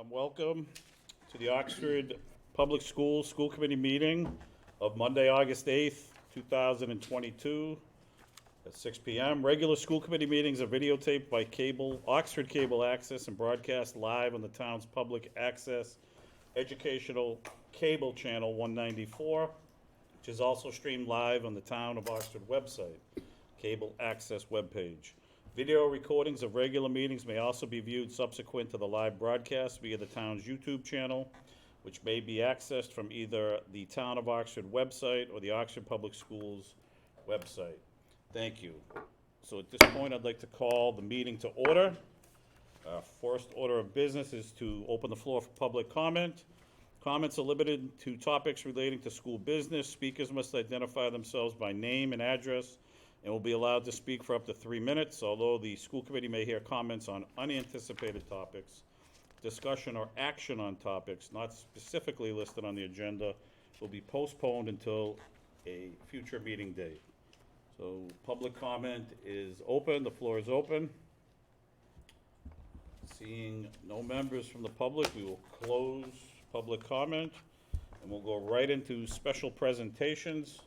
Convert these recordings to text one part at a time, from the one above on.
Welcome to the Oxford Public Schools School Committee meeting of Monday, August 8th, 2022 at 6 p.m. Regular school committee meetings are videotaped by Oxford Cable Access and broadcast live on the town's public access educational cable channel 194, which is also streamed live on the Town of Oxford website, cable access webpage. Video recordings of regular meetings may also be viewed subsequent to the live broadcast via the town's YouTube channel, which may be accessed from either the Town of Oxford website or the Oxford Public Schools website. Thank you. So at this point, I'd like to call the meeting to order. Our first order of business is to open the floor for public comment. Comments are limited to topics relating to school business. Speakers must identify themselves by name and address and will be allowed to speak for up to 3 minutes, although the school committee may hear comments on unanticipated topics. Discussion or action on topics not specifically listed on the agenda will be postponed until a future meeting date. So public comment is open, the floor is open. Seeing no members from the public, we will close public comment and we'll go right into special presentations.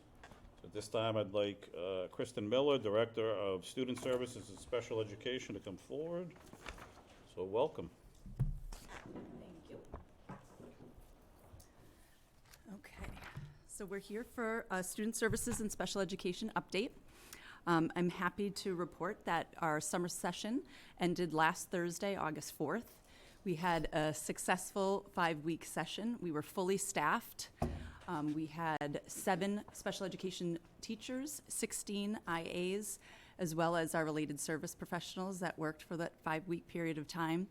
At this time, I'd like Kristen Miller, Director of Student Services and Special Education, to come forward. So welcome. Thank you. Okay, so we're here for a Student Services and Special Education update. I'm happy to report that our summer session ended last Thursday, August 4th. We had a successful 5-week session. We were fully staffed. We had 7 special education teachers, 16 IAs, as well as our related service professionals that worked for that 5-week period of time,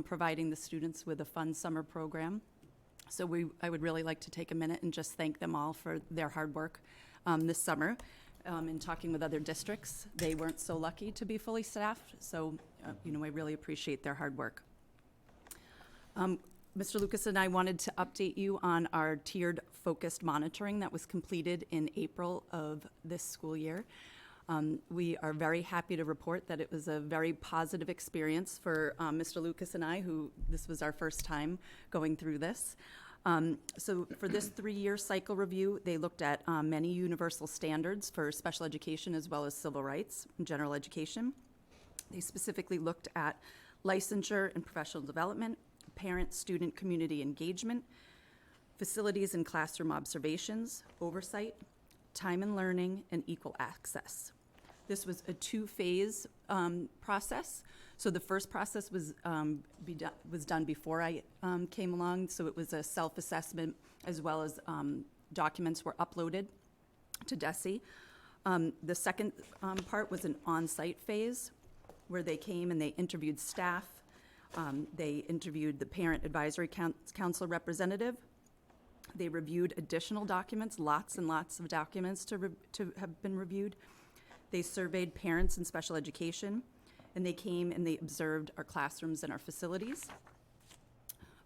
providing the students with a fun summer program. So I would really like to take a minute and just thank them all for their hard work this summer. In talking with other districts, they weren't so lucky to be fully staffed, so I really appreciate their hard work. Mr. Lucas and I wanted to update you on our tiered focused monitoring that was completed in April of this school year. We are very happy to report that it was a very positive experience for Mr. Lucas and I, who this was our first time going through this. So for this 3-year cycle review, they looked at many universal standards for special education as well as civil rights and general education. They specifically looked at licensure and professional development, parent-student community engagement, facilities and classroom observations, oversight, time and learning, and equal access. This was a 2-phase process. So the first process was done before I came along, so it was a self-assessment as well as documents were uploaded to DESE. The second part was an on-site phase where they came and they interviewed staff. They interviewed the Parent Advisory Council representative. They reviewed additional documents, lots and lots of documents to have been reviewed. They surveyed parents in special education, and they came and they observed our classrooms and our facilities.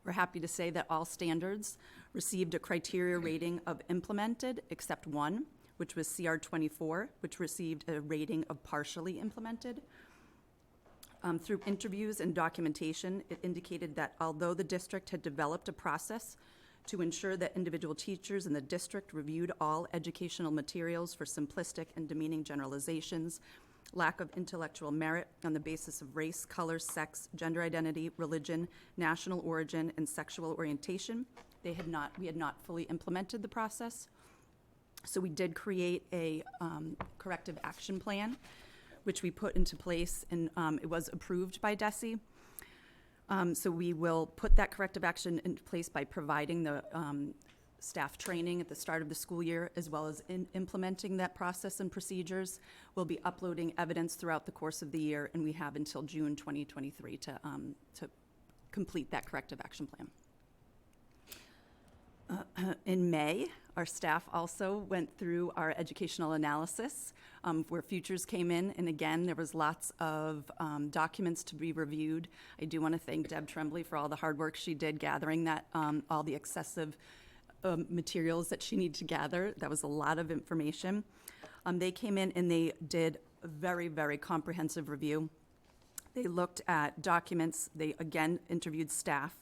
We're happy to say that all standards received a criteria rating of implemented, except one, which was CR24, which received a rating of partially implemented. Through interviews and documentation, it indicated that although the district had developed a process to ensure that individual teachers in the district reviewed all educational materials for simplistic and demeaning generalizations, lack of intellectual merit on the basis of race, color, sex, gender identity, religion, national origin, and sexual orientation, we had not fully implemented the process. So we did create a corrective action plan, which we put into place, and it was approved by DESE. So we will put that corrective action into place by providing the staff training at the start of the school year, as well as implementing that process and procedures. We'll be uploading evidence throughout the course of the year, and we have until June 2023 to complete that corrective action plan. In May, our staff also went through our educational analysis where futures came in, and again, there was lots of documents to be reviewed. I do want to thank Deb Tremblay for all the hard work she did gathering that, all the excessive materials that she needed to gather. That was a lot of information. They came in and they did a very, very comprehensive review. They looked at documents. They, again, interviewed staff.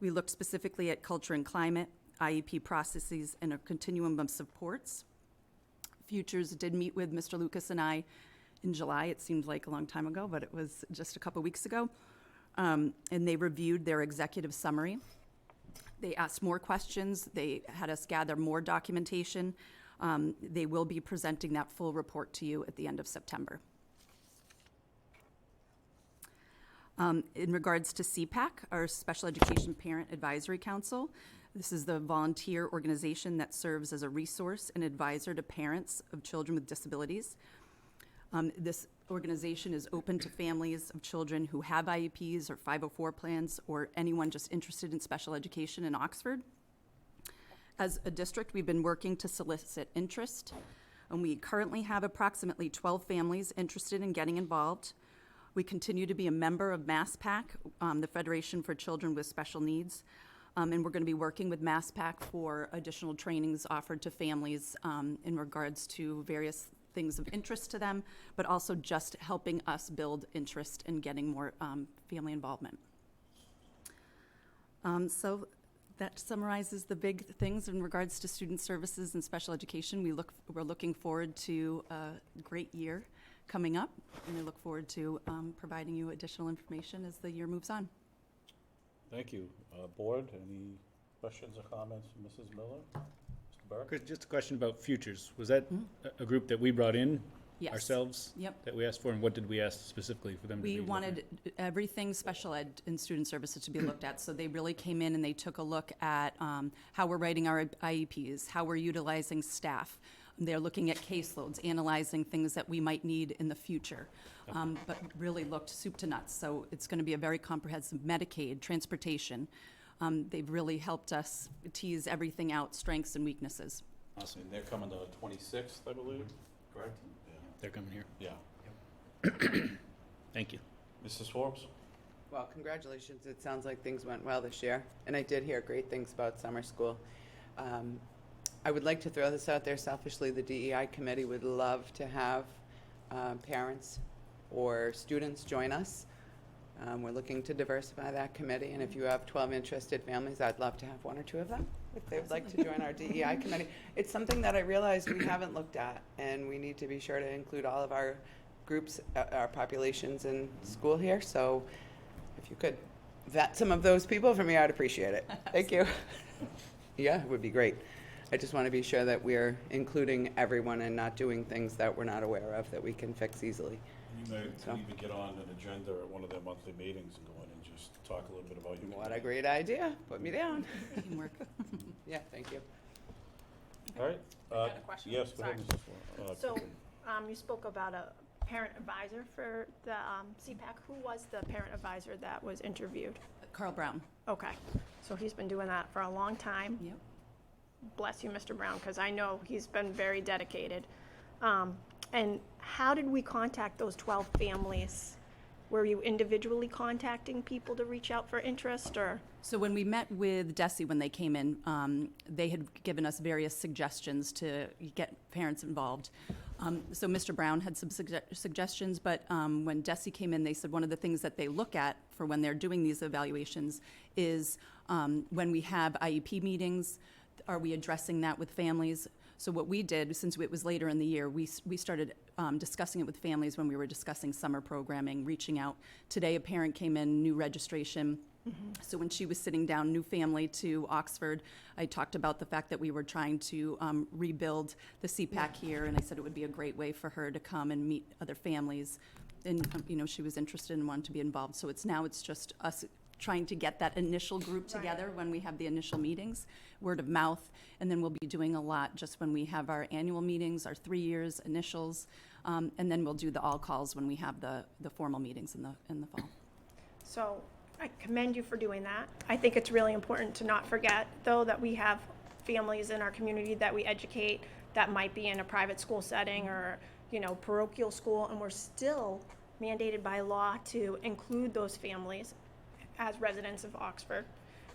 We looked specifically at culture and climate, IEP processes, and a continuum of supports. Futures did meet with Mr. Lucas and I in July. It seemed like a long time ago, but it was just a couple weeks ago. And they reviewed their executive summary. They asked more questions. They had us gather more documentation. They will be presenting that full report to you at the end of September. In regards to CPAC, our Special Education Parent Advisory Council, this is the volunteer organization that serves as a resource and advisor to parents of children with disabilities. This organization is open to families of children who have IEPs or 504 plans or anyone just interested in special education in Oxford. As a district, we've been working to solicit interest, and we currently have approximately 12 families interested in getting involved. We continue to be a member of MassPAC, the Federation for Children with Special Needs, and we're going to be working with MassPAC for additional trainings offered to families in regards to various things of interest to them, but also just helping us build interest in getting more family involvement. So that summarizes the big things in regards to student services and special education. We're looking forward to a great year coming up, and I look forward to providing you additional information as the year moves on. Thank you. Board, any questions or comments from Mrs. Miller? Mr. Burke? Just a question about Futures. Was that a group that we brought in Yes. ourselves? Yep. That we asked for, and what did we ask specifically for them to be We looking wanted everything special ed and student services to be looked at, so they really came in and they took a look at how we're writing our IEPs, how we're utilizing staff. They're looking at caseloads, analyzing things that we might need in the future, but really looked soup to nuts. So it's going to be a very comprehensive Medicaid, transportation. They've really helped us tease everything out, strengths and weaknesses. Awesome. And they're coming the 26th, I believe, correct? They're coming here. Yeah. Thank you. Mrs. Forbes? Well, congratulations. It sounds like things went well this year, and I did hear great things about summer school. I would like to throw this out there selfishly. The DEI committee would love to have parents or students join us. We're looking to diversify that committee, and if you have 12 interested families, I'd love to have one or two of them if they'd like to join our DEI committee. It's something that I realize we haven't looked at, and we need to be sure to include all of our groups, our populations in school here. So if you could vet some of those people for me, I'd appreciate it. Thank you. Yeah, it would be great. I just want to be sure that we're including everyone and not doing things that we're not aware of that we can fix easily. You may So- even get on an agenda at one of their monthly meetings and go in and just talk a little bit about your What a great idea. Put me down. Teamwork. Yeah, thank you. All right. I got a question. Yes, go ahead, Sorry. Mrs. Forbes. So, you spoke about a parent advisor for the CPAC. Who was the parent advisor that was interviewed? Carl Brown. Okay, so he's been doing that for a long time. Yep. Bless you, Mr. Brown, because I know he's been very dedicated. And how did we contact those 12 families? Were you individually contacting people to reach out for interest, or? So when we met with DESE when they came in, they had given us various suggestions to get parents involved. So Mr. Brown had some suggestions, but when DESE came in, they said one of the things that they look at for when they're doing these evaluations is when we have IEP meetings, are we addressing that with families? So what we did, since it was later in the year, we started discussing it with families when we were discussing summer programming, reaching out. Today, a parent came in, new registration. So when she was sitting down, new family to Oxford, I talked about the fact that we were trying to rebuild the CPAC here, and I said it would be a great way for her to come and meet other families. And, she was interested and wanted to be involved. So it's just us trying to get that initial group together when we have the initial meetings, word of mouth, and then we'll be doing a lot just when we have our annual meetings, our 3 years, initials, and then we'll do the all calls when we have the formal meetings in the fall. So I commend you for doing that. I think it's really important to not forget, though, that we have families in our community that we educate that might be in a private school setting or, parochial school, and we're still mandated by law to include those families as residents of Oxford.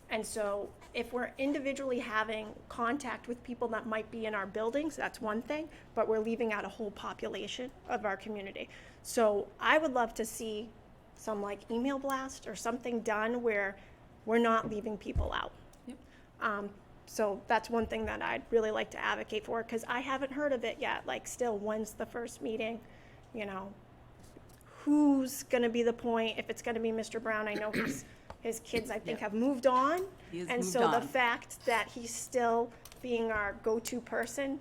And so if we're individually having contact with people that might be in our buildings, that's one thing, but we're leaving out a whole population of our community. So I would love to see some email blast or something done where we're not leaving people out. Yep. So that's one thing that I'd really like to advocate for, because I haven't heard of it yet. Like, still, when's the first meeting? You know, who's going to be the point? If it's going to be Mr. Brown, I know his kids, I think, have moved on. He has and moved so the on. fact that he's still being our go-to person,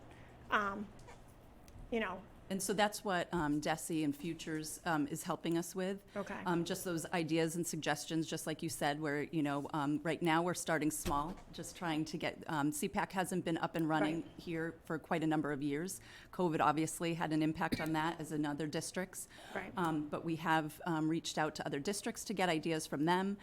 you know, And so that's what DESE and Futures is helping us with. Okay. Just those ideas and suggestions, just like you said, where, you know, right now we're starting small, just trying to get, CPAC hasn't been up and running Right. here for quite a number of years. COVID obviously had an impact on that, as in other districts. Right. But we have reached out to other districts to get ideas from them,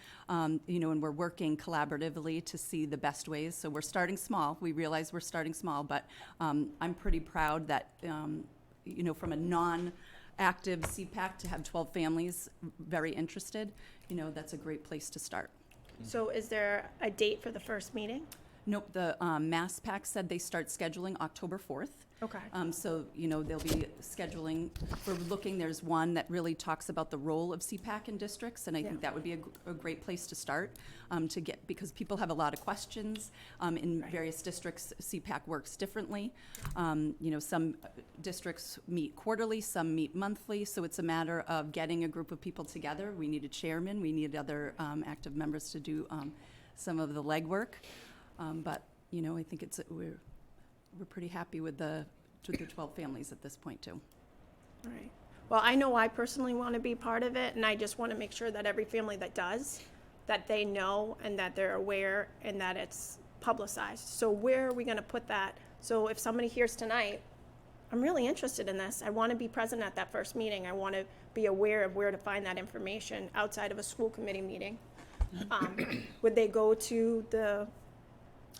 you know, and we're working collaboratively to see the best ways. So we're starting small. We realize we're starting small, but I'm pretty proud that, you know, from a non-active CPAC to have 12 families very interested, you know, that's a great place to start. So is there a date for the first meeting? Nope, the Mass PAC said they start scheduling October 4th. Okay. So, you know, they'll be scheduling, we're looking, there's one that really talks about the role of CPAC in districts, and I think Yeah. that would be a great place to start, to get, because people have a lot of questions. In Right. various districts, CPAC works differently. You know, some districts meet quarterly, some meet monthly, so it's a matter of getting a group of people together. We need a chairman, we need other active members to do some of the legwork. But, you know, I think we're pretty happy with the 12 families at this point, too. All right. Well, I know I personally want to be part of it, and I just want to make sure that every family that does, that they know and that they're aware and that it's publicized. So where are we going to put that? So if somebody hears tonight, I'm really interested in this. I want to be present at that first meeting. I want to be aware of where to find that information outside of a school committee meeting. Would they go to the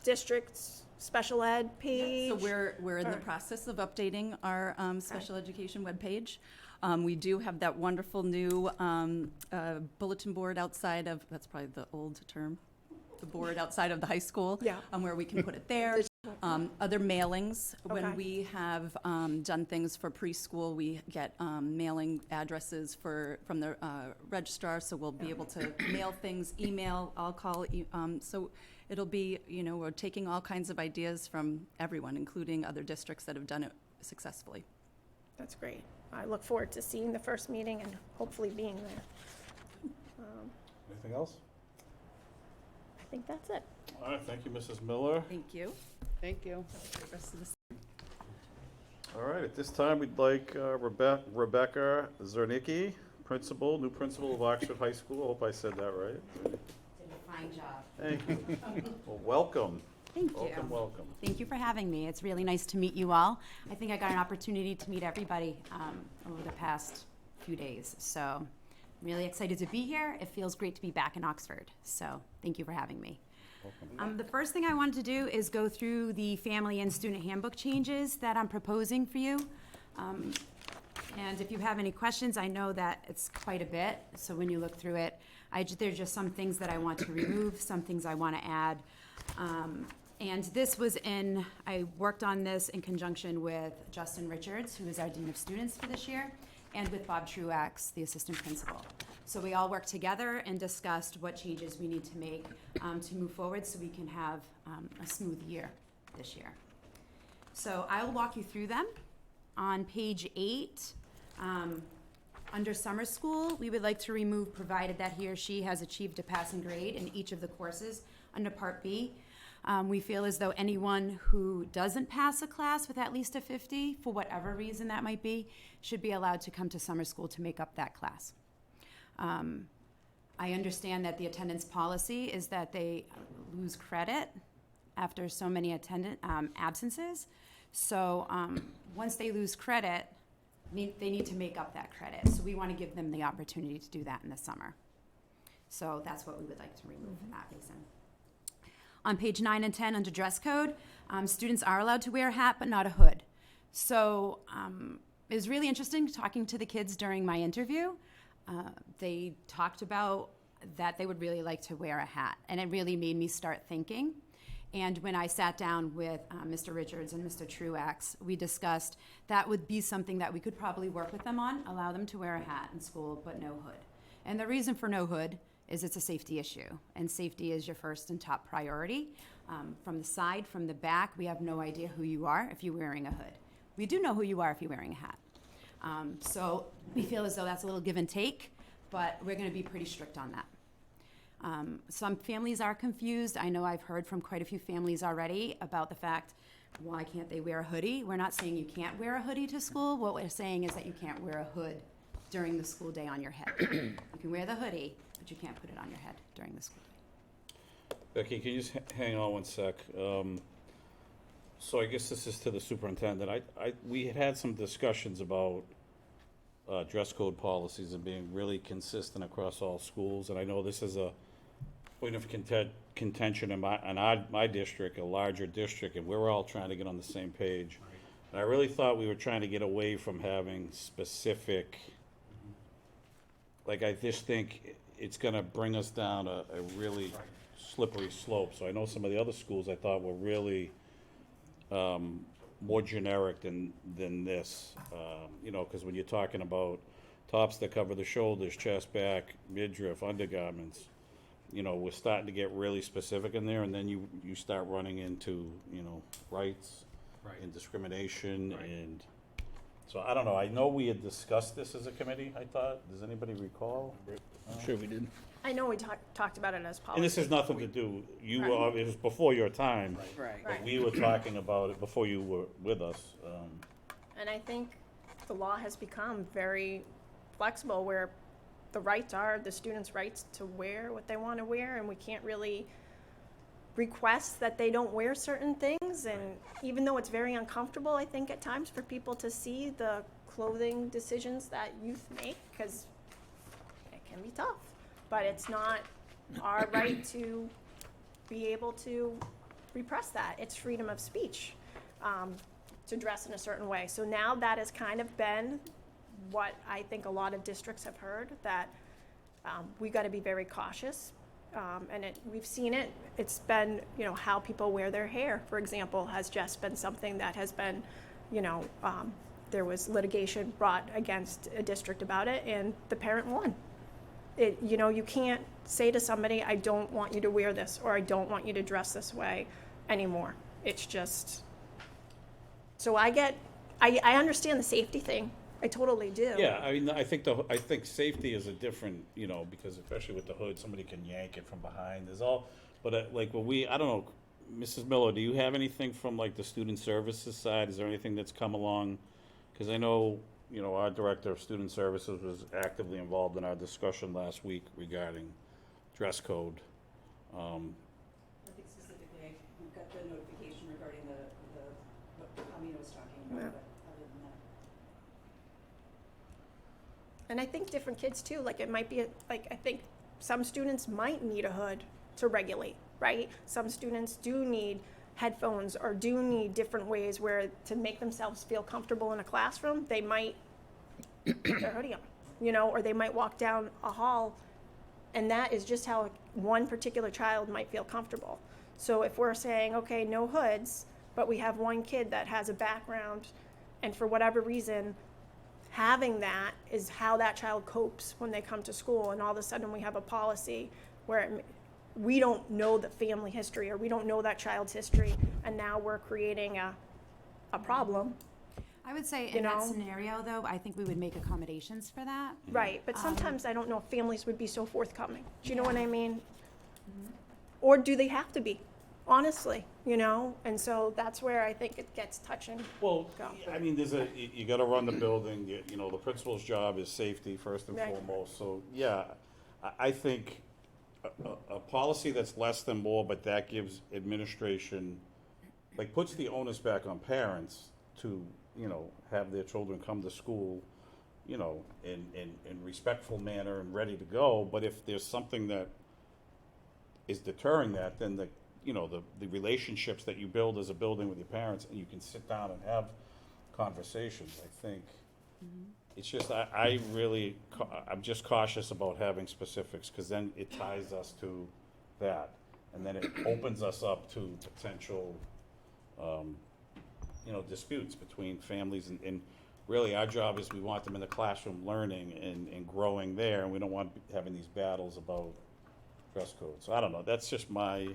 district's special ed page? So we're in the Or- process of updating our special education webpage. We do have that wonderful new bulletin board outside of, that's probably the old term, the board outside of the high school. Yeah. Where we can put it there. Other mailings, when Okay. we have done things for preschool, we get mailing addresses from the registrar, so we'll be able to mail things, email, I'll call, so it'll be, you know, we're taking all kinds of ideas from everyone, including other districts that have done it successfully. That's great. I look forward to seeing the first meeting and hopefully being there. Anything else? I think that's it. All right, thank you, Mrs. Miller. Thank you. Thank you. The rest of the All right, at this time, we'd like Rebecca Zernicki, new principal of Oxford High School. I hope I said that right. Did a fine job. Thank you. Well, welcome. Thank you. Welcome, welcome. Thank you for having me. It's really nice to meet you all. I think I got an opportunity to meet everybody over the past few days. So I'm really excited to be here. It feels great to be back in Oxford. So thank you for having me. The first thing I wanted to do is go through the family and student handbook changes that I'm proposing for you. And if you have any questions, I know that it's quite a bit. So when you look through it, there's just some things that I want to remove, some things I want to add. And this was I worked on this in conjunction with Justin Richards, who is our Dean of Students for this year, and with Bob Truax, the Assistant Principal. So we all worked together and discussed what changes we need to make to move forward so we can have a smooth year this year. So I will walk you through them. On page 8, under summer school, we would like to remove provided that he or she has achieved a passing grade in each of the courses under Part B. We feel as though anyone who doesn't pass a class with at least a 50, for whatever reason that might be, should be allowed to come to summer school to make up that class. I understand that the attendance policy is that they lose credit after so many absences. So once they lose credit, they need to make up that credit. So we want to give them the opportunity to do that in the summer. So that's what we would like to remove for that reason. On page 9 and 10, under dress code, students are allowed to wear a hat, but not a hood. So it was really interesting talking to the kids during my interview. They talked about that they would really like to wear a hat, and it really made me start thinking. And when I sat down with Mr. Richards and Mr. Truax, we discussed that would be something that we could probably work with them on, allow them to wear a hat in school, but no hood. And the reason for no hood is it's a safety issue, and safety is your first and top priority. From the side, from the back, we have no idea who you are if you're wearing a hood. We do know who you are if you're wearing a hat. So we feel as though that's a little give and take, but we're going to be pretty strict on that. Some families are confused. I know I've heard from quite a few families already about the fact, why can't they wear a hoodie? We're not saying you can't wear a hoodie to school. What we're saying is that you can't wear a hood during the school day on your head. You can wear the hoodie, but you can't put it on your head during the school day. Becky, can you just hang on one sec? So I guess this is to the superintendent. We had some discussions about dress code policies and being really consistent across all schools, and I know this is a point of contention in my district, a larger district, and we're all trying to get on the same page. And I really thought we were trying to get away from having specific, like, I just think it's gonna bring us down a really slippery slope. So I know some of the other schools I thought were really more generic than this. You know, because when you're talking about tops that cover the shoulders, chest, back, midriff, undergarments, you know, we're starting to get really specific in there, and then you start running into, you know, rights Right. and discrimination, Right. and so I don't know. I know we had discussed this as a committee, I thought. Does anybody recall? I'm sure we did. I know we talked about it as policy. And this has nothing to do, you, Right. it was before your time. Right. But we were talking about it before you were with us. And I think the law has become very flexible where the rights are the students' rights to wear what they want to wear, and we can't really request that they don't wear certain things. And even though it's very uncomfortable, I think at times for people to see the clothing decisions that youth make, because it can be tough, but it's not our right to be able to repress that. It's freedom of speech to dress in a certain way. So now that has kind of been what I think a lot of districts have heard, that we got to be very cautious. And we've seen it. It's been, you know, how people wear their hair, for example, has just been something that has been, you know, there was litigation brought against a district about it, and the parent won. You know, you can't say to somebody, I don't want you to wear this, or I don't want you to dress this way anymore. It's just, so I understand the safety thing. I totally do. Yeah, I mean, I think safety is a different, you know, because especially with the hood, somebody can yank it from behind. There's all, but like I don't know, Mrs. Miller, do you have anything from like the student services side? Is there anything that's come along? Because I know, you know, our director of student services was actively involved in our discussion last week regarding dress code. I think specifically, we got the notification regarding what Amina was talking Yeah. about, but other than that. And I think different kids too, like it might be, like, I think some students might need a hood to regulate, right? Some students do need headphones or do need different ways where to make themselves feel comfortable in a classroom, they might put their hoodie on, you know, or they might walk down a hall, and that is just how one particular child might feel comfortable. So if we're saying, okay, no hoods, but we have one kid that has a background, and for whatever reason, having that is how that child copes when they come to school, and all of a sudden we have a policy where we don't know the family history, or we don't know that child's history, and now we're creating a problem. I would say You in that know? scenario, though, I think we would make accommodations for that. Right, but sometimes I don't know if families would be so forthcoming. Do you know what I mean? Or do they have to be, honestly, you know? And so that's where I think it gets touching. Well, Go. I mean, you gotta run the building, you know, the principal's job is safety first and Right. foremost. So, yeah, I think a policy that's less than more, but that gives administration, like, puts the onus back on parents to, you know, have their children come to school, you know, in respectful manner and ready to go. But if there's something that is deterring that, then the relationships that you build as a building with your parents, and you can sit down and have conversations, I think. It's just, I'm just cautious about having specifics, because then it ties us to that. And then it opens us up to potential, you know, disputes between families. And really, our job is we want them in the classroom learning and growing there, and we don't want having these battles about, dress codes. I don't know, that's just my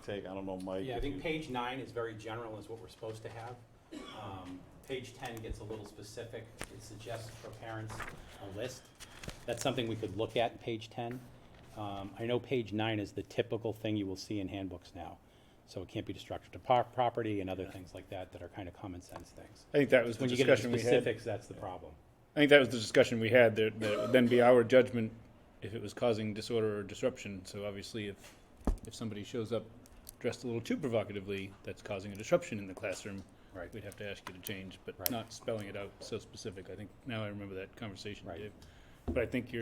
take, I don't know, Mike. Yeah, I if think you- page 9 is very general, is what we're supposed to have. Page 10 gets a little specific. It suggests for parents a list. That's something we could look at, page 10. I know page 9 is the typical thing you will see in handbooks now. So it can't be destructive to property and other things like that that are kind of common sense things. I think that was the When you get into discussion we had. specifics, that's the problem. I think that was the discussion we had, that it would then be our judgment if it was causing disorder or disruption. So obviously, if somebody shows up dressed a little too provocatively, that's causing a disruption in the classroom, Right. we'd have to ask you to change, but Right. not spelling it out so specific. I think, now I remember that conversation, Right. Dave. But I think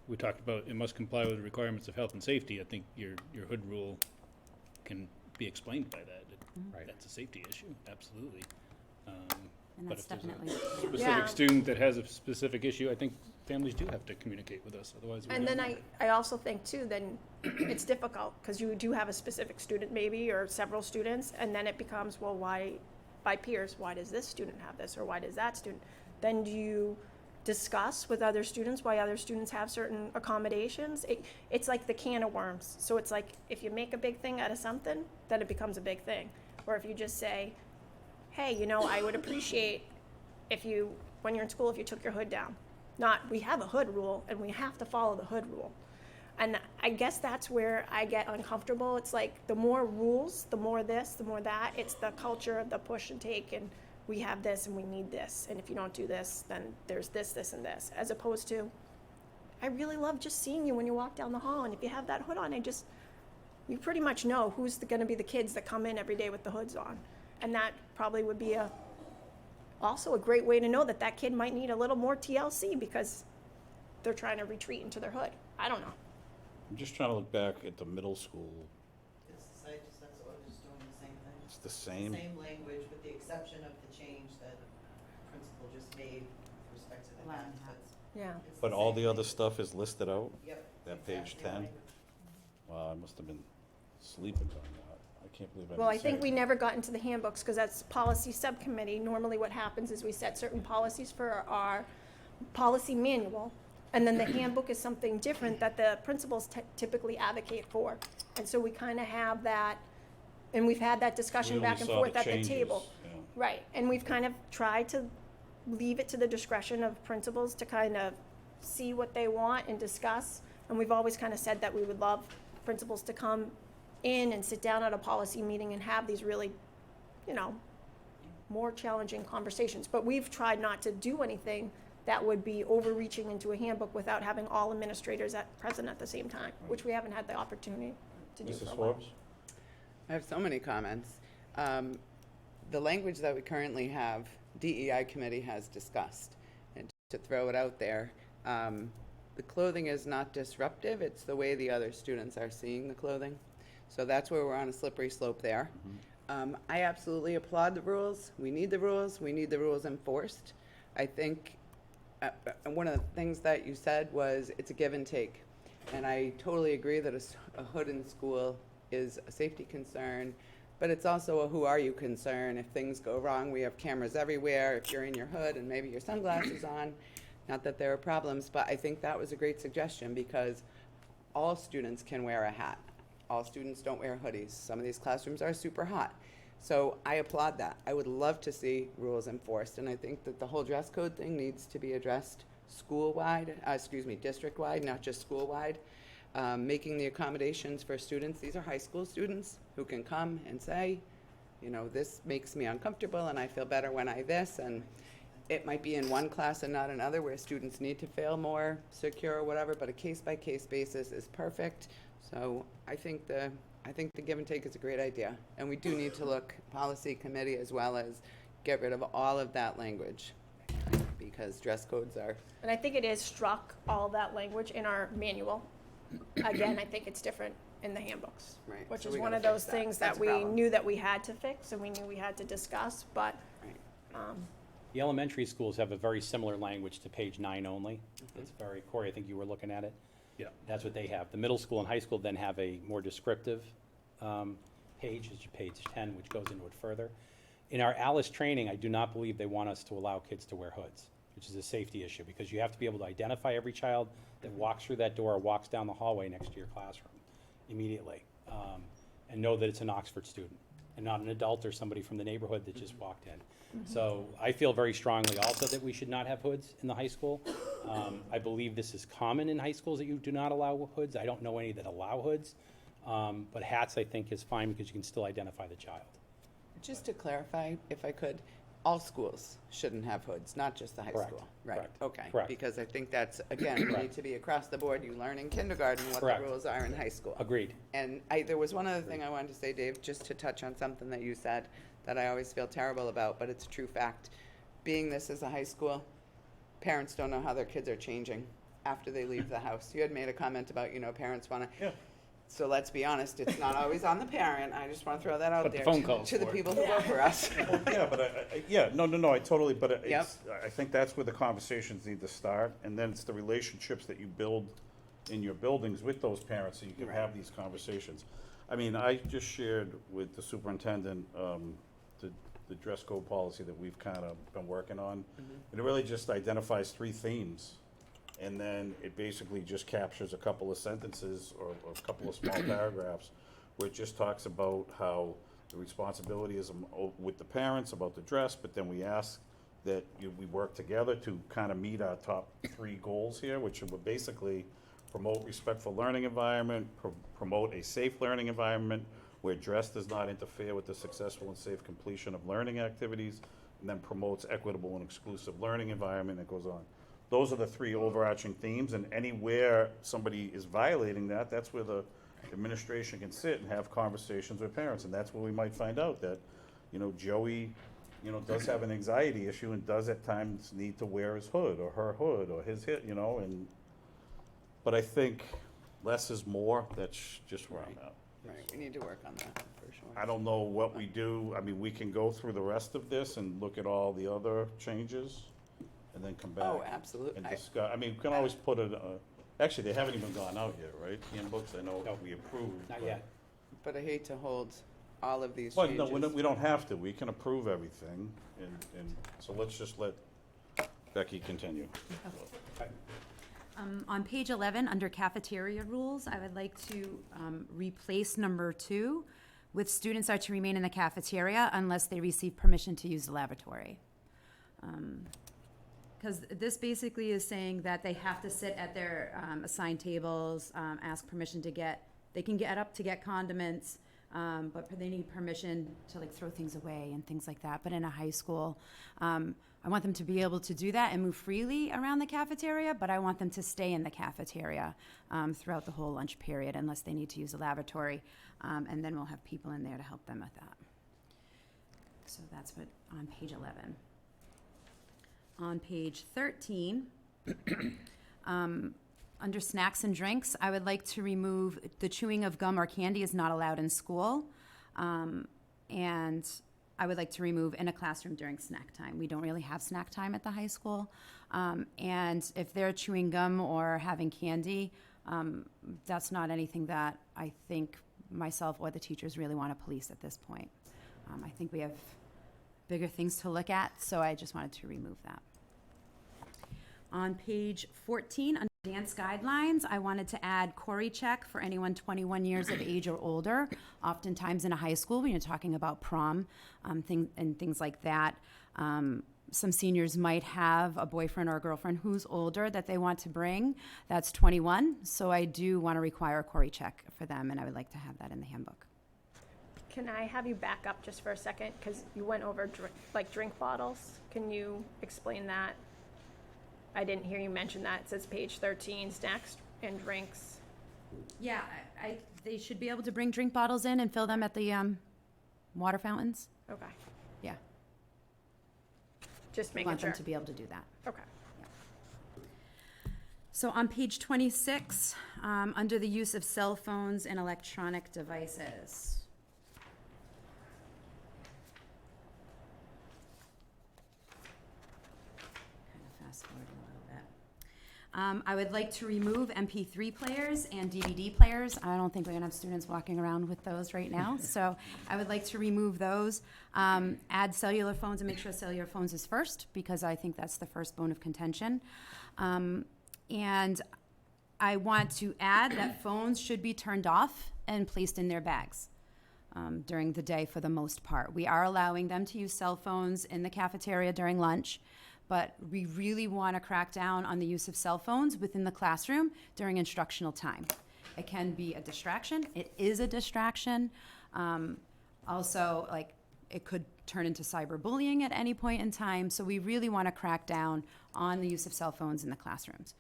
we talked about it must comply with the requirements of health and safety. I think your hood rule can be explained by that. Right. That's a safety issue, absolutely. And But that's if there's a definitely, specific Yeah. student that has a specific issue, I think families do have to communicate with us, otherwise we And don't then know. I also think too, then it's difficult, because you do have a specific student maybe, or several students, and then it becomes, well, why, by peers, why does this student have this, or why does that student? Then do you discuss with other students why other students have certain accommodations? It's like the can of worms. So it's like, if you make a big thing out of something, then it becomes a big thing. Or if you just say, hey, you know, I would appreciate if you, when you're in school, if you took your hood down. Not, we have a hood rule and we have to follow the hood rule. And I guess that's where I get uncomfortable. It's like the more rules, the more this, the more that. It's the culture of the push and take, and we have this and we need this. And if you don't do this, then there's this, this, and this. As opposed to, I really love just seeing you when you walk down the hall. And if you have that hood on, you pretty much know who's going to be the kids that come in every day with the hoods on. And that probably would be also a great way to know that that kid might need a little more TLC because they're trying to retreat into their hood. I don't know. I'm just trying to look back at the middle school, That's all, just doing the same thing. it's the same. Same language with the exception of the change that the principal just made with respect to the Allowing hats. Yeah. It's But all same the other thing. stuff is listed out? Yep. That page exactly 10? right. Wow, I must have been sleeping on that. I can't believe I didn't Well, I see think it. we never got into the handbooks because that's policy subcommittee. Normally what happens is we set certain policies for our policy manual, and then the handbook is something different that the principals typically advocate for. And so we kind of have that, and we've had that discussion We back only and saw forth the at the changes, table. yeah. Right, and we've kind of tried to leave it to the discretion of principals to kind of see what they want and discuss. And we've always kind of said that we would love principals to come in and sit down at a policy meeting and have these really, more challenging conversations. But we've tried not to do anything that would be overreaching into a handbook without having all administrators present at the same time, which we haven't had the opportunity to do for Mrs. a while. Forbes? I have so many comments. The language that we currently have, DEI committee has discussed. And to throw it out there, the clothing is not disruptive, it's the way the other students are seeing the clothing. So that's where we're on a slippery slope there. I absolutely applaud the rules. We need the rules. We need the rules enforced. I think one of the things that you said was it's a give and take. And I totally agree that a hood in school is a safety concern, but it's also a who are you concern. If things go wrong, we have cameras everywhere. If you're in your hood and maybe your sunglasses on, not that there are problems, but I think that was a great suggestion because all students can wear a hat. All students don't wear hoodies. Some of these classrooms are super hot. So I applaud that. I would love to see rules enforced, and I think that the whole dress code thing needs to be addressed district-wide, not just school-wide. Making the accommodations for students, these are high school students who can come and say, this makes me uncomfortable and I feel better when I this, and it might be in one class and not another where students need to feel more secure or whatever, but a case-by-case basis is perfect. So I think the give and take is a great idea. And we do need to look policy committee as well as get rid of all of that language because dress codes are, And I think it is struck, all that language in our manual. Again, I think it's different in the handbooks. Right, Which so is we one gotta of those fix that. things That's that a we problem. knew that we had to fix and we knew we had to discuss, but, right. The elementary schools have a very similar language to page 9 only. It's very, Corey, I think you were looking at it. Yeah. That's what they have. The middle school and high school then have a more descriptive page, it's page 10, which goes into it further. In our Alice training, I do not believe they want us to allow kids to wear hoods. which is a safety issue, because you have to be able to identify every child that walks through that door or walks down the hallway next to your classroom immediately, and know that it's an Oxford student, and not an adult or somebody from the neighborhood that just walked in. So I feel very strongly also that we should not have hoods in the high school. I believe this is common in high schools that you do not allow hoods. I don't know any that allow hoods. But hats, I think, is fine because you can still identify the child. Just to clarify, if I could, all schools shouldn't have hoods, not just the high Correct. school. Right, Correct. okay. Correct. Because I think that's, again, need to be across the board. You learn in kindergarten what the Correct. rules are in high school. Agreed. And there was one other thing I wanted to say, Dave, just to touch on something that you said that I always feel terrible about, but it's a true fact. Being this is a high school, parents don't know how their kids are changing after they leave the house. You had made a comment about, parents want to. Yeah. So let's be honest, it's not always on the parent. I just want to throw that out But the there phone to- calls to the for it. people who work for us. Yeah, but no, I totally, but Yep. it's, I think that's where the conversations need to start, and then it's the relationships that you build in your buildings with those parents, so you can have these conversations. I mean, I just shared with the superintendent, the dress code policy that we've kind of been working on. And it really just identifies 3 themes, and then it basically just captures a couple of sentences or a couple of small paragraphs where it just talks about how the responsibility is with the parents about the dress, but then we ask that we work together to kind of meet our top 3 goals here, which would basically promote respectful learning environment, promote a safe learning environment where dress does not interfere with the successful and safe completion of learning activities, and then promotes equitable and exclusive learning environment, and it goes on. Those are the 3 overarching themes, and anywhere somebody is violating that, that's where the administration can sit and have conversations with parents, and that's where we might find out that, Joey, does have an anxiety issue and does at times need to wear his hood or her hood or his hit, but I think less is more. That's just where I'm at. Right, we need to work on that, for sure. I don't know what we do. I mean, we can go through the rest of this and look at all the other changes and then come back. Oh, absolutely. And discuss, we can always put it, actually, they haven't even gone out yet, right? Handbooks, I know we approved. Not but- yet. But I hate to hold all of these Well, changes. no, we don't have to. We can approve everything, and so let's just let Becky continue. On page 11, under cafeteria rules, I would like to replace number 2 with students are to remain in the cafeteria unless they receive permission to use the lavatory. Because this basically is saying that they have to sit at their assigned tables, ask permission they can get up to get condiments, but they need permission to throw things away and things like that. But in a high school, I want them to be able to do that and move freely around the cafeteria, but I want them to stay in the cafeteria throughout the whole lunch period unless they need to use the lavatory, and then we'll have people in there to help them with that. So that's what on page 11. On page 13, under snacks and drinks, I would like to remove the chewing of gum or candy is not allowed in school. And I would like to remove in a classroom during snack time. We don't really have snack time at the high school. And if they're chewing gum or having candy, that's not anything that I think myself or the teachers really want to police at this point. I think we have bigger things to look at, so I just wanted to remove that. On page 14, under dance guidelines, I wanted to add Corey check for anyone 21 years of age or older. Oftentimes in a high school, when you're talking about prom and things like that, some seniors might have a boyfriend or a girlfriend who's older that they want to bring. That's 21, so I do want to require a Corey check for them, and I would like to have that in the handbook. Can I have you back up just for a second? Because you went over drink bottles. Can you explain that? I didn't hear you mention that. It says page 13, snacks and drinks. Yeah, they should be able to bring drink bottles in and fill them at the water fountains. Okay, Yeah, just we making want sure. them to be able to do that. Okay. So on page 26, under the use of cell phones and electronic devices. Kind of fast forwarding a little bit. I would like to remove MP3 players and DVD players. I don't think we're gonna have students walking around with those right now, so I would like to remove those. Add cellular phones and make sure cellular phones is first, because I think that's the first bone of contention. And I want to add that phones should be turned off and placed in their bags during the day for the most part. We are allowing them to use cell phones in the cafeteria during lunch, but we really want to crack down on the use of cell phones within the classroom during instructional time. It can be a distraction. It is a distraction. Also, like, it could turn into cyberbullying at any point in time. So we really want to crack down on the use of cell phones in the classrooms.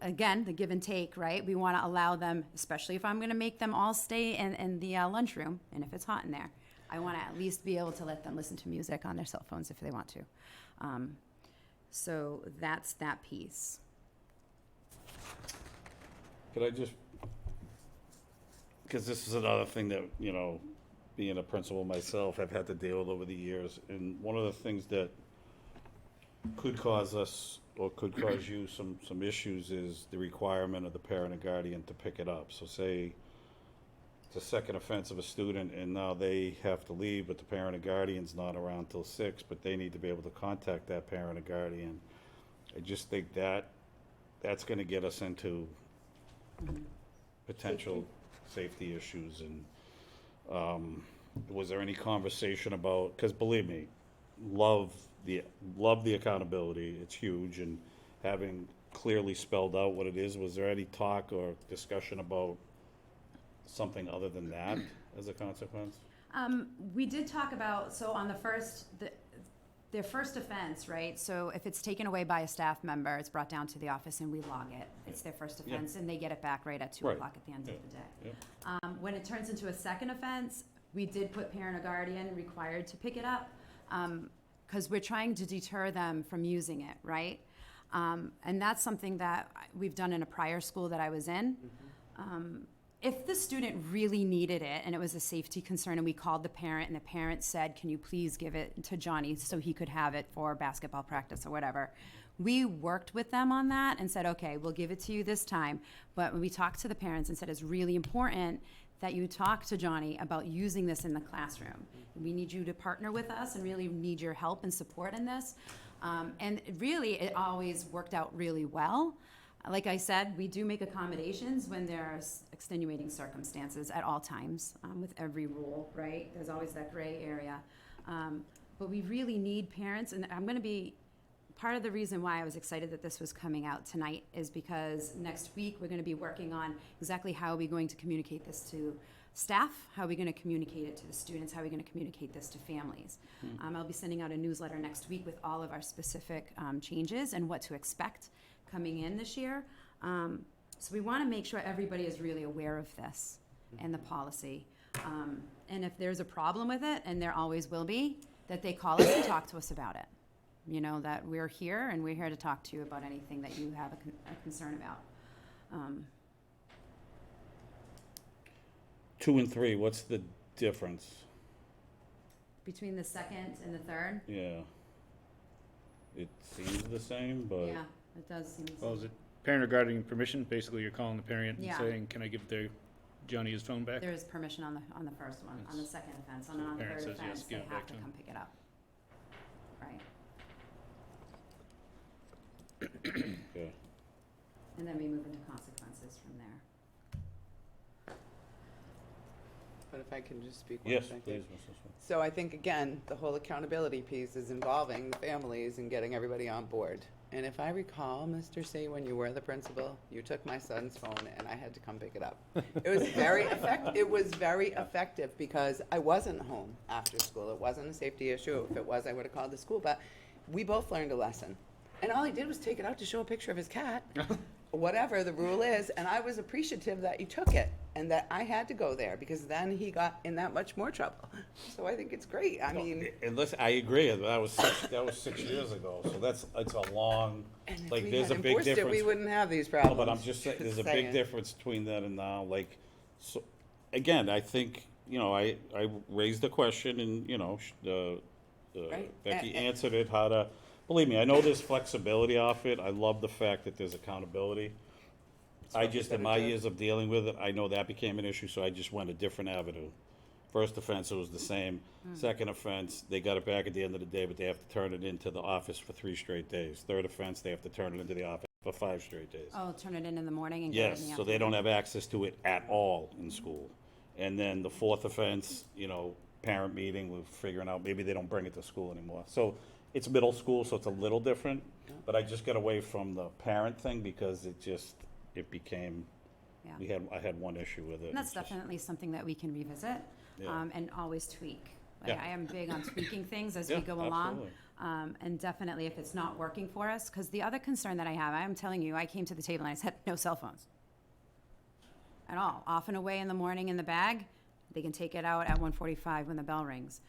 Again, the give and take, right? We want to allow them, especially if I'm going to make them all stay in the lunchroom, and if it's hot in there, I want to at least be able to let them listen to music on their cell phones if they want to. So that's that piece. Could I just, because this is another thing that, you know, being a principal myself, I've had to deal with over the years, and one of the things that could cause us, or could cause you some issues, is the requirement of the parent or guardian to pick it up. So say it's a second offense of a student, and now they have to leave, but the parent or guardian's not around till 6, but they need to be able to contact that parent or guardian. I just think that that's gonna get us into potential safety issues. And was there any conversation about, because believe me, love the accountability, it's huge, and having clearly spelled out what it is, was there any talk or discussion about something other than that as a consequence? We did talk about, so on their first offense, right? So if it's taken away by a staff member, it's brought down to the office and we log it. It's their first Yeah. offense, and they get it back right at 2 Right. o'clock at the end Yeah. of the day. Yeah. When it turns into a second offense, we did put parent or guardian required to pick it up, because we're trying to deter them from using it, right? And that's something that we've done in a prior school that I was in. If the student really needed it and it was a safety concern, and we called the parent and the parent said, can you please give it to Johnny so he could have it for basketball practice or whatever, we worked with them on that and said, okay, we'll give it to you this time. But when we talked to the parents and said, it's really important that you talk to Johnny about using this in the classroom. We need you to partner with us and really need your help and support in this. And really, it always worked out really well. Like I said, we do make accommodations when there's extenuating circumstances at all times, with every rule, right? There's always that gray area. But we really need parents, and I'm gonna be, part of the reason why I was excited that this was coming out tonight is because next week, we're gonna be working on exactly how are we going to communicate this to staff, how are we gonna communicate it to the students, how are we gonna communicate this to families. I'll be sending out a newsletter next week with all of our specific changes and what to expect coming in this year. So we want to make sure everybody is really aware of this and the policy. And if there's a problem with it, and there always will be, that they call us and talk to us about it. You know, that we're here and we're here to talk to you about anything that you have a concern about. 2 and 3, what's the difference? Between the second and the third, Yeah. It seems the same, but. yeah, it does seem. Well, is it parent or guardian permission? Basically, you're calling the parent and Yeah. saying, can I give Johnny his phone back? There is permission on the first one, on the second offense, and on the Parent third says yes, offense, they give it have back to to him. come pick it up. Right, Okay. and then we move into consequences from there. But if I can just speak one Yes, second. please, Mrs. Swin. So I think, again, the whole accountability piece is involving the families and getting everybody on board. And if I recall, Mr. C, when you were the principal, you took my son's phone and I had to come pick it up. It was very effective because I wasn't home after school. It wasn't a safety issue. If it was, I would have called the school. But we both learned a lesson. And all he did was take it out to show a picture of his cat, whatever the rule is. And I was appreciative that you took it and that I had to go there, because then he got in that much more trouble. So I think it's great. I mean, And listen, I agree, that was 6 years ago, so it's a long, and if like, we there's had a big enforced it, difference. we wouldn't have these No, problems. but I'm just saying, there's a big saying. difference between then and now, like, so, again, I think, you know, I raised the question and, you know, Right. Becky And- answered it, how to, believe me, I know there's flexibility off it. I love the fact that there's accountability. I just, in my years of dealing with it, I know that became an issue, so I just went a different avenue. First offense, it was the same. Second offense, they got it back at the end of the day, but they have to turn it into the office for 3 straight days. Third offense, they have to turn it into the office for 5 straight days. Oh, turn it in the morning and get it in Yes, the so they don't have access to it at all in school. And then the fourth offense, parent meeting, we're figuring out, maybe they don't bring it to school anymore. So it's middle school, so it's a little different, but I just got away from the parent thing because it became, Yeah. I had one issue with it. And that's It's just- definitely something that we can revisit Yeah. and always tweak. Like, Yeah. I am big on tweaking things as we Yeah, go along. absolutely. And definitely if it's not working for us, because the other concern that I have, I'm telling you, I came to the table and I said, no cell phones. At all. Off and away in the morning in the bag. They can take it out at 1:45 when the bell rings.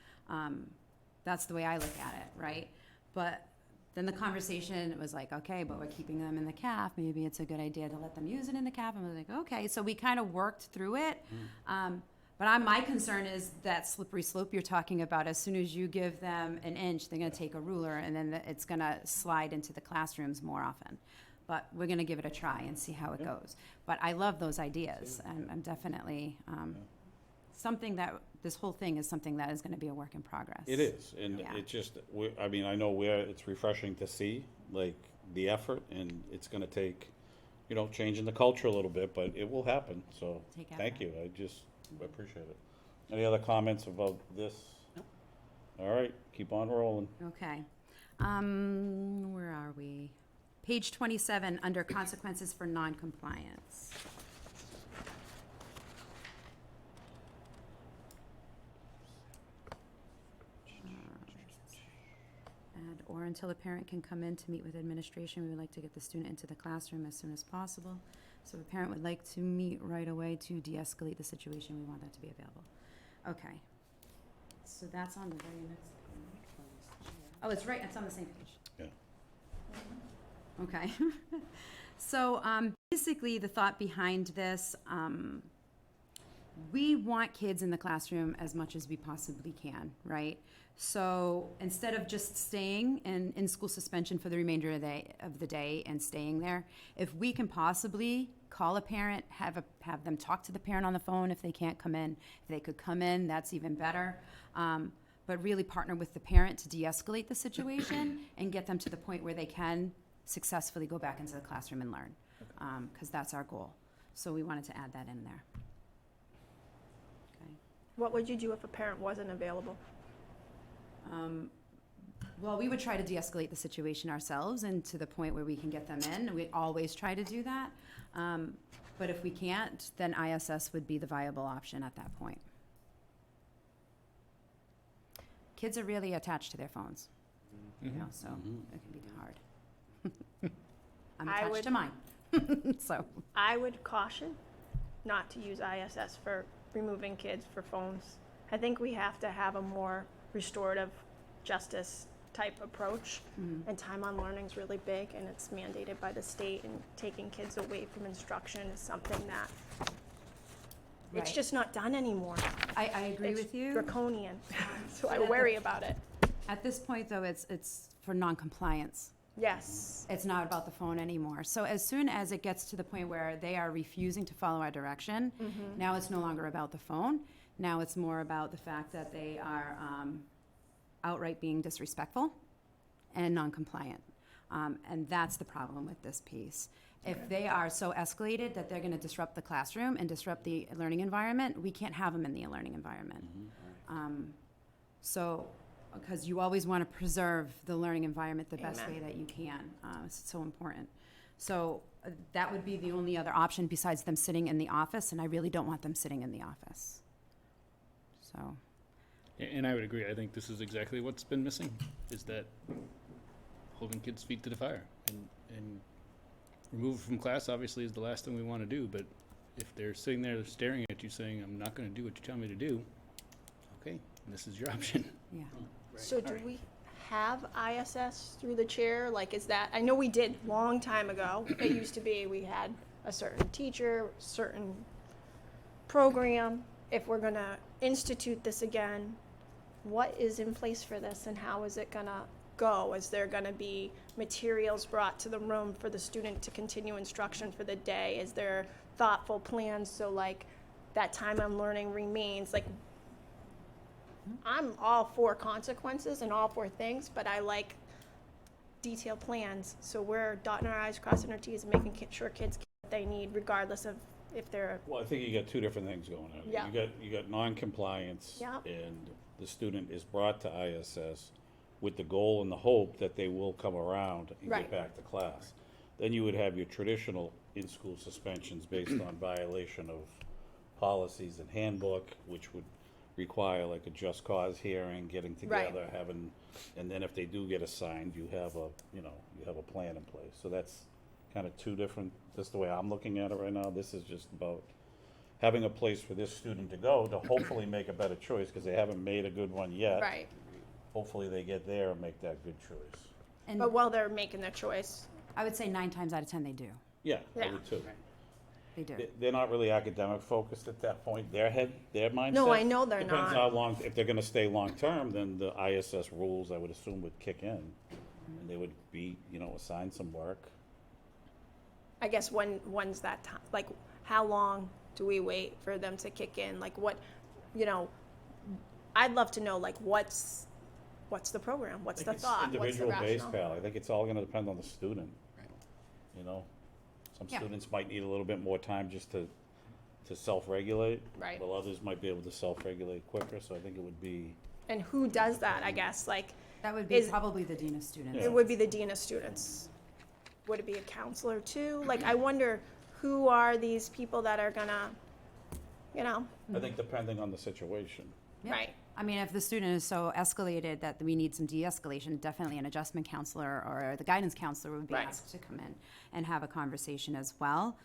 That's the way I look at it, right? But then the conversation was like, okay, but we're keeping them in the calf. Maybe it's a good idea to let them use it in the calf. And I was like, okay. So we kind of worked through it. But my concern is that slippery slope you're talking about. As soon as you give them an inch, they're going to take a ruler, and then it's going to slide into the classrooms more often. But we're going to give it a try and see how it goes. But I love those ideas, and I'm definitely something that this whole thing is something that is going to be a work in progress. It is, and Yeah. it just, I know it's refreshing to see, like, the effort, and it's gonna take, changing the culture a little bit, but it will happen, so, Take thank effort. you, I appreciate it. Any other comments about this? All right, keep on rolling. Okay. Where are we? Page 27, under consequences for noncompliance. Add, or until a parent can come in to meet with administration, we would like to get the student into the classroom as soon as possible. So if a parent would like to meet right away to de-escalate the situation, we want that to be available. Okay. So that's on the very next page. Oh, it's right, it's on the same page. Yeah. Okay. So basically, the thought behind this, we want kids in the classroom as much as we possibly can, right? So instead of just staying in school suspension for the remainder of the day and staying there, if we can possibly call a parent, have them talk to the parent on the phone if they can't come in. If they could come in, that's even better. But really partner with the parent to de-escalate the situation and get them to the point where they can successfully go back into the classroom and learn, because that's our goal. So we wanted to add that in there. Okay. What would you do if a parent wasn't available? Well, we would try to de-escalate the situation ourselves and to the point where we can get them in. We always try to do that. But if we can't, then ISS would be the viable option at that point. Kids are really attached to their phones, so it can be hard. I'm I attached would- to mine, so. I would caution not to use ISS for removing kids for phones. I think we have to have a more restorative justice type approach. And time on learning is really big, and it's mandated by the state, and taking kids away from instruction is something that it's Right. just not done anymore. I agree It's with you. draconian, so I worry about it. At this point, though, it's for non-compliance. Yes. It's not about the phone anymore. So as soon as it gets to the point where they are refusing to follow our direction, now it's no longer about the phone. Now it's more about the fact that they are outright being disrespectful and non-compliant. And that's the problem with this piece. If they are so escalated that they're going to disrupt the classroom and disrupt the learning environment, we can't have them in the learning environment. So, because you always want to preserve the learning environment the best way Amen. that you can. It's so important. So that would be the only other option besides them sitting in the office, and I really don't want them sitting in the office. So, And I would agree. I think this is exactly what's been missing, is that holding kids' feet to the fire. And remove from class, obviously, is the last thing we want to do, but if they're sitting there staring at you saying, I'm not going to do what you tell me to do, okay, this is your option. yeah. So do we have ISS through the chair? Like, is that, I know we did long time ago. It used to be we had a certain teacher, certain program. If we're gonna institute this again, what is in place for this and how is it gonna go? Is there going to be materials brought to the room for the student to continue instruction for the day? Is there thoughtful plans so like that time on learning remains? Like, I'm all for consequences and all for things, but I like detailed plans. So we're dotting our i's, crossing our t's, and making sure kids get what they need, regardless of if they're, Well, I think you got two different things going on. Yeah. You got non-compliance. Yeah. And the student is brought to ISS with the goal and the hope that they will come around and Right. get back to class. Then you would have your traditional in-school suspensions based on violation of policies and handbook, which would require like a just cause hearing, getting Right. together, having, and then if they do get assigned, you have a plan in place. So that's kind of two different, that's the way I'm looking at it right now. This is just about having a place for this student to go to hopefully make a better choice, because they haven't made a good one yet. right. Hopefully they get there and make that good choice. And But while they're making their choice, I would say 9 times out of 10 they do. Yeah, I Yeah. would too. They do. They're not really academic focused at that point. Their mindset. No, I know they're Depends not. how long, if they're gonna stay long-term, then the ISS rules, I would assume, would kick in. And they would be, assigned some work. I guess when's that time? Like, how long do we wait for them to kick in? Like, what, I'd love to know, like, what's the program? What's the It's thought? What's the individual based, rationale? pal. I think it's all gonna depend on the student. Some Yeah. students might need a little bit more time just to self-regulate. Right. While others might be able to self-regulate quicker, so I think it would be, And who does that, I guess? Like, That would be Is- probably the dean of students. Yeah. it would be the dean of students. Would it be a counselor too? Like, I wonder who are these people that are gonna, I think depending on the situation. Yeah. right? I mean, if the student is so escalated that we need some de-escalation, definitely an adjustment counselor or the guidance counselor would be Right. asked to come in and have a conversation as well.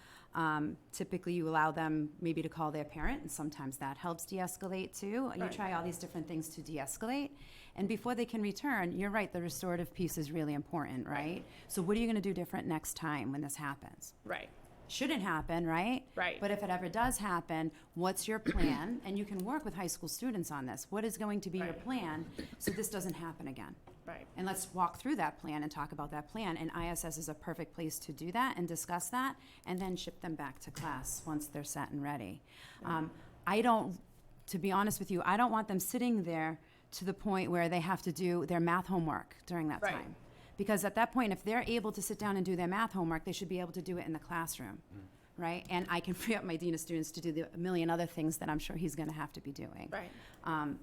Typically, you allow them maybe to call their parent, and sometimes that helps de-escalate too. You Right. try all these different things to de-escalate, and before they can return, you're right, the restorative piece is really important, right? So what are you gonna do different next time when this happens? Right. Shouldn't happen, right? Right. But if it ever does happen, what's your plan? And you can work with high school students on this. What is going to be your Right. plan so this doesn't happen again? Right. And let's walk through that plan and talk about that plan. And ISS is a perfect place to do that and discuss that, and then ship them back to class once they're set and ready. To be honest with you, I don't want them sitting there to the point where they have to do their math homework during that Right. time. Because at that point, if they're able to sit down and do their math homework, they should be able to do it in the classroom, right? And I can free up my dean of students to do a million other things that I'm sure he's going to have to be doing. Right.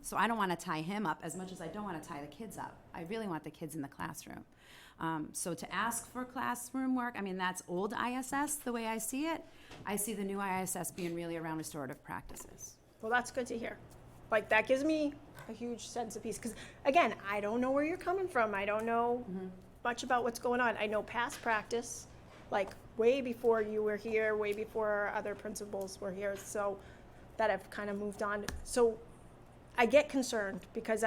So I don't want to tie him up as much as I don't want to tie the kids up. I really want the kids in the classroom. So to ask for classroom work, I mean, that's old ISS, the way I see it. I see the new ISS being really around restorative practices. Well, that's good to hear. Like, that gives me a huge sense of peace. Because, again, I don't know where you're coming from. I don't know much about what's going on. I know past practice, like, way before you were here, way before other principals were here, so that I've kind of moved on. So I get concerned because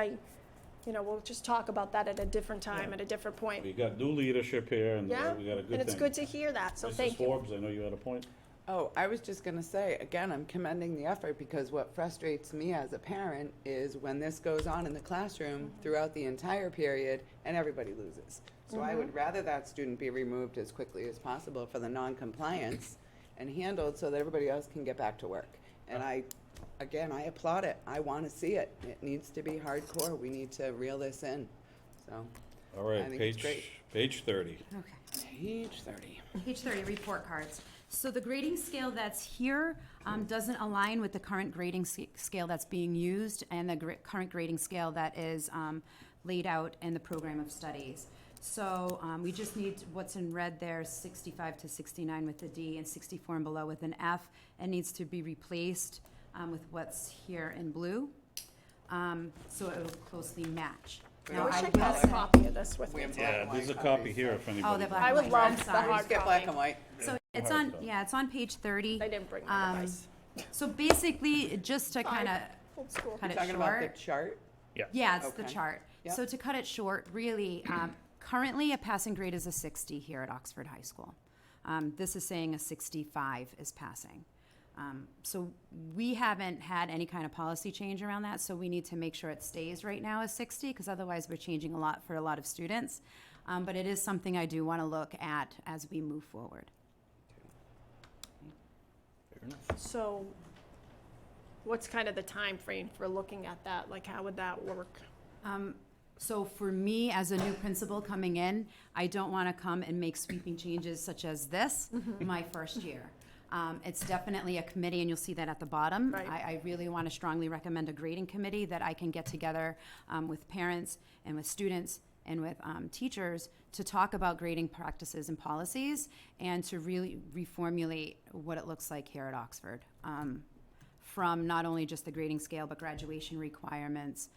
we'll just talk about that at a different time, at a different point. We got new leadership here, and Yeah, we got a good thing. and it's good to hear that, so Mrs. thank you. Forbes, I know you had a point. Oh, I was just gonna say, again, I'm commending the effort, because what frustrates me as a parent is when this goes on in the classroom throughout the entire period and everybody loses. So I would rather that student be removed as quickly as possible for the non-compliance and handled so that everybody else can get back to work. And I applaud it. I wanna see it. It needs to be hardcore. We need to reel this in, so. All right, I think it's great. page 30. Okay. Page 30. Page 30, report cards. So the grading scale that's here doesn't align with the current grading scale that's being used and the current grading scale that is laid out in the program of studies. So we just need what's in red there, 65 to 69 with a D and 64 and below with an F. It needs to be replaced with what's here in blue, so it will closely match. I Now, wish I will had a say- copy of this with We me. have black Yeah, and there's a white copy copies, here so- if anybody. Oh, they're black I and would white. love I'm the sorry. hard Get black copy. and white. So it's Hard on, copy. yeah, it's on page 30. I didn't bring my device. So basically, just to kind of Old school. cut it Talking about the short. chart? Yeah, it's the Okay. chart. Yep. So to cut it short, really, currently a passing grade is a 60 here at Oxford High School. This is saying a 65 is passing. So we haven't had any kind of policy change around that, so we need to make sure it stays right now as 60, because otherwise we're changing a lot for a lot of students. But it is something I do want to look at as we move forward. Fair enough. So what's kind of the time frame for looking at that? Like, how would that work? So for me, as a new principal coming in, I don't want to come and make sweeping changes such as this my first year. It's definitely a committee, and you'll see that at the bottom. Right. I really want to strongly recommend a grading committee that I can get together with parents and with students and with teachers to talk about grading practices and policies and to really reformulate what it looks like here at Oxford. From not only just the grading scale, but graduation requirements,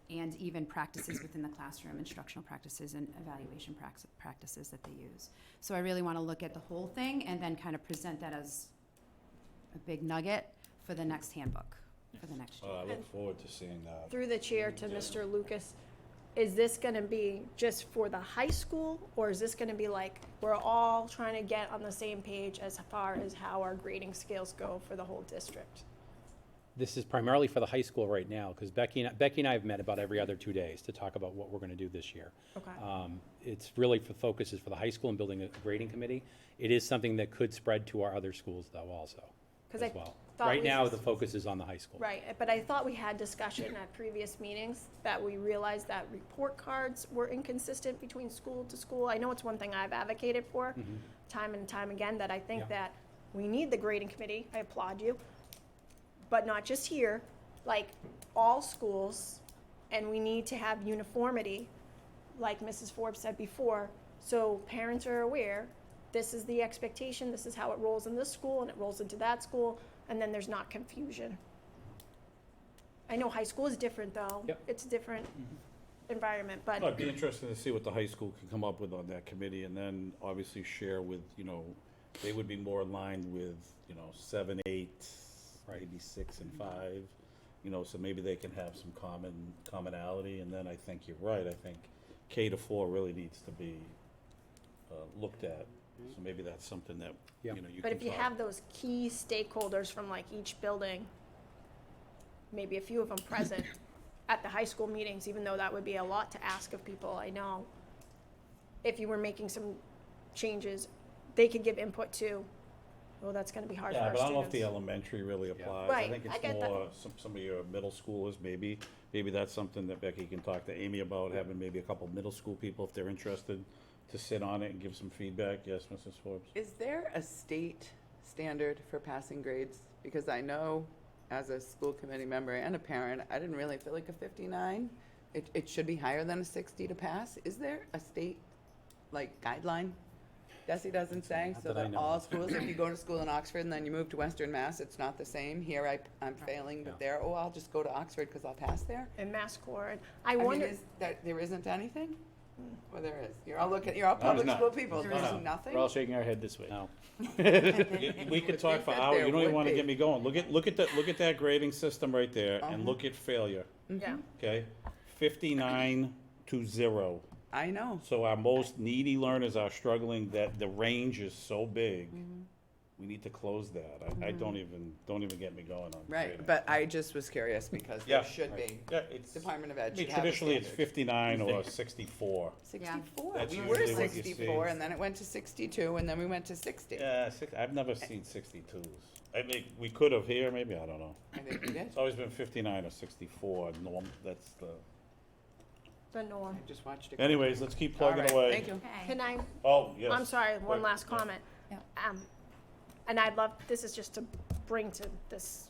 and even practices within the classroom, instructional practices and evaluation practices that they use. So I really want to look at the whole thing and then kind of present that as a big nugget for the next handbook, for the next year. I look forward to seeing that. Through the chair to Mr. Lucas, is this gonna be just for the high school, or is this gonna be like, we're all trying to get on the same page as far as how our grading scales go for the whole district? This is primarily for the high school right now, because Becky and I have met about every other 2 days to talk about what we're going to do this year. Okay. It's really for focuses for the high school and building a grading committee. It is something that could spread to our other schools though also, 'Cause as I well. thought Right we- now, the focus is on the high school. Right, but I thought we had discussion at previous meetings that we realized that report cards were inconsistent between school to school. I know it's one thing I've advocated for time and time again, that I think Yeah. that we need the grading committee, I applaud you, but not just here, like all schools, and we need to have uniformity, like Mrs. Forbes said before, so parents are aware, this is the expectation, this is how it rolls in this school, and it rolls into that school, and then there's not confusion. I know high school is different though. Yep. It's a different environment, but Well, it'd be interesting to see what the high school can come up with on that committee, and then obviously share with, they would be more aligned with, 7, 8, maybe 6 and 5, so maybe they can have some commonality, and then I think you're right, I think K to 4 really needs to be looked at, so maybe that's something that, Yeah. you can but if you talk. have those key stakeholders from like each building, maybe a few of them present at the high school meetings, even though that would be a lot to ask of people, I know. If you were making some changes, they could give input too. Well, that's gonna be hard for Yeah, our but I don't know if the students. elementary really applies. Right, I think I it's get that. more some of your middle schoolers, maybe that's something that Becky can talk to Amy about, having maybe a couple middle school people, if they're interested, to sit on it and give some feedback. Yes, Mrs. Forbes? Is there a state standard for passing grades? Because I know, as a school committee member and a parent, I didn't really feel like a 59. It should be higher than a 60 to pass. Is there a state, guideline? Desi doesn't say, Not so that I that know all of. schools, if you go to school in Oxford and then you move to Western Mass, it's not the same. Here, I'm failing, but there, I'll just go to Oxford because I'll pass there. And Mass Core, and I I mean, wonder, is that, there isn't anything? Well, there is. You're all public not. school people. There There's isn't. nothing? We're all shaking our head this way. No. We could talk for that hours, there you don't even would wanna be. get me going. Look at that grading system right there, and look at failure, yeah, okay? 59 to 0. I know. So our most needy learners are struggling, that the range is so big. We need to close that. I don't even get me going on Right, grading. but I just was curious because Yeah, there should be. Yeah, it's, Department of I Ed mean, should have a traditionally it's standard. 59 or 64. 64. That's We were usually what you 64, see. and then it went to 62, and then we went to 60. Yeah, I've never seen 62s. I mean, we could have here, maybe, I don't know. I think we did. It's always been 59 or 64, norm, that's the, the norm. I just watched it. anyways, let's keep All plugging right, away. Thank you. Can I, Oh, yes. I'm sorry, one Right, last yeah. comment. Yeah. And I'd love, this is just to bring to this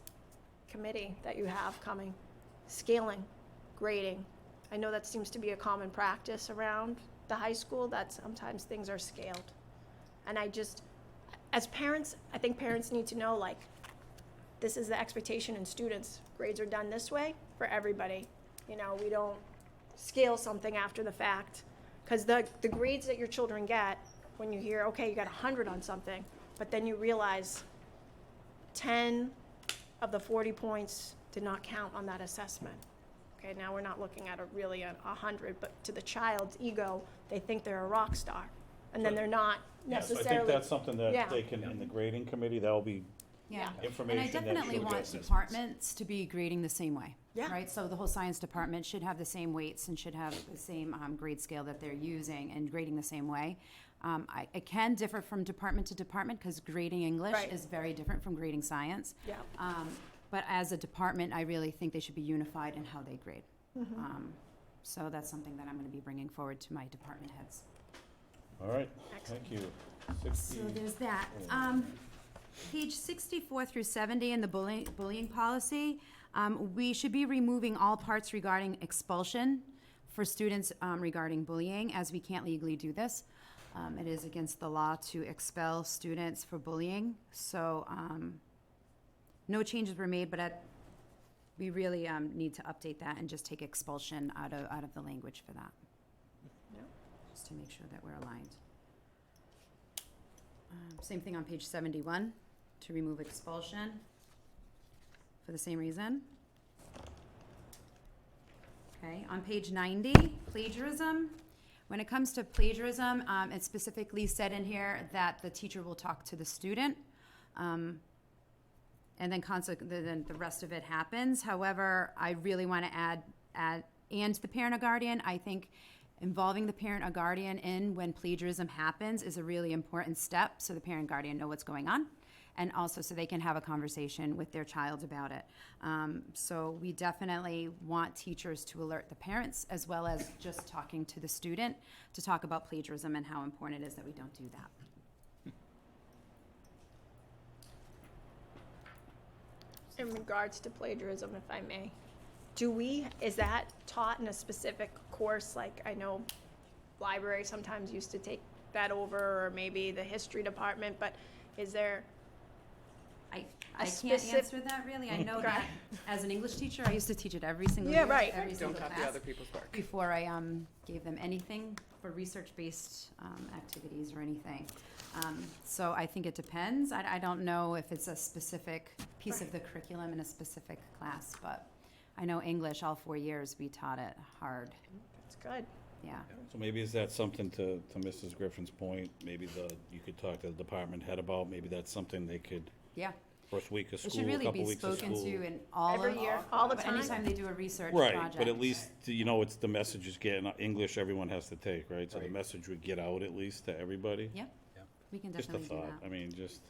committee that you have coming, scaling, grading. I know that seems to be a common practice around the high school, that sometimes things are scaled. And as parents, I think parents need to know, this is the expectation in students. Grades are done this way for everybody. We don't scale something after the fact. Because the grades that your children get, when you hear, okay, you got 100 on something, but then you realize 10 of the 40 points did not count on that assessment. Okay, now we're not looking at really a 100, but to the child's ego, they think they're a rock star. And then they're not Yes, I think necessarily. that's something that Yeah. they can, in the grading committee, that'll be Yeah. information that And I definitely should want address this. departments to be grading the same way. Yeah. Right, so the whole science department should have the same weights and should have the same grade scale that they're using and grading the same way. It can differ from department to department because grading English Right. is very different from grading science. Yeah. But as a department, I really think they should be unified in how they grade. Mm-hmm. So that's something that I'm going to be bringing forward to my department heads. All right, Excellent. thank you. So 60 there's that. Page 64 through 70 in the bullying policy, we should be removing all parts regarding expulsion for students regarding bullying, as we can't legally do this. It is against the law to expel students for bullying. So no changes were made, but we really need to update that and just take expulsion out of the language for that. Yeah. Just to make sure that we're aligned. Same thing on page 71, to remove expulsion for the same reason. Okay, on page 90, plagiarism. When it comes to plagiarism, it's specifically said in here that the teacher will talk to the student, and then then the rest of it happens. However, I really want to add, and the parent or guardian. I think involving the parent or guardian in when plagiarism happens is a really important step, so the parent guardian know what's going on, and also so they can have a conversation with their child about it. So we definitely want teachers to alert the parents, as well as just talking to the student to talk about plagiarism and how important it is that we don't do that. In regards to plagiarism, if I may, is that taught in a specific course? Like, I know libraries sometimes used to take that over, or maybe the history department, but is there, I can't specific- answer that really. I know that as an English teacher, I used to teach it every single Yeah, year, right. every Don't single copy class, other people's work. before I gave them anything for research-based activities or anything. So I think it depends. I don't know if it's a specific piece of the curriculum in a specific class, but I know English, all 4 years, we taught it hard, it's good. yeah. So maybe is that something to Mrs. Griffin's point, maybe you could talk to the department head about, maybe that's something they could, Yeah, first week of it should school, really couple be weeks of spoken school. to in all Every of, year, all the but time? anytime they do a research Right, project. but at least, it's the message is getting, English everyone has to take, right? So the Right. message would get out at least to everybody. Yep, Yeah. we can Just a definitely do thought, that. I mean, just,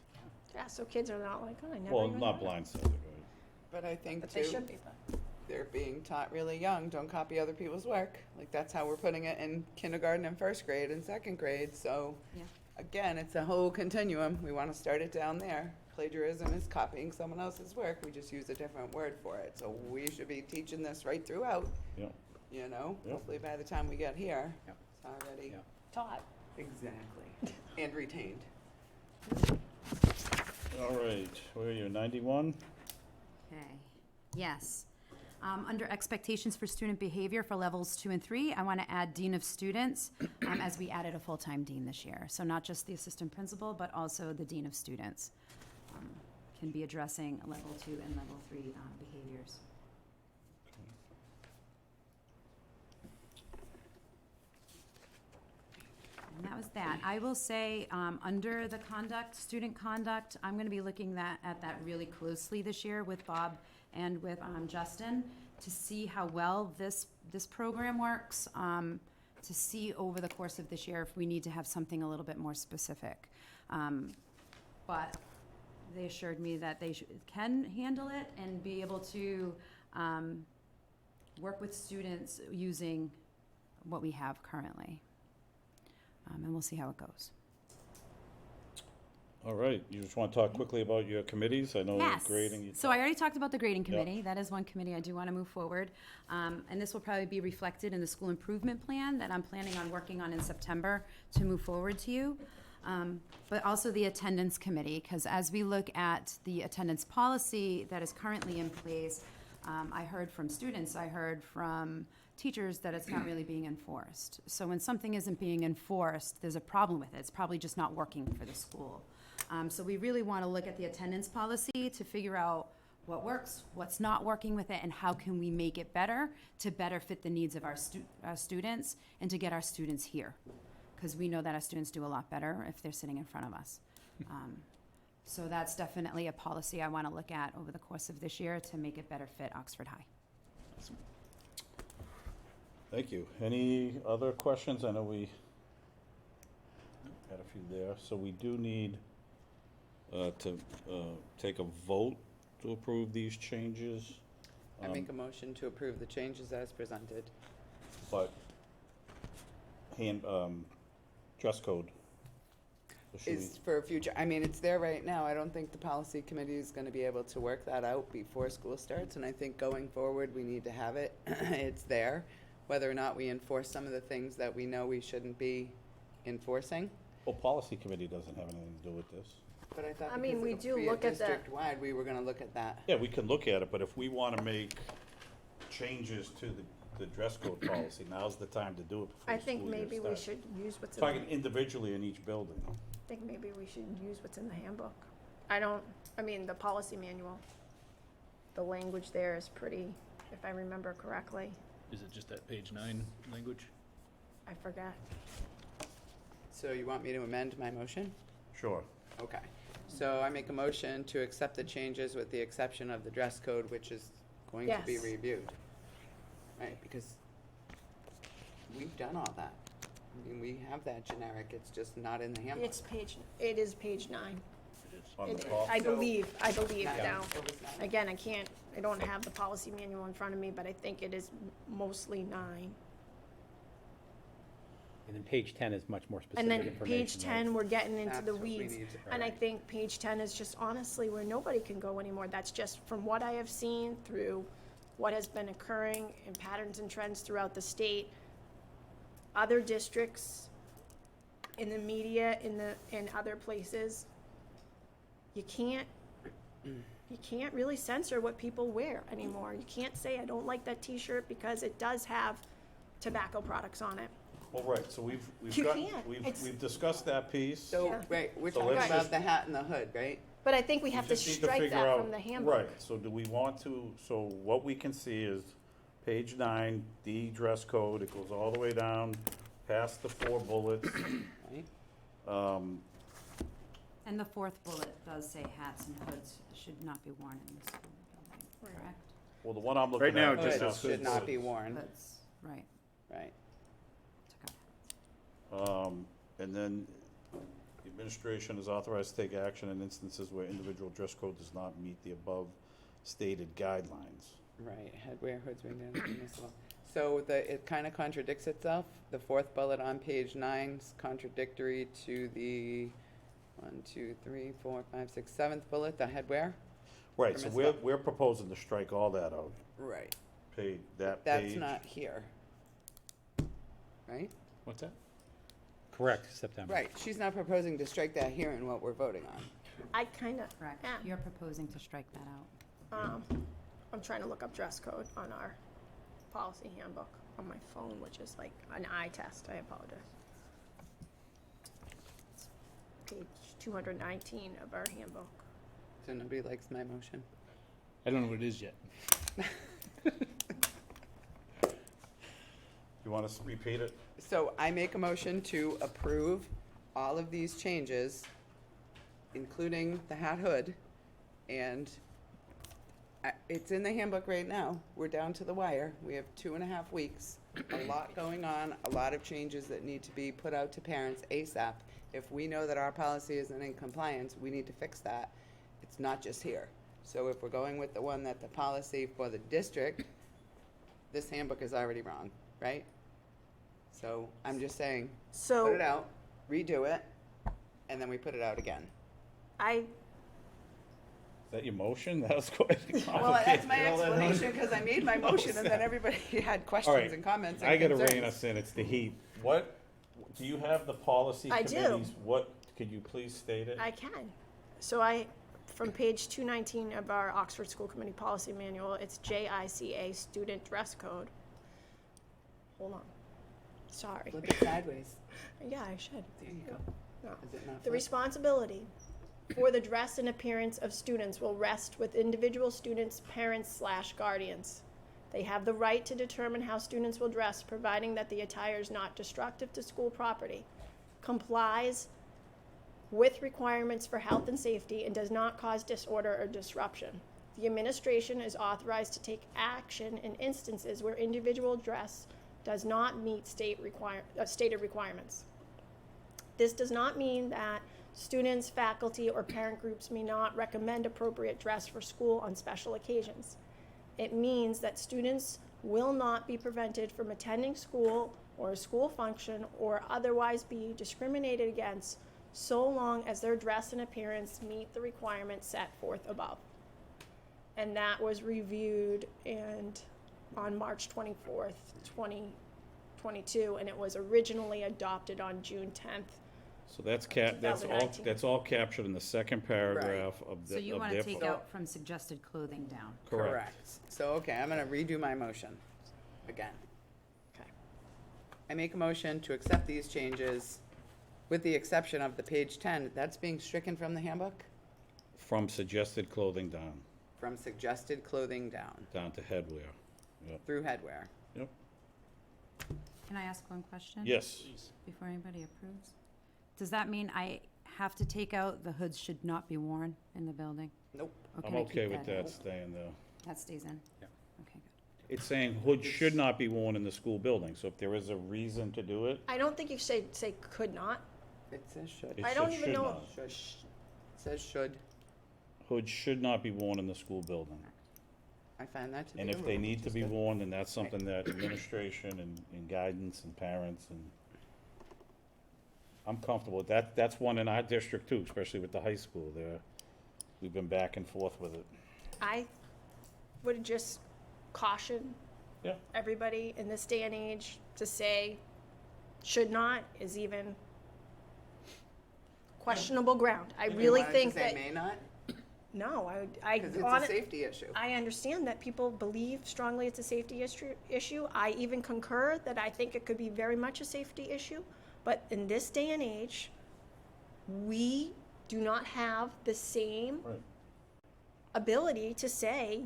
Yeah, so kids are not like, oh, I never well, even not knew that. blindsided, right? But I think But they too, should be, but. they're being taught really young, don't copy other people's work. Like, that's how we're putting it in kindergarten and first grade and second grade, so. Yeah. Again, it's a whole continuum. We want to start it down there. Plagiarism is copying someone else's work. We just use a different word for it. So we should be teaching this right throughout, Yeah, you know? Yep. Hopefully by the time we get here, Yep. it's already Yep. taught. Exactly. And retained. all right, where are you, 91? Okay, yes. Under expectations for student behavior for levels 2 and 3, I want to add dean of students, as we added a full-time dean this year. So not just the assistant principal, but also the dean of students can be addressing level 2 and level 3 behaviors. And that was that. I will say, under the conduct, student conduct, I'm gonna be looking at that really closely this year with Bob and with, Justin, to see how well this program works, to see over the course of this year if we need to have something a little bit more specific. But they assured me that they can handle it and be able to, work with students using what we have currently. And we'll see how it goes. All right, you just want to talk quickly about your committees? I know Yes. grading. you So I already talked about the grading Yep. committee. That is one committee I do want to move forward. And this will probably be reflected in the school improvement plan that I'm planning on working on in September to move forward to you. But also the attendance committee, because as we look at the attendance policy that is currently in place, I heard from students, I heard from teachers that it's not really being enforced. So when something isn't being enforced, there's a problem with it. It's probably just not working for the school. So we really want to look at the attendance policy to figure out what works, what's not working with it, and how can we make it better to better fit the needs of our students and to get our students here. Because we know that our students do a lot better if they're sitting in front of us. So that's definitely a policy I want to look at over the course of this year to make it better fit Oxford High. Thank you. Any other questions? I know we had a few there. So we do need to take a vote to approve these changes. I make a motion to approve the changes as presented. But dress code. So should Is for future, I mean, it's there right now. I don't think the policy committee is gonna be able to work that out before school starts, and I think going forward, we need to have it. It's there. Whether or not we enforce some of the things that we know we shouldn't be enforcing. Well, policy committee doesn't have anything to do with this. But I thought I mean, because we it'll do be a look at that. district-wide, we were gonna look at that. Yeah, we can look at it, but if we want to make changes to the dress code policy, now's the time to do it before I the think school year maybe we starts. should use what's in Talking the, individually in each building. I think maybe we should use what's in the handbook. I mean, the policy manual. The language there is pretty, if I remember correctly. Is it just that page 9 language? I forget. So you want me to amend my motion? Sure. Okay. So I make a motion to accept the changes with the exception of the dress code, which is going to be Yes. reviewed. Right, because we've done all that. I mean, we have that generic, it's just not in the handbook. It is page 9. On the It- top. I So- believe Nine. now. So it's nine. Again, I don't have the policy manual in front of me, but I think it is mostly 9. And then page 10 is much more specific And then information. page 10, we're getting into That's the what we weeds. need to- And I right. think page 10 is just honestly where nobody can go anymore. That's just from what I have seen through what has been occurring in patterns and trends throughout the state. Other districts, in the media, in other places, you can't really censor what people wear anymore. You can't say, I don't like that t-shirt because it does have tobacco products on it. Well, right, so we've You got, can't. It's- we've discussed that piece. So, Yeah. right, we're So talking let's about just- the hat and the hood, right? But I think we have to just need strike figure that out- from the handbook. Right, so do we want to, so what we can see is page 9, the dress code, it goes all the way down past the 4 bullets. Right? And the fourth bullet does say hats and hoods should not be worn in the school building, correct? Well, the one I'm looking Right now, at. it just Hood says should hoods. not be worn, Hoods, right, right? took out. And then the administration is authorized to take action in instances where individual dress code does not meet the above stated guidelines. Right, headwear, hoods, ringbands, municipal. So it kind of contradicts itself. The 4th bullet on page 9 is contradictory to the 1, 2, 3, 4, 5, 6, 7th bullet, the headwear. Right, so Permissible. we're proposing to strike all that out, Right. that That's page. not here. Right? What's that? Correct, September. Right, she's not proposing to strike that here in what we're voting on. I kind of, Correct. yeah. You're proposing to strike that out. I'm trying to look up dress code on our policy handbook on my phone, which is like an eye test. I apologize. It's page 219 of our handbook. So nobody likes my motion. I don't know what it is yet. You want us to repeat it? So I make a motion to approve all of these changes, including the hat hood, and it's in the handbook right now. We're down to the wire. We have 2.5 weeks. A lot going on, a lot of changes that need to be put out to parents ASAP. If we know that our policy isn't in compliance, we need to fix that. It's not just here. So if we're going with the one that the policy for the district, this handbook is already wrong, right? So I'm just saying, put So it out, redo it, and then we put it out again. Is that your motion? That was quite Well, that's my complicated. explanation, because I made my motion and then everybody had All questions right, and comments and I gotta concerns. rein us in, it's the heat. What, do you have the policy I do. committees? What, could you please state it? I can. So from page 219 of our Oxford School Committee Policy Manual, it's JICA Student Dress Code. Hold on. Sorry. Flip it sideways. Yeah, I should. There you go. No. Is it not The flipped? responsibility for the dress and appearance of students will rest with individual students' parents/guardians. They have the right to determine how students will dress, providing that the attire is not destructive to school property, complies with requirements for health and safety and does not cause disorder or disruption. The administration is authorized to take action in instances where individual dress does not meet stated requirements. This does not mean that students, faculty, or parent groups may not recommend appropriate dress for school on special occasions. It means that students will not be prevented from attending school or a school function or otherwise be discriminated against so long as their dress and appearance meet the requirements set forth above. And that was reviewed on March 24th, 2022, and it was originally adopted on June 10th. So that's that's all captured in the second paragraph of the. So you of want to their take fo- out from suggested clothing down? Correct. So, okay, I'm gonna redo my motion again. Okay. I make a motion to accept these changes with the exception of the page 10, that's being stricken from the handbook? From suggested clothing down, From suggested clothing down, down to headwear. Yep, through headwear. yep. Can I ask one question? Yes, Before anybody approves? Does that mean I have to take out the hoods should not be worn in the building? Nope. Or can I'm I keep okay with in? that staying there. That stays in? Yeah. Okay, good. It's saying hoods should not be worn in the school building, so if there is a reason to do it, I don't think you say could not. It says should. it I don't should even know. not. Should. It says should. Hoods should not be worn in the school building. I find that to be. And a if they rule, need which to is be good. worn, then that's something that administration and guidance and parents and I'm comfortable with that. That's one in our district too, especially with the high school there. We've been back and forth with it. I would just caution Yeah. everybody in this day and age to say should not is even questionable ground. I You really wanted think to say that, may not, no, I because it's on a it- safety issue. I understand that people believe strongly it's a safety issue. I even concur that I think it could be very much a safety issue. But in this day and age, we do not have the same Right. ability to say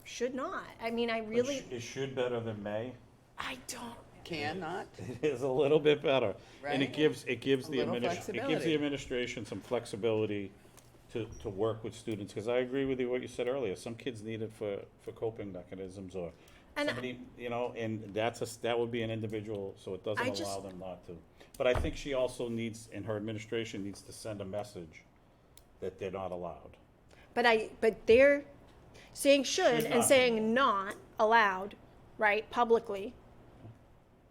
should not. I mean, I But really, Is should better than may? I don't. Can not? It is a little bit better. And it Right. gives A little flexibility. administration some flexibility to work with students. Because I agree with you what you said earlier. Some kids need it for coping mechanisms or And somebody, you know, and that would be an individual, so it I doesn't just- allow them not to. But I think she also needs, and her administration needs to send a message that they're not allowed. But they're saying should Should and not. saying not allowed, right, publicly.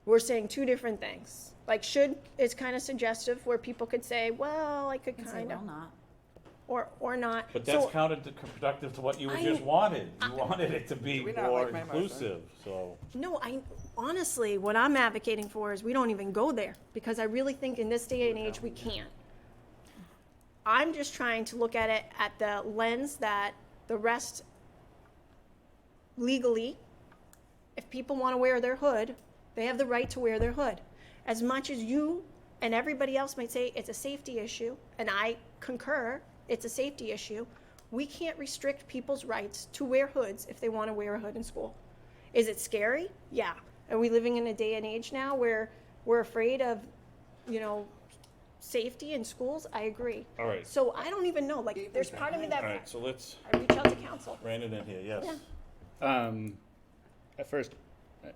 We're saying two different things. Like should is kind of suggestive where people could say, well, I could Can say kind will of, not. or not. But that's So- counterproductive to what you I- just wanted. You wanted it to be Do we not more like my motion? inclusive, so. No, honestly, what I'm advocating for is we don't even go there because I really think in this day and age we can't. I'm just trying to look at it at the lens that the rest legally, if people want to wear their hood, they have the right to wear their hood. As much as you and everybody else might say it's a safety issue, and I concur, it's a safety issue, we can't restrict people's rights to wear hoods if they want to wear a hood in school. Is it scary? Yeah. Are we living in a day and age now where we're afraid of, safety in schools? I agree. All right. So I don't even know, like, there's part of me All that right, so let's I reach out to council. rein it in here, yes. Yeah. At first, I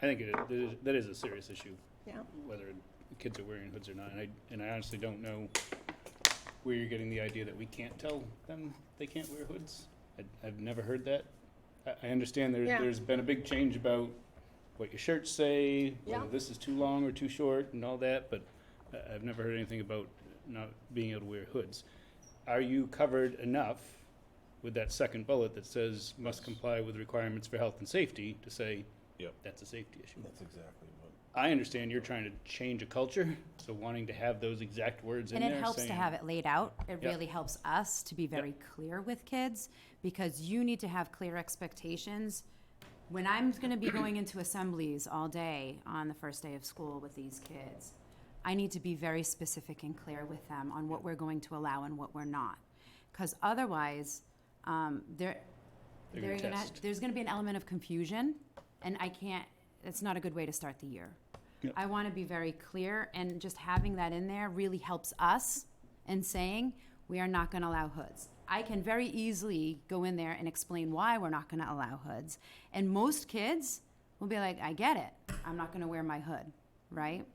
think that is a serious issue, Yeah. whether kids are wearing hoods or not. And I honestly don't know where you're getting the idea that we can't tell them they can't wear hoods. I've never heard that. I understand Yeah. there's been a big change about what your shirts say, Yeah. whether this is too long or too short and all that, but I've never heard anything about not being able to wear hoods. Are you covered enough with that second bullet that says must comply with requirements for health and safety to say Yep. that's a safety issue? That's exactly what. I understand you're trying to change a culture, so wanting to have those exact words in And there. it helps to saying- have it laid out. It Yep. really helps us to be very clear with kids because you need to have clear expectations. When I'm going to be going into assemblies all day on the first day of school with these kids, I need to be very specific and clear with them on what we're going to allow and what we're not. Because otherwise, They're gonna test. there's going to be an element of confusion, and it's not a good way to start the year. Yep. I want to be very clear, and just having that in there really helps us and saying, we are not going to allow hoods. I can very easily go in there and explain why we're not going to allow hoods. And most kids will be like, I get it. I'm not going to wear my hood, right?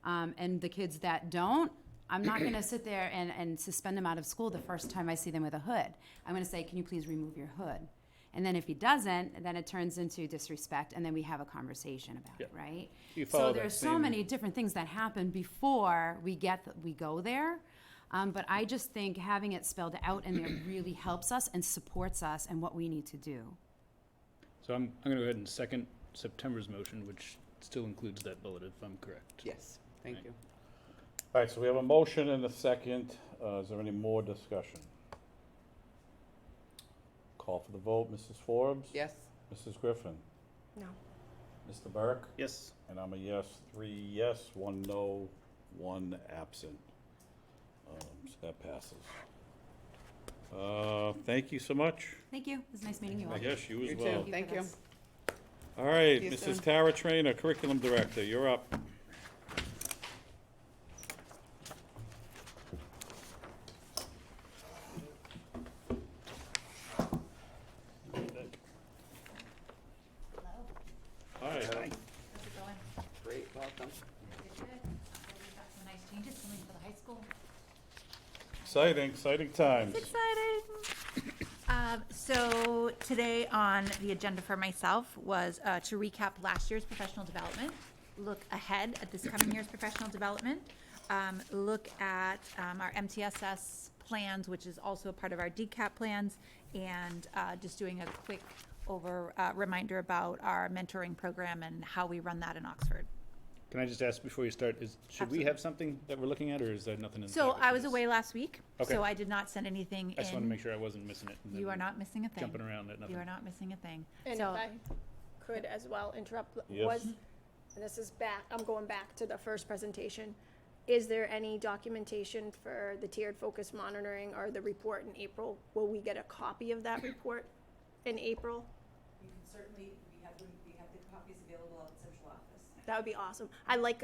And the kids that don't, I'm not going to sit there and suspend them out of school the first time I see them with a hood. I'm going to say, can you please remove your hood? And then if he doesn't, then it turns into disrespect, and then we have a conversation about it, right? You follow So that there's so same- many different things that happen before we go there. But I just think having it spelled out in there really helps us and supports us and what we need to do. So I'm going to go ahead and second September's motion, which still includes that bullet, if I'm correct. Yes, thank Right. you. All right, so we have a motion and a second. Is there any more discussion? Call for the vote. Mrs. Forbes? Yes, Mrs. Griffin? No. Mr. Burke? Yes. And I'm a yes. 3 yes, 1 no, 1 absent. So that passes. Thank you so much. Thank you. It was nice meeting you all. Yes, you you as well. too, thank for you. this. All right, See you Mrs. soon. Tara Trainer, Curriculum Director, you're up. Hi. How's it going? Great, welcome. Good, good. We've got some nice changes coming for the high school. Exciting times. Exciting. So today on the agenda for myself was to recap last year's professional development, look ahead at this coming year's professional development, look at our MTSS plans, which is also a part of our DCAP plans, and just doing a quick reminder about our mentoring program and how we run that in Oxford. Can I just ask before you start, should we have something that we're looking at, or is there nothing in the So packet I for was this? away last week, Okay. so I did not send anything in. I just want to make sure I wasn't missing it. and You then are not missing a thing. Jumping around at nothing. You are not missing a thing. And So- if I could as well interrupt, Yes. and this is back, I'm going back to the first presentation. Is there any documentation for the tiered focus monitoring or the report in April? Will we get a copy of that report in April? You can certainly, we have the copies available at the central office. That would be awesome. I'd like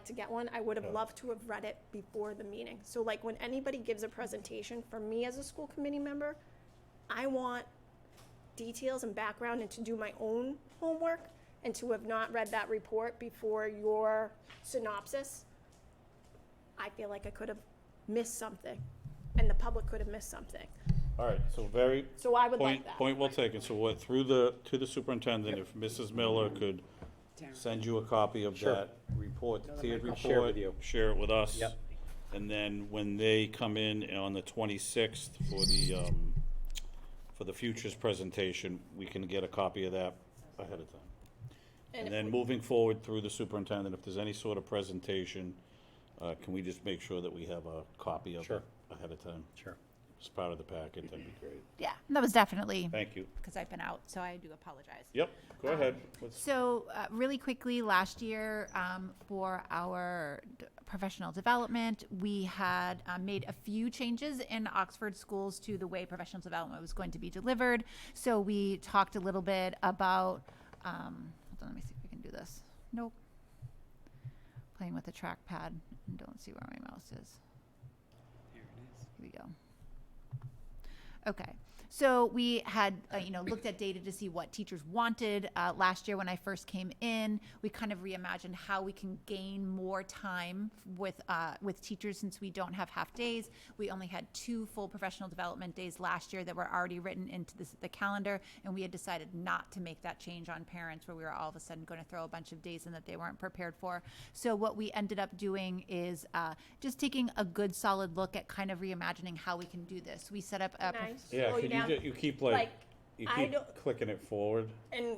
to get one. I would have loved to have read it before the meeting. So like when anybody gives a presentation, for me as a school committee member, I want details and background and to do my own homework and to have not read that report before your synopsis. I feel like I could have missed something and the public could have missed something. All right, so very, So I would like that. point well taken. So what, to the superintendent, if Mrs. Miller could send you a copy of Sure. that report, tiered I'll report. share it with you. Share it with us. Yep. And then when they come in on the 26th for the futures presentation, we can get a copy of that ahead of time. And if then we- moving forward through the superintendent, if there's any sort of presentation, can we just make sure that we have a copy of Sure. it ahead of time? Sure. As part of the packet, that'd be great. Yeah, that was definitely Thank you. because I've been out, so I do apologize. Yep, go ahead. Let's- So, really quickly, last year for our professional development, we had made a few changes in Oxford schools to the way professional development was going to be delivered. So, we talked a little bit about, hold on, let me see if we can do this. Nope. Playing with the trackpad and don't see where my mouse is. Here we go. Okay, so we had, looked at data to see what teachers wanted. Last year when I first came in, we kind of reimagined how we can gain more time with teachers since we don't have half days. We only had 2 full professional development days last year that were already written into the calendar, and we had decided not to make that change on parents where we were all of a sudden going to throw a bunch of days in that they weren't prepared for. So what we ended up doing is just taking a good solid look at kind of reimagining how we can do this. We set up a Can I Yeah, slow you could down? you keep Like, you I keep don't- clicking it forward? And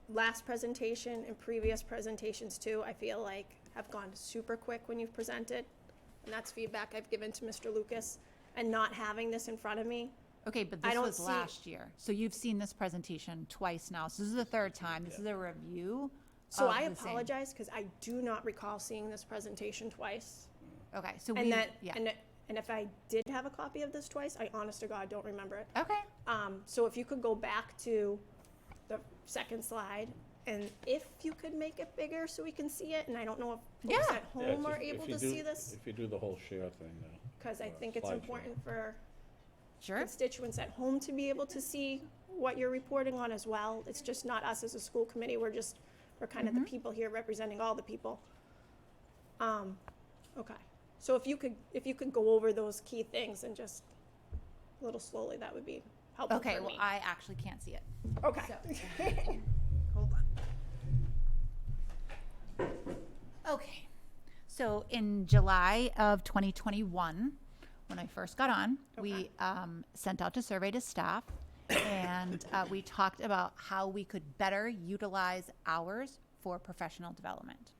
last presentation and previous presentations too, I feel like have gone super quick when you've presented. And that's feedback I've given to Mr. Lucas. And not having this in front of me, Okay, but I this don't was see- last year. So you've seen this presentation twice now. So this is the 3rd time. This is a review. so of I the same- apologize because I do not recall seeing this presentation twice. Okay, so And we, that, yeah. and if I did have a copy of this twice, I honest to God don't remember it. Okay, So if you could go back to the second slide And if you could make it bigger so we can see it, and I don't know if folks Yeah. at home are able to see this, If you do the whole share thing, because I think it's slideshow. important for Sure. constituents at home to be able to see what you're reporting on as well. It's just not us as a school committee, we're kind of the people here representing all the people. Okay, so if you could go over those key things and just a little slowly, that would be helpful for me. Okay, well, I actually can't see it. Okay. Hold on. Okay, so in July of 2021, when I first got on, we sent out a survey to staff, and we talked about how we could better utilize hours for professional development.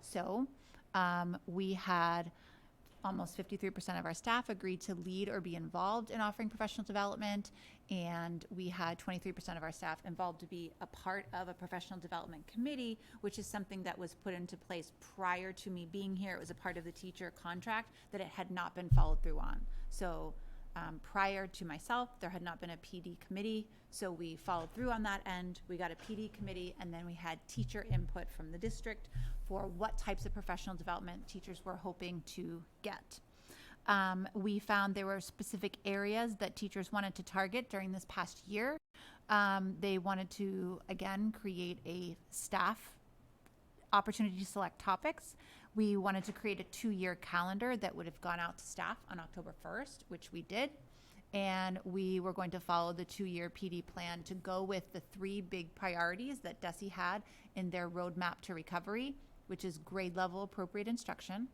So we had almost 53% of our staff agreed to lead or be involved in offering professional development, and we had 23% of our staff involved to be a part of a professional development committee, which is something that was put into place prior to me being here. It was a part of the teacher contract that it had not been followed through on. So prior to myself, there had not been a PD committee, so we followed through on that end. We got a PD committee, and then we had teacher input from the district for what types of professional development teachers were hoping to get. We found there were specific areas that teachers wanted to target during this past year. They wanted to, again, create a staff opportunity to select topics. We wanted to create a 2-year calendar that would have gone out to staff on October 1st, which we did. And we were going to follow the 2-year PD plan to go with the 3 big priorities that DESE had in their roadmap to recovery, which is grade level appropriate instruction,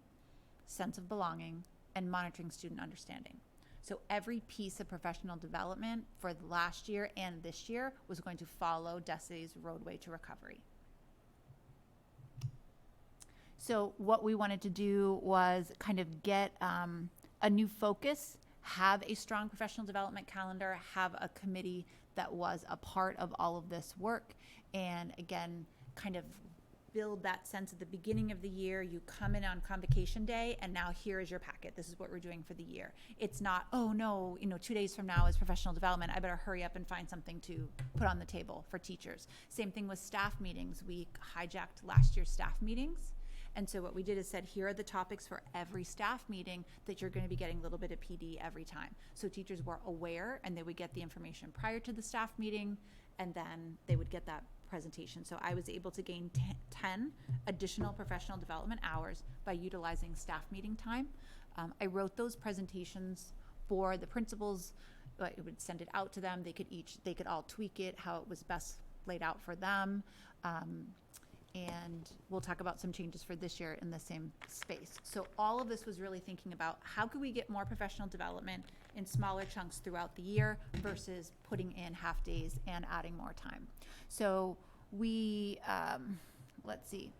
sense of belonging, and monitoring student understanding. So every piece of professional development for the last year and this year was going to follow DESE's roadway to recovery. So what we wanted to do was kind of get a new focus, have a strong professional development calendar, have a committee that was a part of all of this work, and again, kind of build that sense at the beginning of the year. You come in on convocation day, and now here is your packet. This is what we're doing for the year. It's not, oh no, 2 days from now is professional development. I better hurry up and find something to put on the table for teachers. Same thing with staff meetings. We hijacked last year's staff meetings. And so what we did is said, here are the topics for every staff meeting that you're going to be getting a little bit of PD every time. So teachers were aware, and they would get the information prior to the staff meeting, and then they would get that presentation. So I was able to gain 10 additional professional development hours by utilizing staff meeting time. I wrote those presentations for the principals. I would send it out to them. They could all tweak it how it was best laid out for them. And we'll talk about some changes for this year in the same space. So all of this was really thinking about how could we get more professional development in smaller chunks throughout the year versus putting in half days and adding more time. So we, let's see.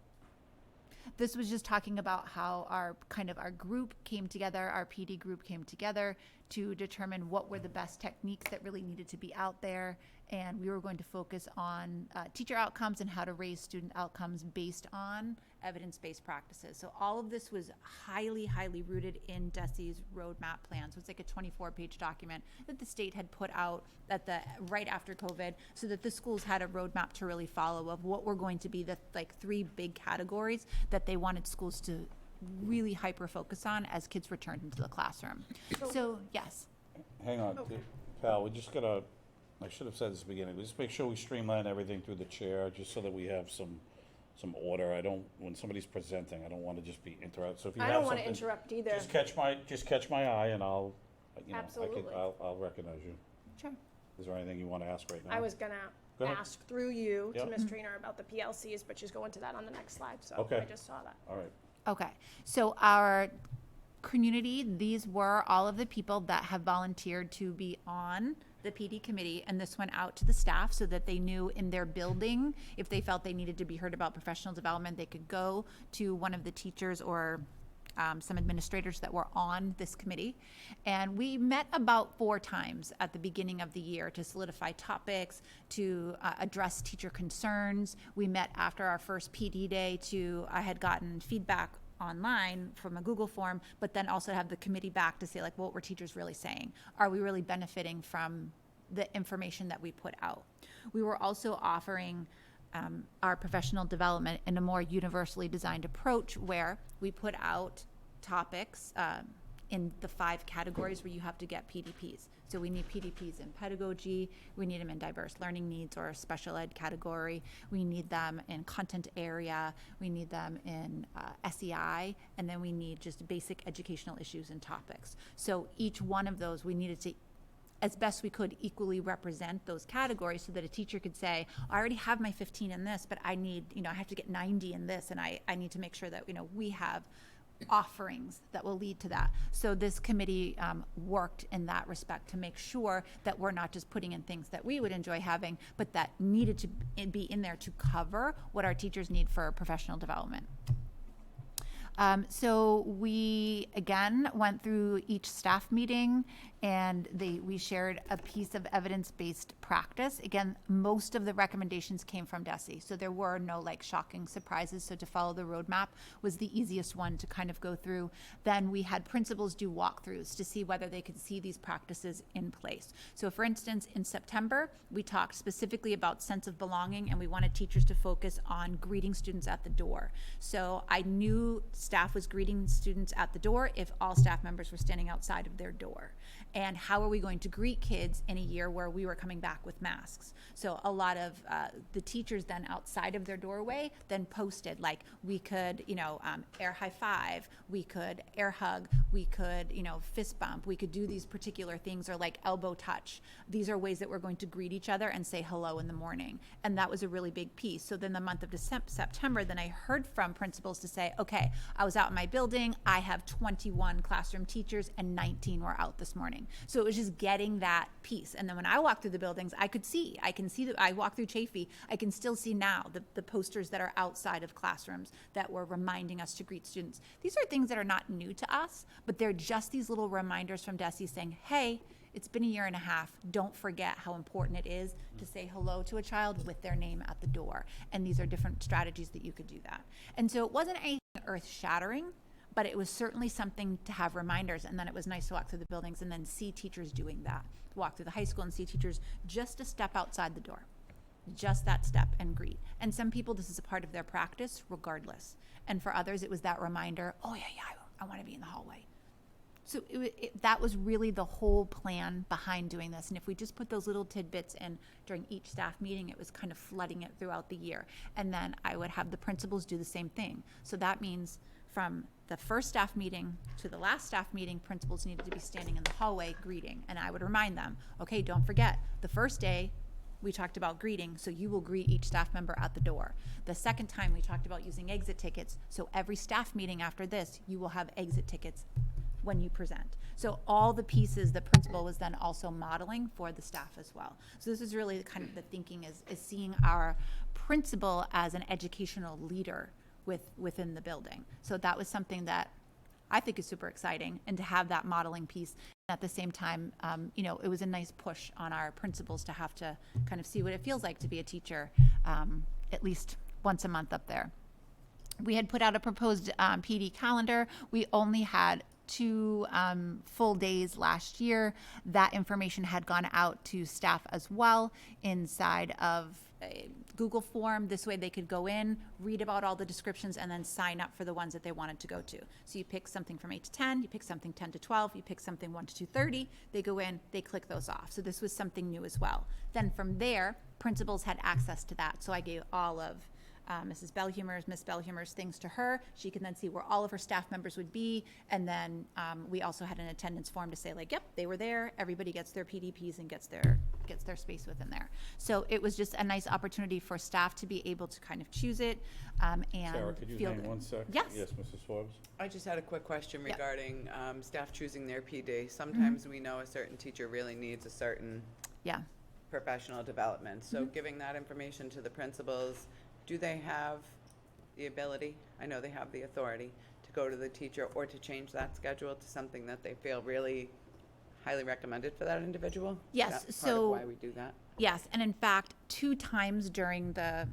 This was just talking about how our group came together, our PD group came together to determine what were the best techniques that really needed to be out there. And we were going to focus on teacher outcomes and how to raise student outcomes based on evidence-based practices. So all of this was highly, highly rooted in DESE's roadmap plan. So it's like a 24-page document that the state had put out right after COVID, so that the schools had a roadmap to really follow of what were going to be the 3 big categories that they wanted schools to really hyper-focus on as kids returned into the classroom. So yes. Hang on, Pal, we just gotta, I should have said this at the beginning, we just make sure we streamline everything through the chair, just so that we have some order. When somebody's presenting, I don't wanna just be interrupted, so if you I have don't want to something, interrupt either. just catch my eye, and I'll, Absolutely. I'll recognize you. Sure. Is there anything you wanna ask right now? I was gonna Go ahead. ask through you to Yep. Ms. Trainer about the PLCs, but she's going to that on the next slide, so Okay. I just saw that. All right. Okay, so our community, these were all of the people that have volunteered to be on the PD committee, and this went out to the staff so that they knew in their building, if they felt they needed to be heard about professional development, they could go to one of the teachers or some administrators that were on this committee. And we met about 4 times at the beginning of the year to solidify topics, to address teacher concerns. We met after our first PD day I had gotten feedback online from a Google form, but then also have the committee back to say, what were teachers really saying? Are we really benefiting from the information that we put out? We were also offering our professional development in a more universally designed approach where we put out topics in the 5 categories where you have to get PDPs. So we need PDPs in pedagogy, we need them in diverse learning needs or special ed category, we need them in content area, we need them in SEI, and then we need just basic educational issues and topics. So each one of those we needed to, as best we could, equally represent those categories so that a teacher could say, I already have my 15 in this, but I need, I have to get 90 in this, and I need to make sure that, we have offerings that will lead to that. So this committee worked in that respect to make sure that we're not just putting in things that we would enjoy having, but that needed to be in there to cover what our teachers need for professional development. So we, again, went through each staff meeting and we shared a piece of evidence-based practice. Again, most of the recommendations came from DESE, so there were no shocking surprises. So to follow the roadmap was the easiest one to kind of go through. Then we had principals do walkthroughs to see whether they could see these practices in place. So for instance, in September, we talked specifically about sense of belonging, and we wanted teachers to focus on greeting students at the door. So I knew staff was greeting students at the door if all staff members were standing outside of their door. And how are we going to greet kids in a year where we were coming back with masks? So a lot of the teachers then outside of their doorway then posted, we could, air high five, we could air hug, we could, fist bump, we could do these particular things, or elbow touch. These are ways that we're going to greet each other and say hello in the morning. And that was a really big piece. So then the month of September, then I heard from principals to say, okay, I was out in my building, I have 21 classroom teachers and 19 were out this morning. So it was just getting that piece. And then when I walk through the buildings, I can see that I walk through Chafee, I can still see now the posters that are outside of classrooms that were reminding us to greet students. These are things that are not new to us, but they're just these little reminders from DESE saying, hey, it's been a year and a half. Don't forget how important it is to say hello to a child with their name at the door. And these are different strategies that you could do that. And so it wasn't anything earth-shattering, but it was certainly something to have reminders. And then it was nice to walk through the buildings and then see teachers doing that. Walk through the high school and see teachers just a step outside the door. Just that step and greet. And some people, this is a part of their practice regardless. And for others, it was that reminder, oh yeah, I want to be in the hallway. So that was really the whole plan behind doing this. And if we just put those little tidbits in during each staff meeting, it was kind of flooding it throughout the year. And then I would have the principals do the same thing. So that means from the first staff meeting to the last staff meeting, principals needed to be standing in the hallway greeting. And I would remind them, okay, don't forget, the first day we talked about greeting, so you will greet each staff member at the door. The second time we talked about using exit tickets, so every staff meeting after this, you will have exit tickets when you present. So all the pieces the principal was then also modeling for the staff as well. So this is really kind of the thinking is seeing our principal as an educational leader within the building. So that was something that I think is super exciting, and to have that modeling piece. At the same time, it was a nice push on our principals to have to kind of see what it feels like to be a teacher at least once a month up there. We had put out a proposed PD calendar. We only had 2 full days last year. That information had gone out to staff as well inside of a Google form. This way they could go in, read about all the descriptions, and then sign up for the ones that they wanted to go to. So you pick something from 8 to 10, you pick something 10 to 12, you pick something 1 to 2:30, they go in, they click those off. So this was something new as well. Then from there, principals had access to that. So I gave all of Miss Bellhumer's things to her. She can then see where all of her staff members would be. And then we also had an attendance form to say yep, they were there. Everybody gets their PDPs and gets their space within there. So it was just a nice opportunity for staff to be able to kind of choose it and Sarah, could you feel hang good. 1 sec? Yes. Yes, Mrs. Forbes? I just had a quick question Yep. regarding staff choosing their PD. Sometimes we know a certain teacher really needs a certain Yeah. professional development. So giving that information to the principals, do they have the ability, I know they have the authority, to go to the teacher or to change that schedule to something that they feel really highly recommended for that individual? Yes, Is that part of so- why we do that? Yes, and in fact, 2 times during the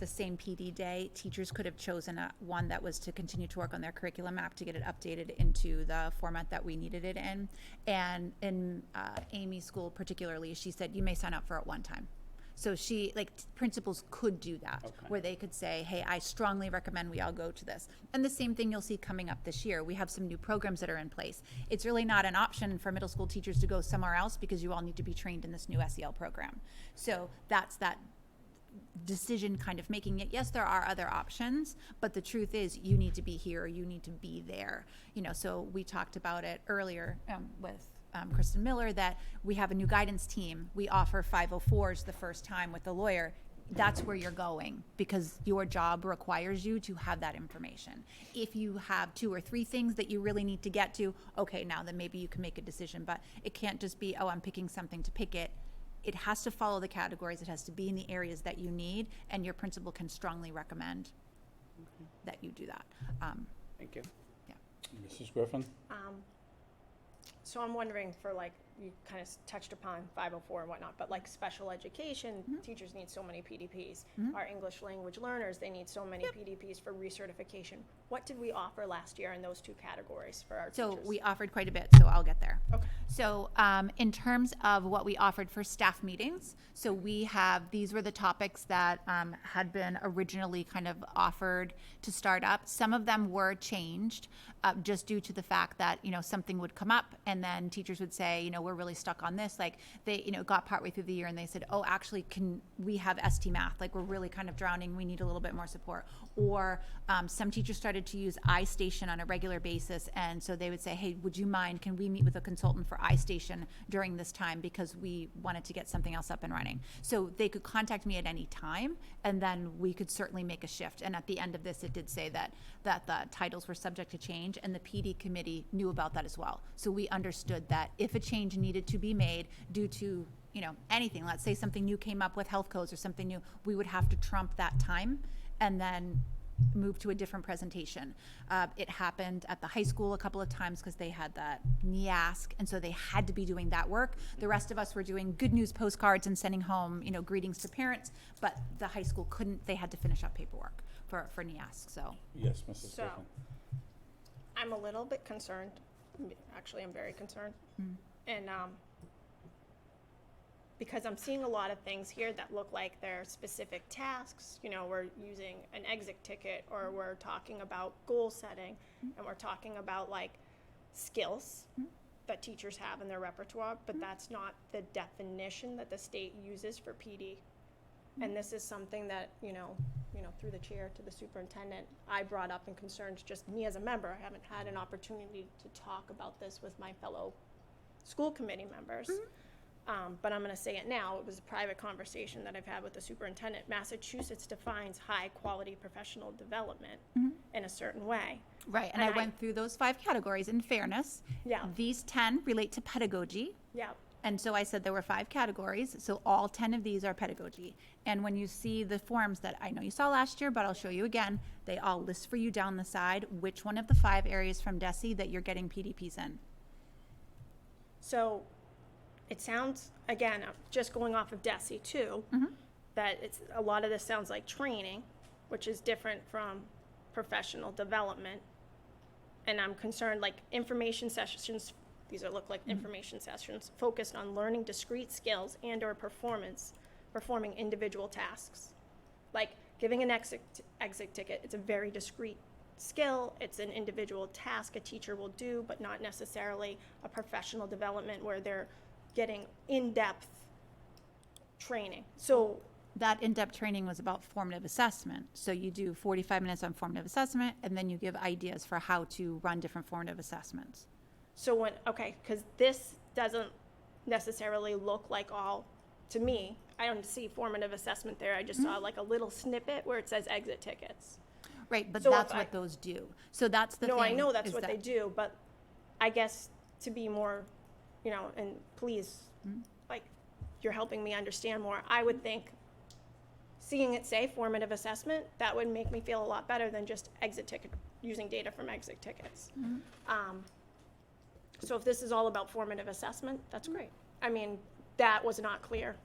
same PD day, teachers could have chosen one that was to continue to work on their curriculum map to get it updated into the format that we needed it in. And in Amy's school particularly, she said, you may sign up for it one time. So principals could do that, Okay. where they could say, hey, I strongly recommend we all go to this. And the same thing you'll see coming up this year. We have some new programs that are in place. It's really not an option for middle school teachers to go somewhere else because you all need to be trained in this new SEL program. So that's that decision kind of making it. Yes, there are other options, but the truth is you need to be here, or you need to be there. So we talked about it earlier with Kristen Miller, that we have a new guidance team. We offer 504s the first time with the lawyer. That's where you're going, because your job requires you to have that information. If you have 2 or 3 things that you really need to get to, okay, now then maybe you can make a decision, but it can't just be, oh, I'm picking something to pick it. It has to follow the categories. It has to be in the areas that you need, and your principal can strongly recommend that you do that. Thank you. Mrs. Griffin? So I'm wondering for you kind of touched upon 504 and whatnot, but special education, teachers need so many PDPs. Our English language learners, they need so many PDPs for recertification. What did we offer last year in those 2 categories for our teachers? So we offered quite a bit, so I'll get there. Okay. So in terms of what we offered for staff meetings, so these were the topics that had been originally kind of offered to start up. Some of them were changed just due to the fact that, something would come up and then teachers would say, we're really stuck on this. They, got partway through the year and they said, oh, actually, can we have ST math? We're really kind of drowning. We need a little bit more support. Or some teachers started to use iStation on a regular basis. And so they would say, hey, would you mind, can we meet with a consultant for iStation during this time, because we wanted to get something else up and running. So they could contact me at any time, and then we could certainly make a shift. And at the end of this, it did say that the titles were subject to change, and the PD committee knew about that as well. So we understood that if a change needed to be made due to anything, let's say something new came up with health codes or something new, we would have to trump that time and then move to a different presentation. It happened at the high school a couple of times because they had that NEASC, and so they had to be doing that work. The rest of us were doing good news postcards and sending home, greetings to parents, but the high school couldn't. They had to finish up paperwork for NEASC. So Yes, Mrs. So, Griffin. I'm a little bit concerned. Actually, I'm very concerned. And because I'm seeing a lot of things here that look like they're specific tasks. We're using an exit ticket, or we're talking about goal setting, and we're talking about skills that teachers have in their repertoire, but that's not the definition that the state uses for PD. And this is something that, through the chair to the superintendent, I brought up in concerns, just me as a member. I haven't had an opportunity to talk about this with my fellow school committee members. But I'm going to say it now. It was a private conversation that I've had with the superintendent. Massachusetts defines high-quality professional development in a certain way. right, and I went through those 5 categories in fairness. Yeah. These 10 relate to pedagogy. Yeah. And so I said there were 5 categories, so all 10 of these are pedagogy. And when you see the forms that I know you saw last year, but I'll show you again, they all list for you down the side which one of the 5 areas from DESE that you're getting PDPs in. So it sounds, again, just going off of DESE too, that a lot of this sounds like training, which is different from professional development. And I'm concerned, information sessions, these look like information sessions, focused on learning discrete skills and or performing individual tasks. Giving an exit ticket, it's a very discrete skill, it's an individual task a teacher will do, but not necessarily a professional development where they're getting in-depth training. So That in-depth training was about formative assessment. So you do 45 minutes on formative assessment, and then you give ideas for how to run different formative assessments. So because this doesn't necessarily look like all, to me, I don't see formative assessment there. I just saw a little snippet where it says exit tickets. Right, but So that's if what those do. So that's the No, thing. I know that's is what that- they do, but I guess to be more, and please, you're helping me understand more. I would think seeing it say formative assessment, that would make me feel a lot better than just exit ticket, using data from exit tickets. So if this is all about formative assessment, that's great. I mean, that was not clear,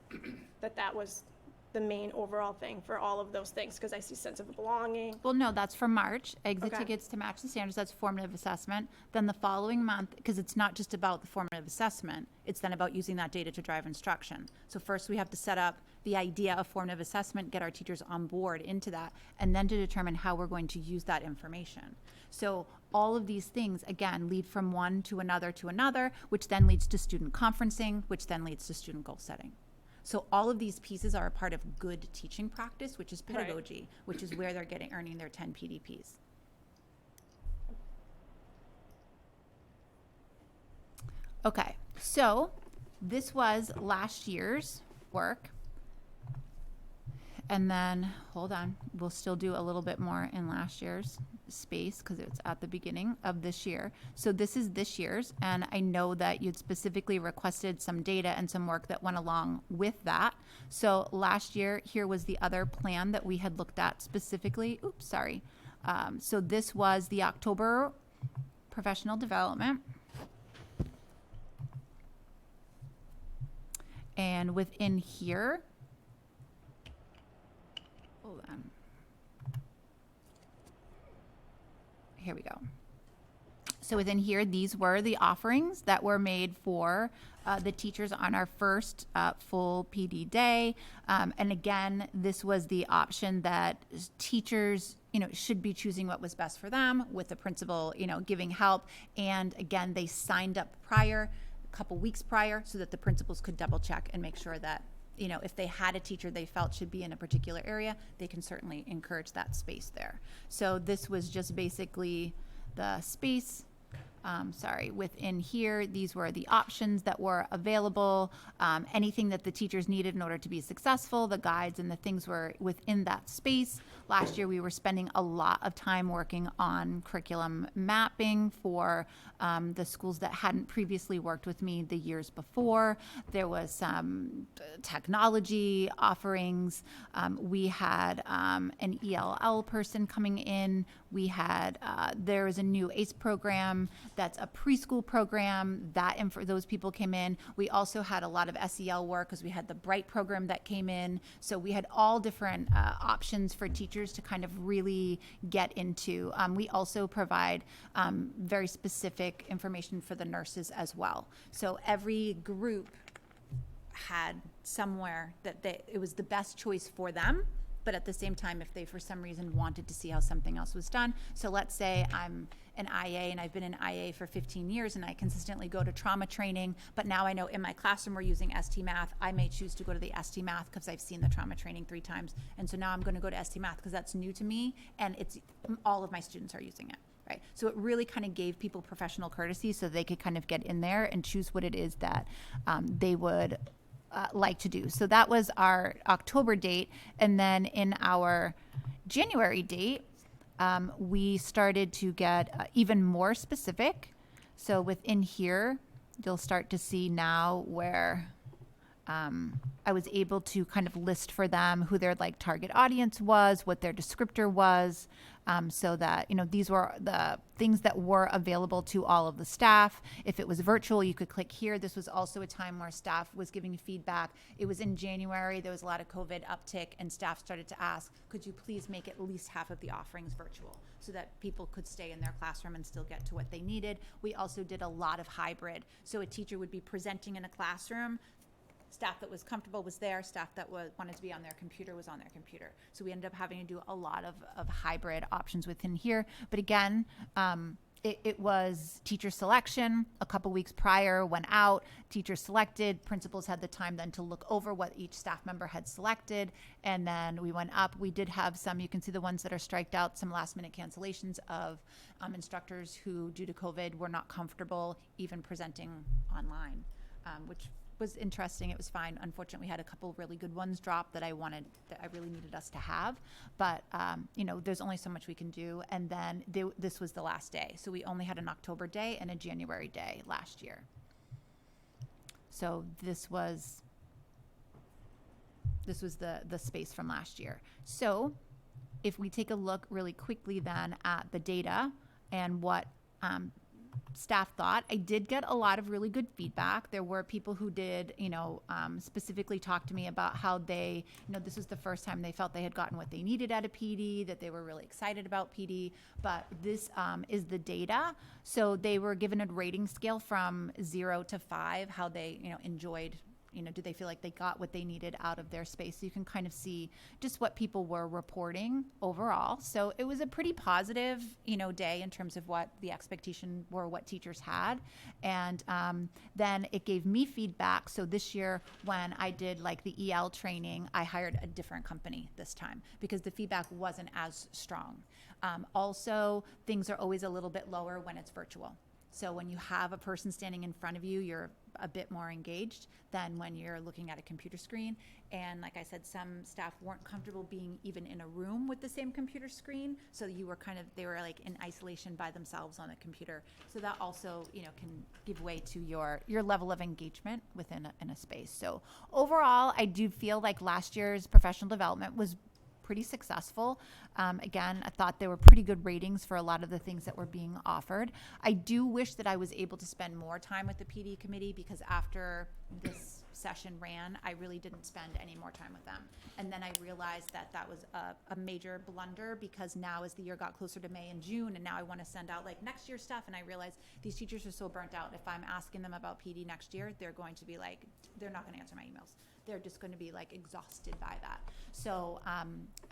that was the main overall thing for all of those things, because I see sense of belonging. Well, no, that's for March. Exit Okay. tickets to match the standards, that's formative assessment. Then the following month, because it's not just about the formative assessment, it's then about using that data to drive instruction. So first we have to set up the idea of formative assessment, get our teachers on board into that, and then to determine how we're going to use that information. So all of these things, again, lead from one to another, which then leads to student conferencing, which then leads to student goal setting. So all of these pieces are a part of good teaching practice, which is pedagogy, which is where they're earning their 10 PDPs. Okay, so this was last year's work. And then, hold on, we'll still do a little bit more in last year's space because it's at the beginning of this year. So this is this year's, and I know that you'd specifically requested some data and some work that went along with that. So last year, here was the other plan that we had looked at specifically. Oops, sorry. So this was the October professional development. And within here, hold on. Here we go. So within here, these were the offerings that were made for the teachers on our first full PD day. And again, this was the option that teachers, should be choosing what was best for them with the principal, giving help. And again, they signed up prior, a couple weeks prior, so that the principals could double check and make sure that if they had a teacher they felt should be in a particular area, they can certainly encourage that space there. So this was just basically the space. Within here, these were the options that were available, anything that the teachers needed in order to be successful, the guides and the things were within that space. Last year, we were spending a lot of time working on curriculum mapping for the schools that hadn't previously worked with me the years before. There was some technology offerings. We had an ELL person coming in. We had, there was a new ACE program that's a preschool program that, and for those people came in. We also had a lot of SEL work because we had the Bright program that came in. So we had all different options for teachers to kind of really get into. We also provide very specific information for the nurses as well. So every group had somewhere that it was the best choice for them. But at the same time, if they for some reason wanted to see how something else was done. So let's say I'm an IA and I've been an IA for 15 years and I consistently go to trauma training, but now I know in my classroom we're using ST Math. I may choose to go to the ST Math because I've seen the trauma training 3 times. And so now I'm going to go to ST Math because that's new to me and it's all of my students are using it. Right. So it really kind of gave people professional courtesy so they could kind of get in there and choose what it is that they would like to do. So that was our October date. And then in our January date, we started to get even more specific. So within here, you'll start to see now where I was able to kind of list for them who their target audience was, what their descriptor was, so that, these were the things that were available to all of the staff. If it was virtual, you could click here. This was also a time where staff was giving feedback. It was in January. There was a lot of COVID uptick and staff started to ask, could you please make at least half of the offerings virtual so that people could stay in their classroom and still get to what they needed. We also did a lot of hybrid. So a teacher would be presenting in a classroom. Staff that was comfortable was there. Staff that wanted to be on their computer was on their computer. So we ended up having to do a lot of hybrid options within here. But again, it was teacher selection. A couple weeks prior, went out, teachers selected, principals had the time then to look over what each staff member had selected, and then we went up. We did have some, you can see the ones that are striked out, some last minute cancellations of instructors who, due to COVID, were not comfortable even presenting online, which was interesting. It was fine. Unfortunately, we had a couple really good ones drop that I really needed us to have. But, there's only so much we can do. And then this was the last day. So we only had an October day and a January day last year. So this was the space from last year. So if we take a look really quickly then at the data and what staff thought. I did get a lot of really good feedback. There were people who did, specifically talk to me about how they, this was the first time they felt they had gotten what they needed out of PD, that they were really excited about PD. But this is the data. So they were given a rating scale from 0 to 5, how they, enjoyed. Do they feel like they got what they needed out of their space? So you can kind of see just what people were reporting overall. So it was a pretty positive, day in terms of what the expectation were, what teachers had. And then it gave me feedback. So this year when I did like the EL training, I hired a different company this time because the feedback wasn't as strong. Also, things are always a little bit lower when it's virtual. So when you have a person standing in front of you, you're a bit more engaged than when you're looking at a computer screen. And like I said, some staff weren't comfortable being even in a room with the same computer screen. So they were like in isolation by themselves on a computer. So that also, can give way to your level of engagement within a space. So overall, I do feel like last year's professional development was pretty successful. Again, I thought there were pretty good ratings for a lot of the things that were being offered. I do wish that I was able to spend more time with the PD committee because after this session ran, I really didn't spend any more time with them. And then I realized that that was a major blunder because now as the year got closer to May and June, and now I want to send out like next year's stuff, and I realized these teachers are so burnt out. If I'm asking them about PD next year, they're going to be like, they're not going to answer my emails. They're just going to be like exhausted by that. So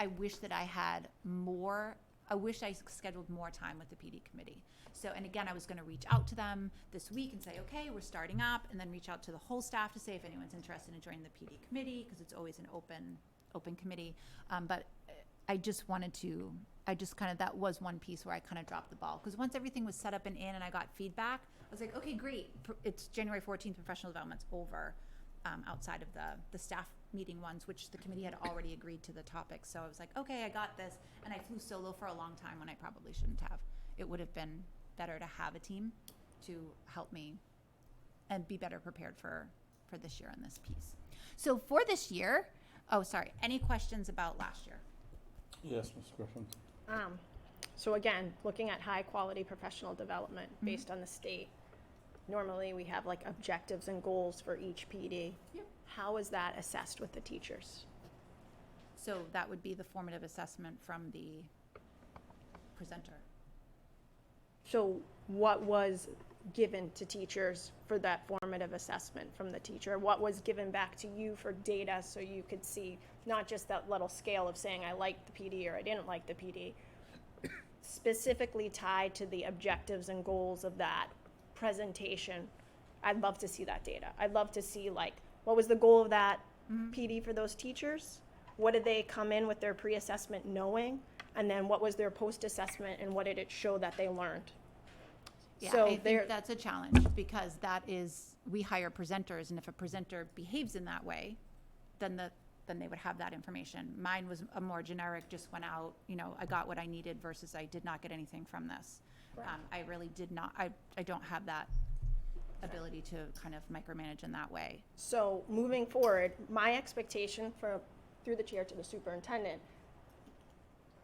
I wish that I had more, I wish I scheduled more time with the PD committee. So, and again, I was going to reach out to them this week and say, okay, we're starting up, and then reach out to the whole staff to say if anyone's interested in joining the PD committee, because it's always an open committee. But I just wanted to, that was one piece where I kind of dropped the ball. Because once everything was set up and in and I got feedback, I was like, okay, great. It's January 14th, professional development's over. Outside of the staff meeting ones, which the committee had already agreed to the topics. So I was like, okay, I got this. And I flew solo for a long time when I probably shouldn't have. It would have been better to have a team to help me and be better prepared for this year on this piece. So for this year, any questions about last year? Yes, Ms. Griffin. So again, looking at high quality professional development based on the state. Normally, we have like objectives and goals for each PD. Yep. How is that assessed with the teachers? So that would be the formative assessment from the presenter. So what was given to teachers for that formative assessment from the teacher? What was given back to you for data so you could see not just that little scale of saying I liked the PD or I didn't like the PD, specifically tied to the objectives and goals of that presentation? I'd love to see that data. I'd love to see like what was the goal of that PD for those teachers? What did they come in with their pre-assessment knowing? And then what was their post-assessment and what did it show that they learned? Yeah, So I think that's a challenge because we hire presenters, and if a presenter behaves in that way, then they would have that information. Mine was a more generic, just went out, I got what I needed versus I did not get anything from this. Right. I really did not, I don't have that ability to kind of micromanage in that way. So moving forward, my expectation through the chair to the superintendent,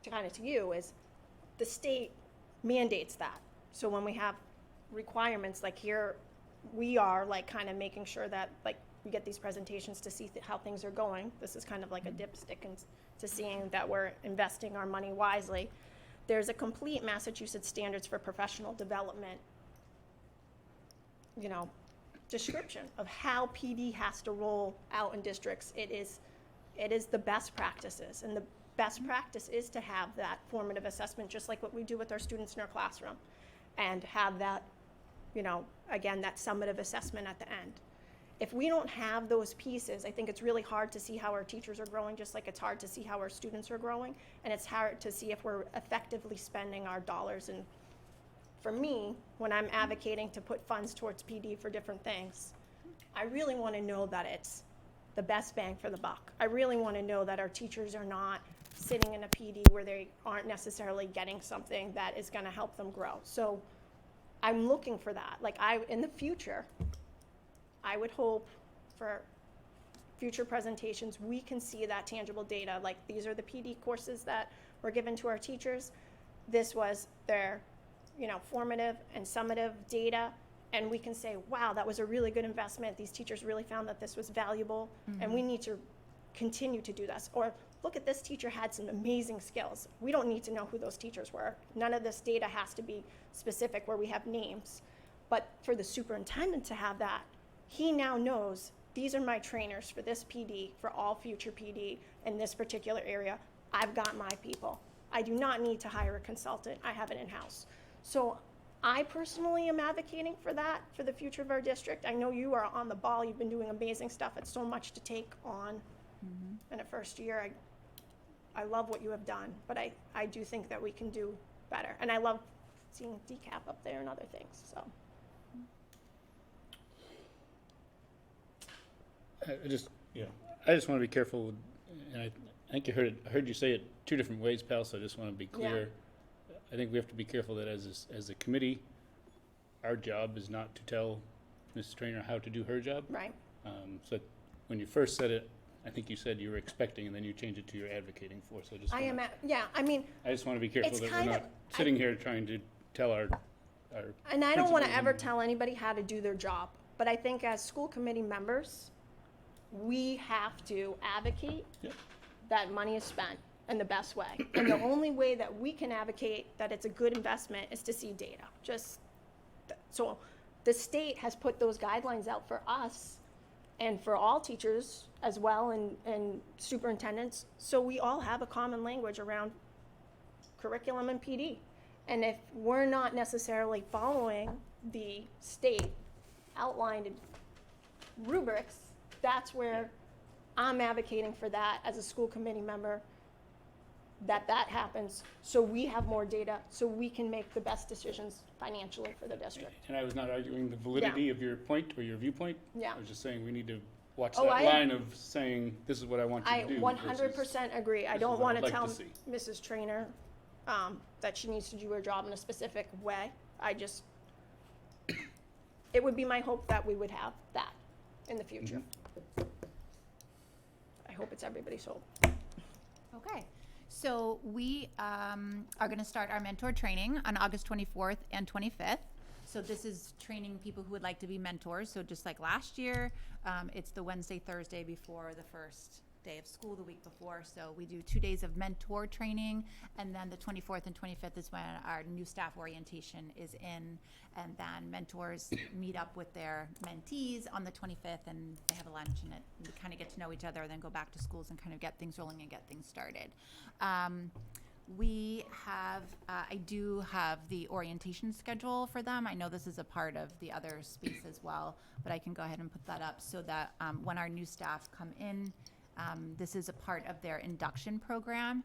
to kind of to you, is the state mandates that. So when we have requirements, like here, we are like kind of making sure that like we get these presentations to see how things are going. This is kind of like a dipstick to seeing that we're investing our money wisely. There's a complete Massachusetts Standards for Professional Development, description of how PD has to roll out in districts. It is the best practices, and the best practice is to have that formative assessment, just like what we do with our students in our classroom, and have that, again, that summative assessment at the end. If we don't have those pieces, I think it's really hard to see how our teachers are growing, just like it's hard to see how our students are growing, and it's hard to see if we're effectively spending our dollars. And for me, when I'm advocating to put funds towards PD for different things, I really want to know that it's the best bang for the buck. I really want to know that our teachers are not sitting in a PD where they aren't necessarily getting something that is going to help them grow. So I'm looking for that. Like in the future, I would hope for future presentations, we can see that tangible data. Like these are the PD courses that were given to our teachers. This was their formative and summative data, and we can say, wow, that was a really good investment. These teachers really found that this was valuable, and we need to continue to do this. Or look at this teacher had some amazing skills. We don't need to know who those teachers were. None of this data has to be specific where we have names. But for the superintendent to have that, he now knows these are my trainers for this PD, for all future PD in this particular area. I've got my people. I do not need to hire a consultant. I have it in-house. So I personally am advocating for that for the future of our district. I know you are on the ball. You've been doing amazing stuff. It's so much to take on in a first year. I love what you have done, but I do think that we can do better. And I love seeing DCAP up there and other things, so. I just Yeah. want to be careful, and I think I heard you say it two different ways, pal, so I just want to be clear. I think we have to be careful that as a committee, our job is not to tell Mrs. Trainer how to do her job. Right. So when you first said it, I think you said you were expecting, and then you changed it to you're advocating for, so I just I am wanna- I mean, I just want to be careful it's that we're kind not of- sitting here trying to tell our and I don't want to principals ever and- tell anybody how to do their job, but I think as school committee members, we have to advocate Yep. that money is spent in the best way. And the only way that we can advocate that it's a good investment is to see data. So the state has put those guidelines out for us and for all teachers as well, and superintendents. So we all have a common language around curriculum and PD. And if we're not necessarily following the state outlined rubrics, that's where I'm advocating for that as a school committee member, that happens, so we have more data, so we can make the best decisions financially for the district. And I was not arguing the validity of your point or your viewpoint. Yeah. I was just saying we need to watch Oh, that I- line of saying, this is what I want you I to do. 100% agree. I this is don't what want I'd to like tell to see. Mrs. Trainer that she needs to do her job in a specific way. It would be my hope that we would have that in the future. I hope it's everybody's hope. Okay, so we are going to start our mentor training on August 24th and 25th. So this is training people who would like to be mentors. So just like last year, it's the Wednesday, Thursday before the first day of school, the week before. So we do 2 days of mentor training, and then the 24th and 25th is when our new staff orientation is in, and then mentors meet up with their mentees on the 25th, and they have a lunch, and we kind of get to know each other, then go back to schools and kind of get things rolling and get things started. We have, I do have the orientation schedule for them. I know this is a part of the other space as well, but I can go ahead and put that up so that when our new staff come in, this is a part of their induction program,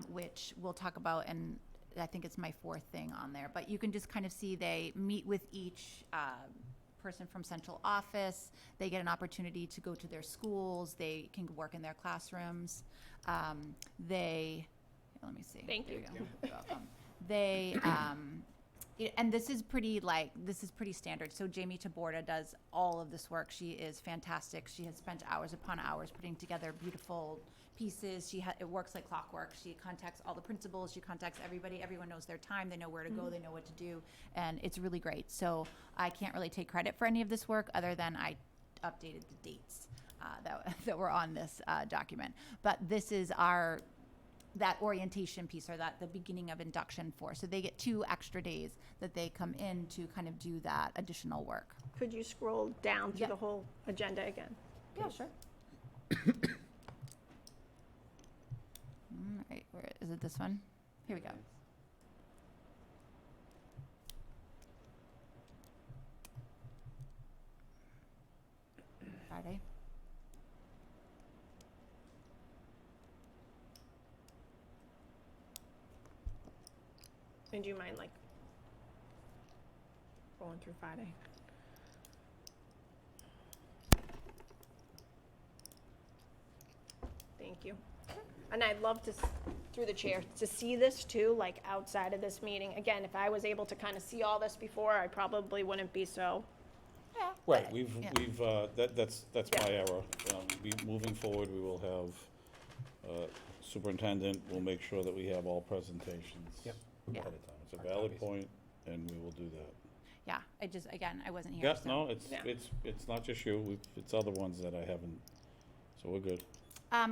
which we'll talk about, and I think it's my fourth thing on there. But you can just kind of see they meet with each person from central office. They get an opportunity to go to their schools. They can work in their classrooms. Let me see. Thank There you. go. You're welcome. And this is pretty standard. So Jamie Taborda does all of this work. She is fantastic. She has spent hours upon hours putting together beautiful pieces. It works like clockwork. She contacts all the principals. She contacts everybody. Everyone knows their time. They know where to go. They know what to do. And it's really great. So I can't really take credit for any of this work other than I updated the dates that were on this document. But this is that orientation piece, or the beginning of induction for. So they get 2 extra days that they come in to kind of do that additional work. Could you scroll down through Yep. the whole agenda again? Yeah, sure. All right, where is it? This one? Here we go. Friday. And do you mind going through Friday? Thank you. And I'd love to, through the chair, to see this too, outside of this meeting. Again, if I was able to kind of see all this before, I probably wouldn't be so. Right, Yeah. that's Yeah. my error. Moving forward, we will have, superintendent will make sure that we have all presentations Yep. ahead of time. It's a valid point. and we will do that. Yeah, I just, again, I wasn't here. Yeah, so- no, Yeah. it's not just you, it's other ones that I haven't, so we're good.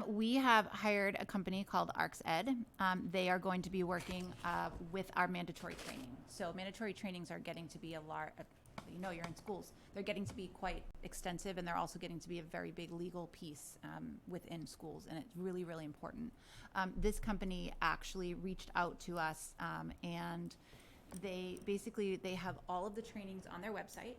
We have hired a company called ArcsEd. They are going to be working with our mandatory training. So mandatory trainings are getting to be a large, you know, you're in schools. They're getting to be quite extensive, and they're also getting to be a very big legal piece within schools, and it's really, really important. This company actually reached out to us, and they have all of the trainings on their website,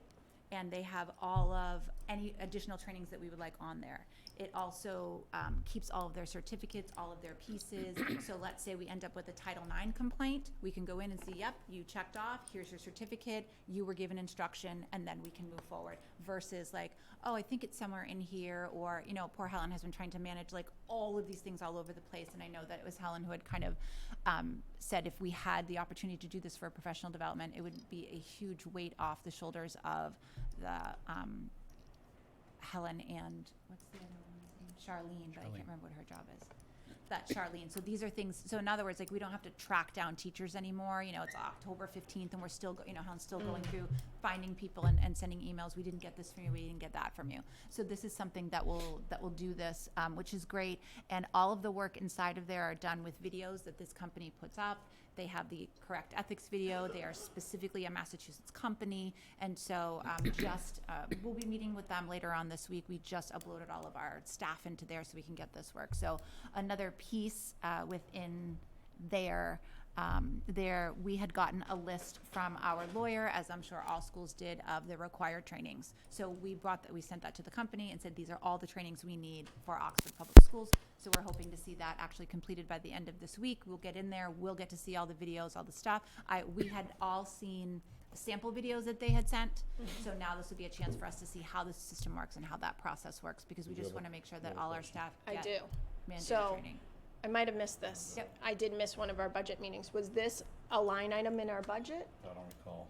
and they have all of any additional trainings that we would like on there. It also keeps all of their certificates, all of their pieces. So let's say we end up with a Title IX complaint, we can go in and see, yep, you checked off, here's your certificate, you were given instruction, and then we can move forward. Versus like, oh, I think it's somewhere in here, or, you know, poor Helen has been trying to manage like all of these things all over the place. And I know that it was Helen who had kind of said if we had the opportunity to do this for professional development, it would be a huge weight off the shoulders of the Helen and what's the other one's name? Charlene, but I can't remember what her job is. That Charlene. So these are things. So in other words, like we don't have to track down teachers anymore. You know, it's October 15th, and we're still, Helen's still going through finding people and sending emails. We didn't get this from you. We didn't get that from you. So this is something that will do this, which is great. And all of the work inside of there are done with videos that this company puts up. They have the correct ethics video. They are specifically a Massachusetts company. And so we'll be meeting with them later on this week. We just uploaded all of our staff into there so we can get this work. So another piece within there, we had gotten a list from our lawyer, as I'm sure all schools did, of the required trainings. So we sent that to the company and said, these are all the trainings we need for Oxford Public Schools. So we're hoping to see that actually completed by the end of this week. We'll get in there, we'll get to see all the videos, all the stuff. We had all seen sample videos that they had sent. So now this will be a chance for us to see how the system works and how that process works, because we just want to make sure that all our staff I get do. mandated So- training. I might have missed this. Yep. I did miss one of our budget meetings. Was this a line item in our budget? I don't recall.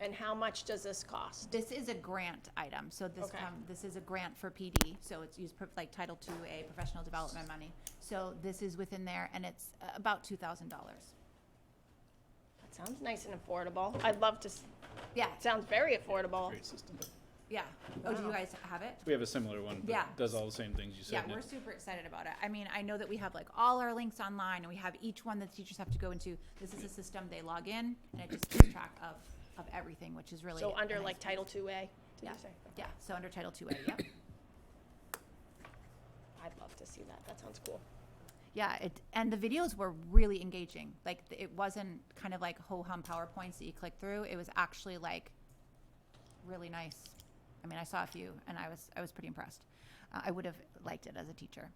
And how much does this cost? This is a grant item, so Okay. this is a grant for PD, so it's used like Title IIA professional development money. So this is within there, and it's about $2,000. That sounds nice and affordable. I'd love to, Yeah, it sounds very affordable. Great system. yeah. Oh, do you Wow. guys have it? We have a similar one, Yeah. that does all the same things you said. Yeah, and we're it- super excited about it. I mean, I know that we have like all our links online, and we have each one that the teachers have to go into. This is a system they log in, and it just keeps track of everything, which is really So a under nice like piece. Title IIA, did Yeah. you say? Yeah, so under Title IIA, yep. I'd love to see that. That sounds cool. Yeah, and the videos were really engaging. Like it wasn't kind of like ho-hum PowerPoints that you click through. It was actually like really nice. I mean, I saw a few, and I was pretty impressed. I would have liked it as a teacher.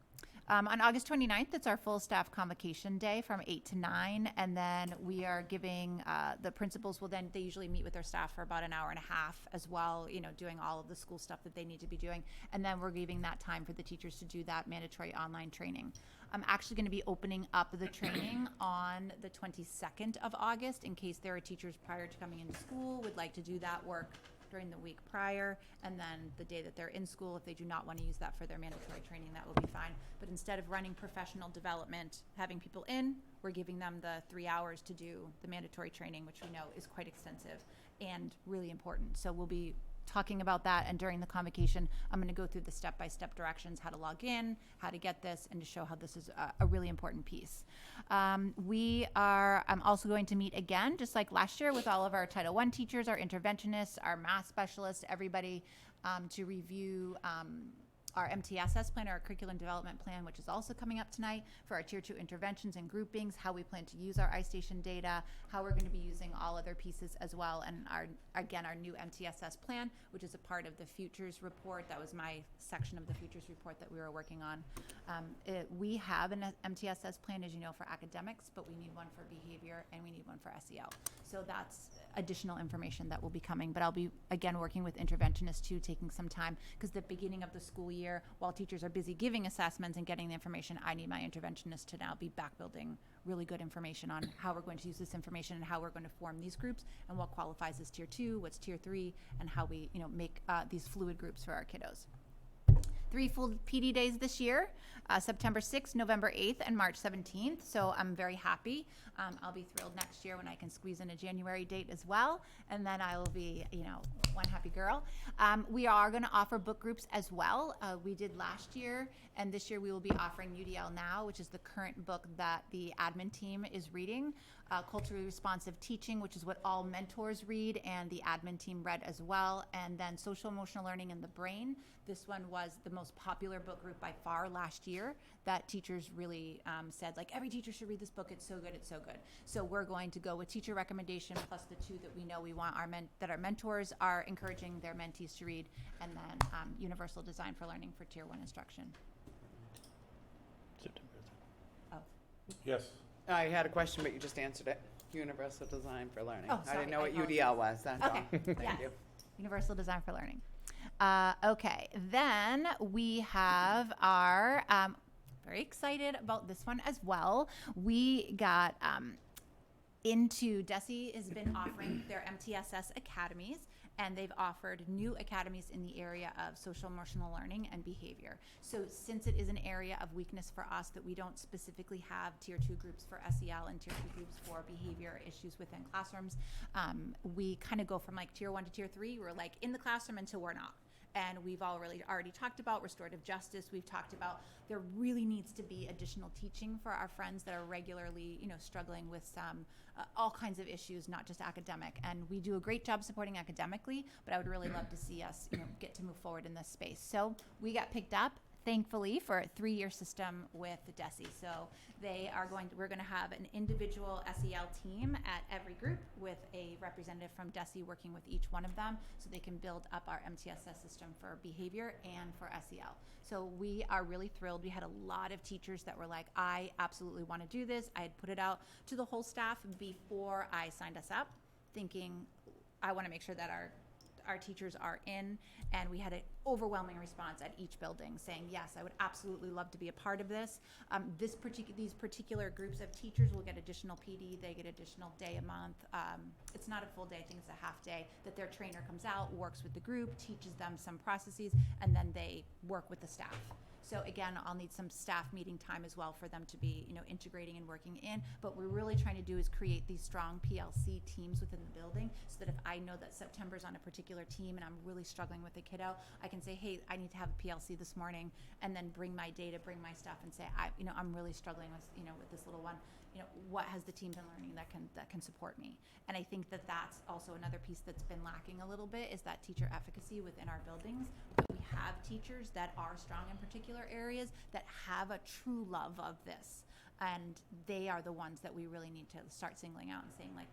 On August 29th, it's our full staff convocation day from 8 to 9, and then we are giving the principals they usually meet with their staff for about an hour and a half as well, doing all of the school stuff that they need to be doing, and then we're giving that time for the teachers to do that mandatory online training. I'm actually going to be opening up the training on the 22nd of August in case there are teachers prior to coming into school would like to do that work during the week prior, and then the day that they're in school, if they do not want to use that for their mandatory training, that will be fine. But instead of running professional development, having people in, we're giving them the 3 hours to do the mandatory training, which we know is quite extensive and really important. So we'll be talking about that, and during the convocation, I'm going to go through the step-by-step directions, how to log in, how to get this, and to show how this is a really important piece. I'm also going to meet again, just like last year, with all of our Title I teachers, our interventionists, our math specialists, everybody, to review our MTSS plan, our curriculum development plan, which is also coming up tonight, for our Tier 2 interventions and groupings, how we plan to use our iStation data, how we're going to be using all other pieces as well, and our new MTSS plan, which is a part of the Futures report. That was my section of the Futures report that we were working on. We have an MTSS plan, as you know, for academics, but we need one for behavior, and we need one for SEL. So that's additional information that will be coming, but I'll be, again, working with interventionists too, taking some time, because the beginning of the school year, while teachers are busy giving assessments and getting the information, I need my interventionists to now be back building really good information on how we're going to use this information and how we're going to form these groups and what qualifies as Tier 2, what's Tier 3, and how we make these fluid groups for our kiddos. 3 full PD days this year, September 6th, November 8th, and March 17th. So I'm very happy. I'll be thrilled next year when I can squeeze in a January date as well. And then I will be, one happy girl. We are going to offer book groups as well. We did last year, and this year we will be offering UDL Now, which is the current book that the admin team is reading. Culturally Responsive Teaching, which is what all mentors read, and the admin team read as well. And then Social Emotional Learning in the Brain. This one was the most popular book group by far last year that teachers really said, like, every teacher should read this book. It's so good. It's so good. So we're going to go with teacher recommendation plus the 2 that we know we want that our mentors are encouraging their mentees to read, and then Universal Design for Learning for Tier 1 instruction. Oh. Yes. I had a question, but you just answered it. Universal Design for Learning. Oh, I sorry, didn't know I what apologize. UDL was, that's all. Okay, Thank yes. you. Universal Design for Learning. Okay, then we have our, very excited about this one as well. We got DESE has been offering their MTSS academies, and they've offered new academies in the area of social emotional learning and behavior. So since it is an area of weakness for us that we don't specifically have tier 2 groups for SEL and tier 2 groups for behavior issues within classrooms, we kind of go from like tier 1 to tier 3. We're like in the classroom until we're not. And we've already talked about restorative justice. We've talked about there really needs to be additional teaching for our friends that are regularly, struggling with some all kinds of issues, not just academic. And we do a great job supporting academically, but I would really love to see us, get to move forward in this space. So we got picked up, thankfully, for a 3-year system with DESE. So we're going to have an individual SEL team at every group with a representative from DESE working with each one of them so they can build up our MTSS system for behavior and for SEL. So we are really thrilled. We had a lot of teachers that were like, I absolutely want to do this. I had put it out to the whole staff before I signed us up, thinking I want to make sure that our teachers are in, and we had an overwhelming response at each building saying, yes, I would absolutely love to be a part of this. These particular groups of teachers will get additional PD. They get additional day a month. It's not a full day. I think it's a half day that their trainer comes out, works with the group, teaches them some processes, and then they work with the staff. So again, I'll need some staff meeting time as well for them to be, integrating and working in. But what we're really trying to do is create these strong PLC teams within the building so that if I know that September's on a particular team and I'm really struggling with a kiddo, I can say, hey, I need to have a PLC this morning, and then bring my data, bring my stuff, and say, I'm really struggling with this little one. What has the team been learning that can support me? And I think that that's also another piece that's been lacking a little bit, is that teacher efficacy within our buildings. But we have teachers that are strong in particular areas that have a true love of this, and they are the ones that we really need to start singling out and saying, like,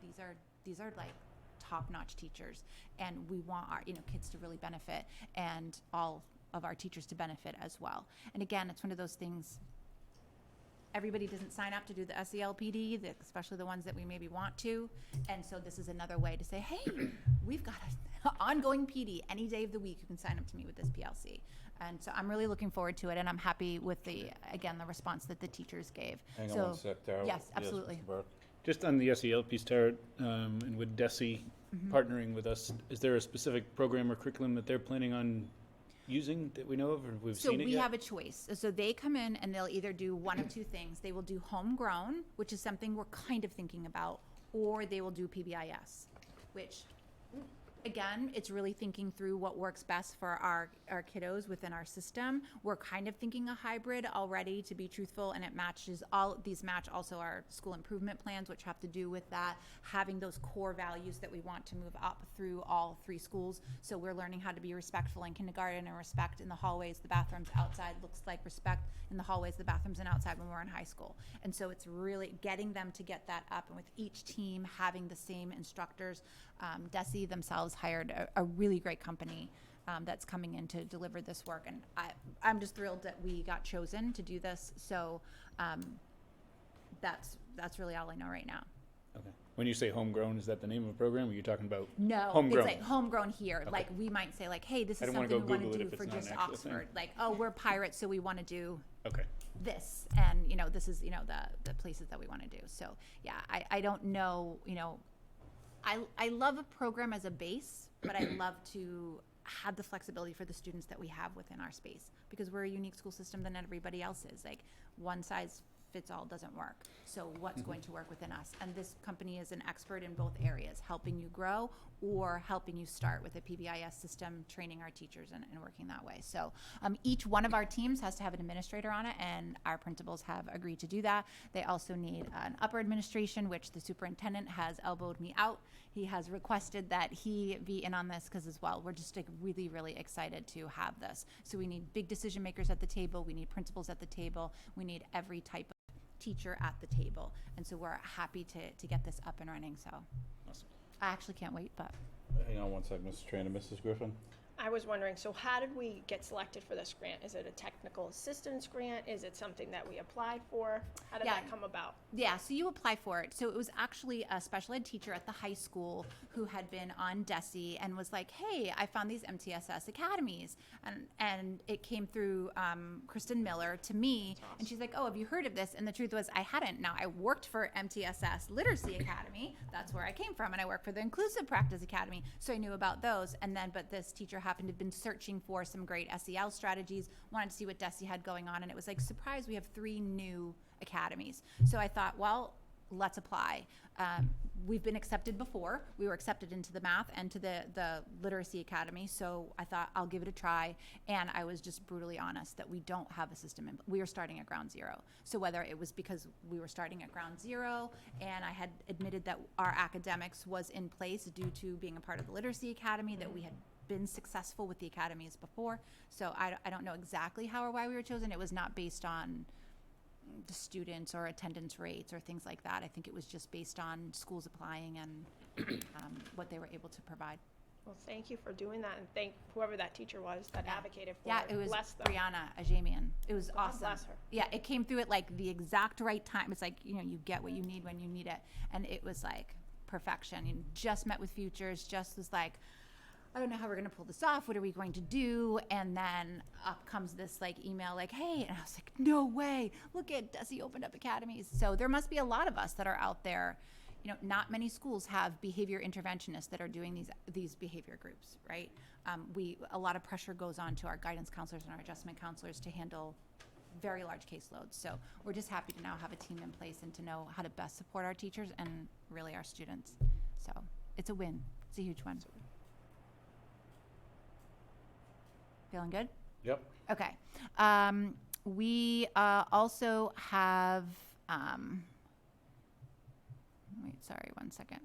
these are like top-notch teachers, and we want our kids to really benefit, and all of our teachers to benefit as well. And again, it's one of those things. Everybody doesn't sign up to do the SELPD, especially the ones that we maybe want to. And so this is another way to say, hey, we've got an ongoing PD any day of the week. You can sign up to me with this PLC. And so I'm really looking forward to it, and I'm happy with the response that the teachers gave. Hang on So, one sec, Tara. yes, absolutely. Mr. Burke. Just on the SEL piece, Tara, and with DESE partnering with us, is there a specific program or curriculum that they're planning on using that we know of, or we've So seen it we yet? have a choice. So they come in and they'll either do one of two things. They will do homegrown, which is something we're kind of thinking about, or they will do PBIS, which, again, it's really thinking through what works best for our kiddos within our system. We're kind of thinking a hybrid already, to be truthful, and these match also our school improvement plans, which have to do with that, having those core values that we want to move up through all 3 schools. So we're learning how to be respectful in kindergarten, and respect in the hallways, the bathrooms outside looks like respect in the hallways, the bathrooms, and outside when we're in high school. And so it's really getting them to get that up, and with each team having the same instructors. DESE themselves hired a really great company that's coming in to deliver this work, and I'm just thrilled that we got chosen to do this. So that's really all I know right now. Okay. When you say homegrown, is that the name of a program, or are you talking about No, homegrown? it's like homegrown here. Okay. Like we might say, like, hey, this I is don't wanna something go we want Google to it do if for it's not just an actual thing. Oxford. Like, oh, we're pirates, so we want to do Okay. this, and this is the places that we want to do. So yeah, I don't know. I love a program as a base, but I love to have the flexibility for the students that we have within our space, because we're a unique school system than everybody else is. Like, one size fits all doesn't work. So what's going to work within us? And this company is an expert in both areas, helping you grow or helping you start with a PBIS system, training our teachers and working that way. So each one of our teams has to have an administrator on it, and our principals have agreed to do that. They also need an upper administration, which the superintendent has elbowed me out. He has requested that he be in on this, because as well, we're just like really, really excited to have this. So we need big decision makers at the table. We need principals at the table. We need every type of teacher at the table. And so we're happy to get this up and running. So Awesome. I actually can't wait, but Hang on one second, Mrs. Trainer. Mrs. Griffin? I was wondering, so how did we get selected for this grant? Is it a technical assistance grant? Is it something that we applied for? How did Yeah. that come about? yeah, so you apply for it. So it was actually a special ed teacher at the high school who had been on DESE and was like, hey, I found these MTSS academies. And it came through Kristen Miller to me. And she's like, oh, have you heard of this? And the truth was, I hadn't. Now, I worked for MTSS Literacy Academy. That's where I came from. And I worked for the Inclusive Practice Academy. So I knew about those. And then, but this teacher happened to have been searching for some great SEL strategies, wanted to see what DESE had going on. And it was like, surprise, we have 3 new academies. So I thought, well, let's apply. We've been accepted before. We were accepted into the math and to the literacy academy. So I thought I'll give it a try. And I was just brutally honest that we don't have a system. We are starting at ground zero. So whether it was because we were starting at ground zero and I had admitted that our academics was in place due to being a part of the literacy academy, that we had been successful with the academies before. So I don't know exactly how or why we were chosen. It was not based on the students or attendance rates or things like that. I think it was just based on schools applying and what they were able to provide. Well, thank you for doing that, and thank whoever that teacher was that advocated for Yeah, it. it was Bless them. Brianna Ajamian. It was God awesome. bless her. Yeah, it came through at like the exact right time. It's like, you know, you get what you need when you need it. And it was like perfection. You just met with Futures, just was like, I don't know how we're going to pull this off. What are we going to do? And then up comes this like email like, hey, and I was like, no way. Look at DESE opened up academies. So there must be a lot of us that are out there. You know, not many schools have behavior interventionists that are doing these behavior groups, right? A lot of pressure goes on to our guidance counselors and our adjustment counselors to handle very large caseloads. So we're just happy to now have a team in place and to know how to best support our teachers and really our students. So it's a win. It's a huge win. Feeling good? Yep. Okay. We also have, wait, sorry, one second.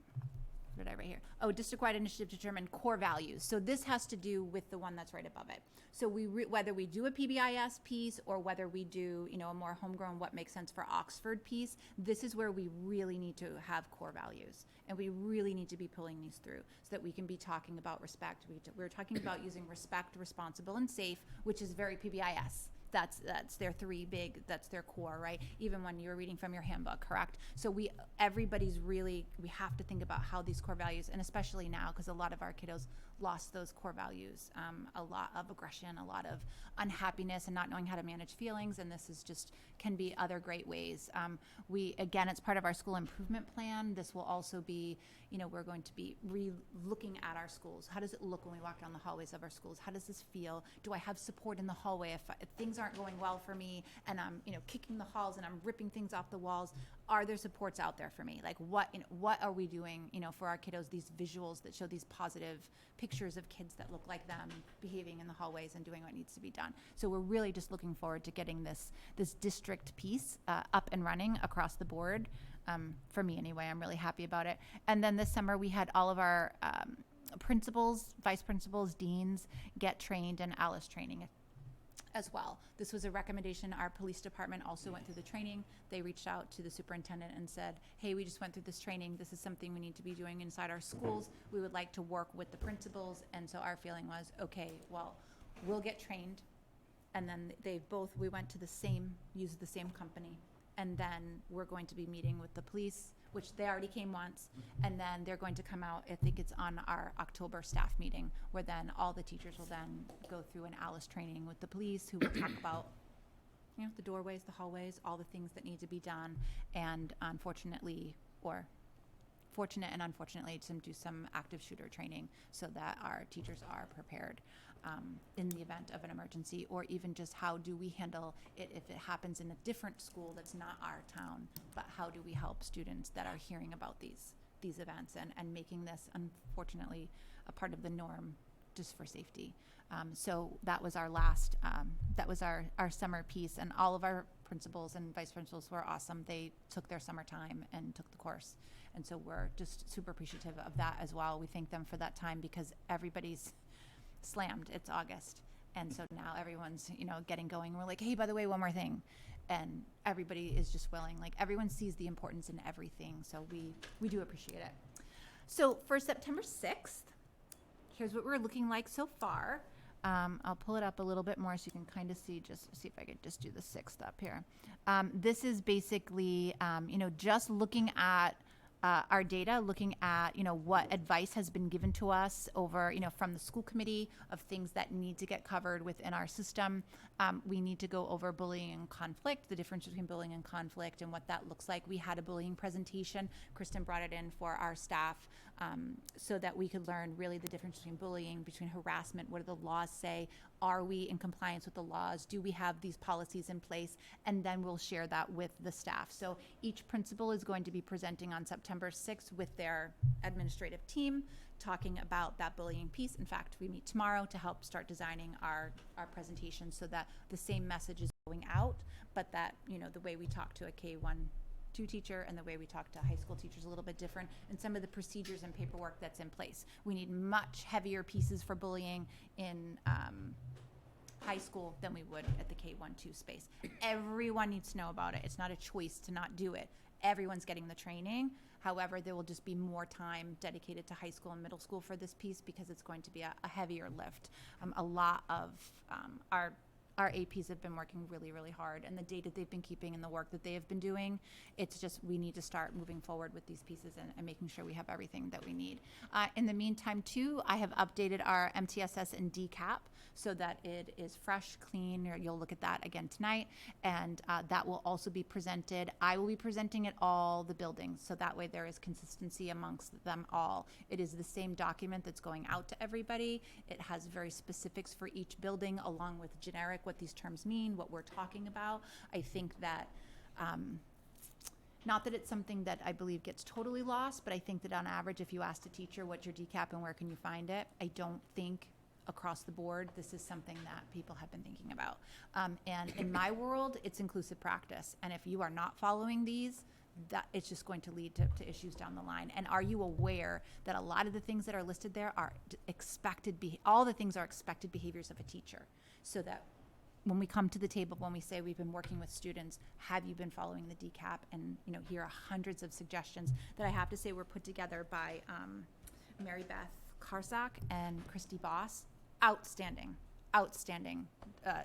What did I write here? Oh, district-wide initiative to determine core values. So this has to do with the one that's right above it. So whether we do a PBIS piece or whether we do, you know, a more homegrown what makes sense for Oxford piece, this is where we really need to have core values. And we really need to be pulling these through so that we can be talking about respect. We're talking about using respect, responsible, and safe, which is very PBIS. That's their 3 big, that's their core, right? Even when you were reading from your handbook, correct? So we have to think about how these core values, and especially now, because a lot of our kiddos lost those core values, a lot of aggression, a lot of unhappiness and not knowing how to manage feelings, and this is just, can be other great ways. Again, it's part of our school improvement plan. This will also be, you know, we're going to be looking at our schools. How does it look when we walk down the hallways of our schools? How does this feel? Do I have support in the hallway if things aren't going well for me and I'm, you know, kicking the halls and I'm ripping things off the walls? Are there supports out there for me? Like what are we doing, you know, for our kiddos, these visuals that show these positive pictures of kids that look like them behaving in the hallways and doing what needs to be done. So we're really just looking forward to getting this district piece up and running across the board. For me anyway, I'm really happy about it. And then this summer we had all of our principals, vice principals, deans get trained in ALICE training as well. This was a recommendation. Our police department also went through the training. They reached out to the superintendent and said, hey, we just went through this training. This is something we need to be doing inside our schools. We would like to work with the principals. And so our feeling was, okay, well, we'll get trained. And then we went to used the same company. And then we're going to be meeting with the police, which they already came once. And then they're going to come out, I think it's on our October staff meeting, where then all the teachers will then go through an ALICE training with the police, who will talk about, you know, the doorways, the hallways, all the things that need to be done. And unfortunately, or fortunate and unfortunately to do some active shooter training so that our teachers are prepared in the event of an emergency, or even just how do we handle it if it happens in a different school that's not our town, but how do we help students that are hearing about these events and making this, unfortunately, a part of the norm just for safety. So that was our last, that was our summer piece, and all of our principals and vice principals were awesome. They took their summer time and took the course. And so we're just super appreciative of that as well. We thank them for that time because everybody's slammed. It's August. And so now everyone's, getting going. We're like, hey, by the way, one more thing. And everybody is just willing. Like, everyone sees the importance in everything. So we do appreciate it. So for September 6th, here's what we're looking like so far. I'll pull it up a little bit more so you can kind of see, just see if I could just do the 6th up here. This is basically, just looking at our data, looking at, what advice has been given to us over, from the school committee of things that need to get covered within our system. We need to go over bullying and conflict, the difference between bullying and conflict and what that looks like. We had a bullying presentation. Kristen brought it in for our staff so that we could learn really the difference between bullying, between harassment, what do the laws say, are we in compliance with the laws, do we have these policies in place, and then we'll share that with the staff. So each principal is going to be presenting on September 6th with their administrative team, talking about that bullying piece. In fact, we meet tomorrow to help start designing our presentation so that the same message is going out, but that, the way we talk to a K-1-2 teacher and the way we talk to high school teachers is a little bit different, and some of the procedures and paperwork that's in place. We need much heavier pieces for bullying in high school than we would at the K-1-2 space. Everyone needs to know about it. It's not a choice to not do it. Everyone's getting the training. However, there will just be more time dedicated to high school and middle school for this piece because it's going to be a heavier lift. A lot of our APs have been working really, really hard, and the data they've been keeping and the work that they have been doing, it's just we need to start moving forward with these pieces and making sure we have everything that we need. In the meantime, too, I have updated our MTSS and DCAP so that it is fresh, clean. You'll look at that again tonight, and that will also be presented. I will be presenting at all the buildings, so that way there is consistency amongst them all. It is the same document that's going out to everybody. It has very specifics for each building, along with generic, what these terms mean, what we're talking about. I think that, not that it's something that I believe gets totally lost, but I think that on average, if you asked a teacher what's your DCAP and where can you find it, I don't think across the board this is something that people have been thinking about. And in my world, it's inclusive practice. And if you are not following these, that it's just going to lead to issues down the line. And are you aware that a lot of the things that are listed there are all the things are expected behaviors of a teacher, so that when we come to the table, when we say we've been working with students, have you been following the DCAP? And here are hundreds of suggestions that I have to say were put together by Mary Beth Karsak and Christy Boss. Outstanding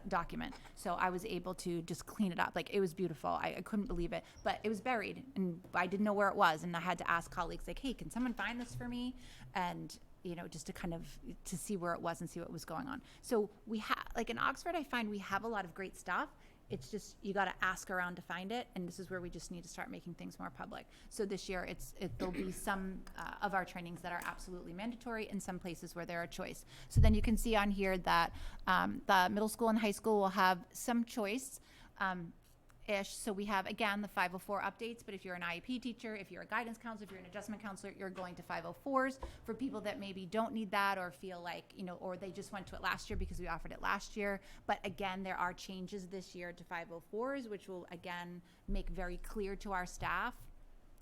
document. So I was able to just clean it up. Like, it was beautiful. I couldn't believe it, but it was buried and I didn't know where it was. And I had to ask colleagues like, hey, can someone find this for me? And just to kind of to see where it was and see what was going on. So we have, like in Oxford, I find we have a lot of great stuff. It's just, you got to ask around to find it. And this is where we just need to start making things more public. So this year, there'll be some of our trainings that are absolutely mandatory and some places where they're a choice. So then you can see on here that the middle school and high school will have some choice. So we have, again, the 504 updates, but if you're an IEP teacher, if you're a guidance counselor, if you're an adjustment counselor, you're going to 504s. For people that maybe don't need that or feel like, or they just went to it last year because we offered it last year. But again, there are changes this year to 504s, which will, again, make very clear to our staff.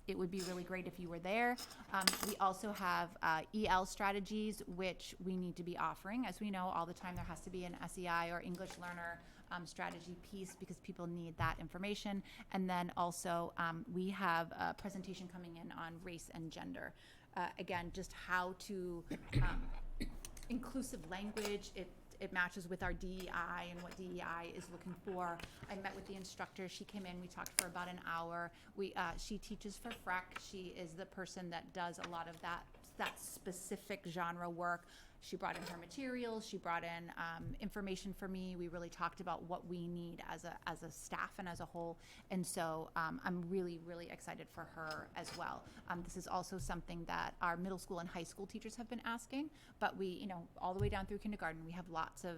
It would be really great if you were there. We also have EL strategies, which we need to be offering. As we know, all the time there has to be an SEI or English learner strategy piece because people need that information. And then also we have a presentation coming in on race and gender. Again, just how to inclusive language. It matches with our DEI and what DEI is looking for. I met with the instructor. She came in. We talked for about an hour. She teaches for FREC. She is the person that does a lot of that that specific genre work. She brought in her materials, she brought in information for me. We really talked about what we need as a staff and as a whole. And so I'm really, really excited for her as well. This is also something that our middle school and high school teachers have been asking, but we, you know, all the way down through kindergarten, we have lots of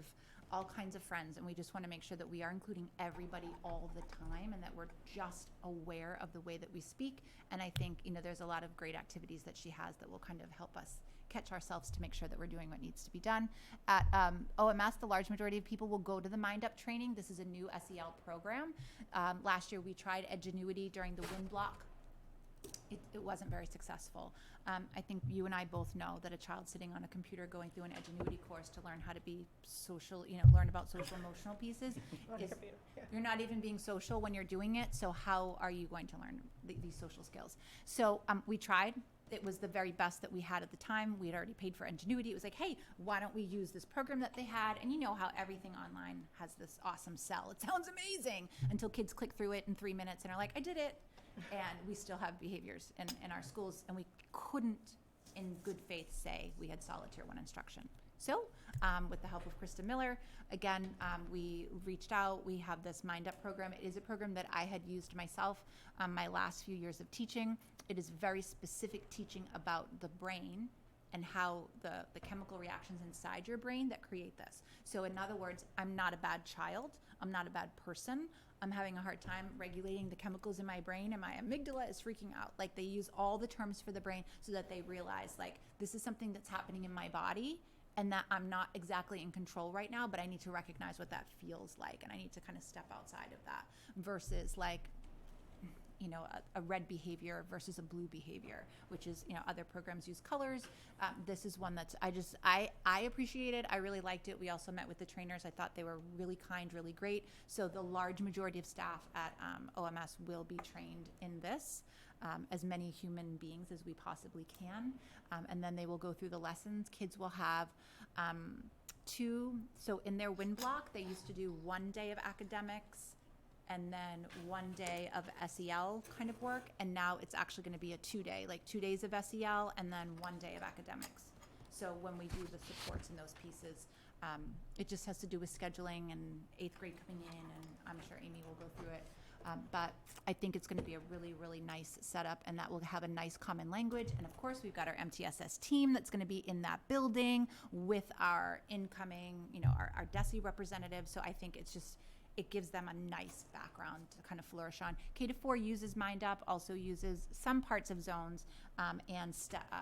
all kinds of friends, and we just want to make sure that we are including everybody all the time and that we're just aware of the way that we speak. And I think, you know, there's a lot of great activities that she has that will kind of help us catch ourselves to make sure that we're doing what needs to be done. At OMS, the large majority of people will go to the Mind Up training. This is a new SEL program. Last year we tried Edgenuity during the WIN block. It wasn't very successful. I think you and I both know that a child sitting on a computer going through an Edgenuity course to learn how to be social, you know, learn about social emotional pieces, you're not even being social when you're doing it, so how are you going to learn these social skills? So we tried. It was the very best that we had at the time. We had already paid for Ingenuity. It was like, hey, why don't we use this program that they had? And you know how everything online has this awesome sell. It sounds amazing until kids click through it in 3 minutes and are like, I did it. And we still have behaviors in our schools, and we couldn't, in good faith, say we had solid Tier 1 instruction. So with the help of Krista Miller, again, we reached out. We have this Mind Up program. It is a program that I had used myself my last few years of teaching. It is very specific teaching about the brain and how the chemical reactions inside your brain that create this. So in other words, I'm not a bad child. I'm not a bad person. I'm having a hard time regulating the chemicals in my brain, and my amygdala is freaking out. Like, they use all the terms for the brain so that they realize, like, this is something that's happening in my body and that I'm not exactly in control right now, but I need to recognize what that feels like, and I need to kind of step outside of that versus, like, you know, a red behavior versus a blue behavior, which is, you know, other programs use colors. This is one that's, I appreciate it. I really liked it. We also met with the trainers. I thought they were really kind, really great. So the large majority of staff at OMS will be trained in this, as many human beings as we possibly can. And then they will go through the lessons. Kids will have so in their WIN block, they used to do 1 day of academics and then 1 day of SEL kind of work, and now it's actually going to be a 2-day, like 2 days of SEL and then 1 day of academics. So when we do the supports in those pieces, it just has to do with scheduling and 8th grade coming in, and I'm sure Amy will go through it. But I think it's going to be a really, really nice setup, and that will have a nice common language. And of course, we've got our MTSS team that's going to be in that building with our incoming, you know, our DESE representatives. So I think it's just, it gives them a nice background to kind of flourish on. K-4 uses Mind Up, also uses some parts of zones and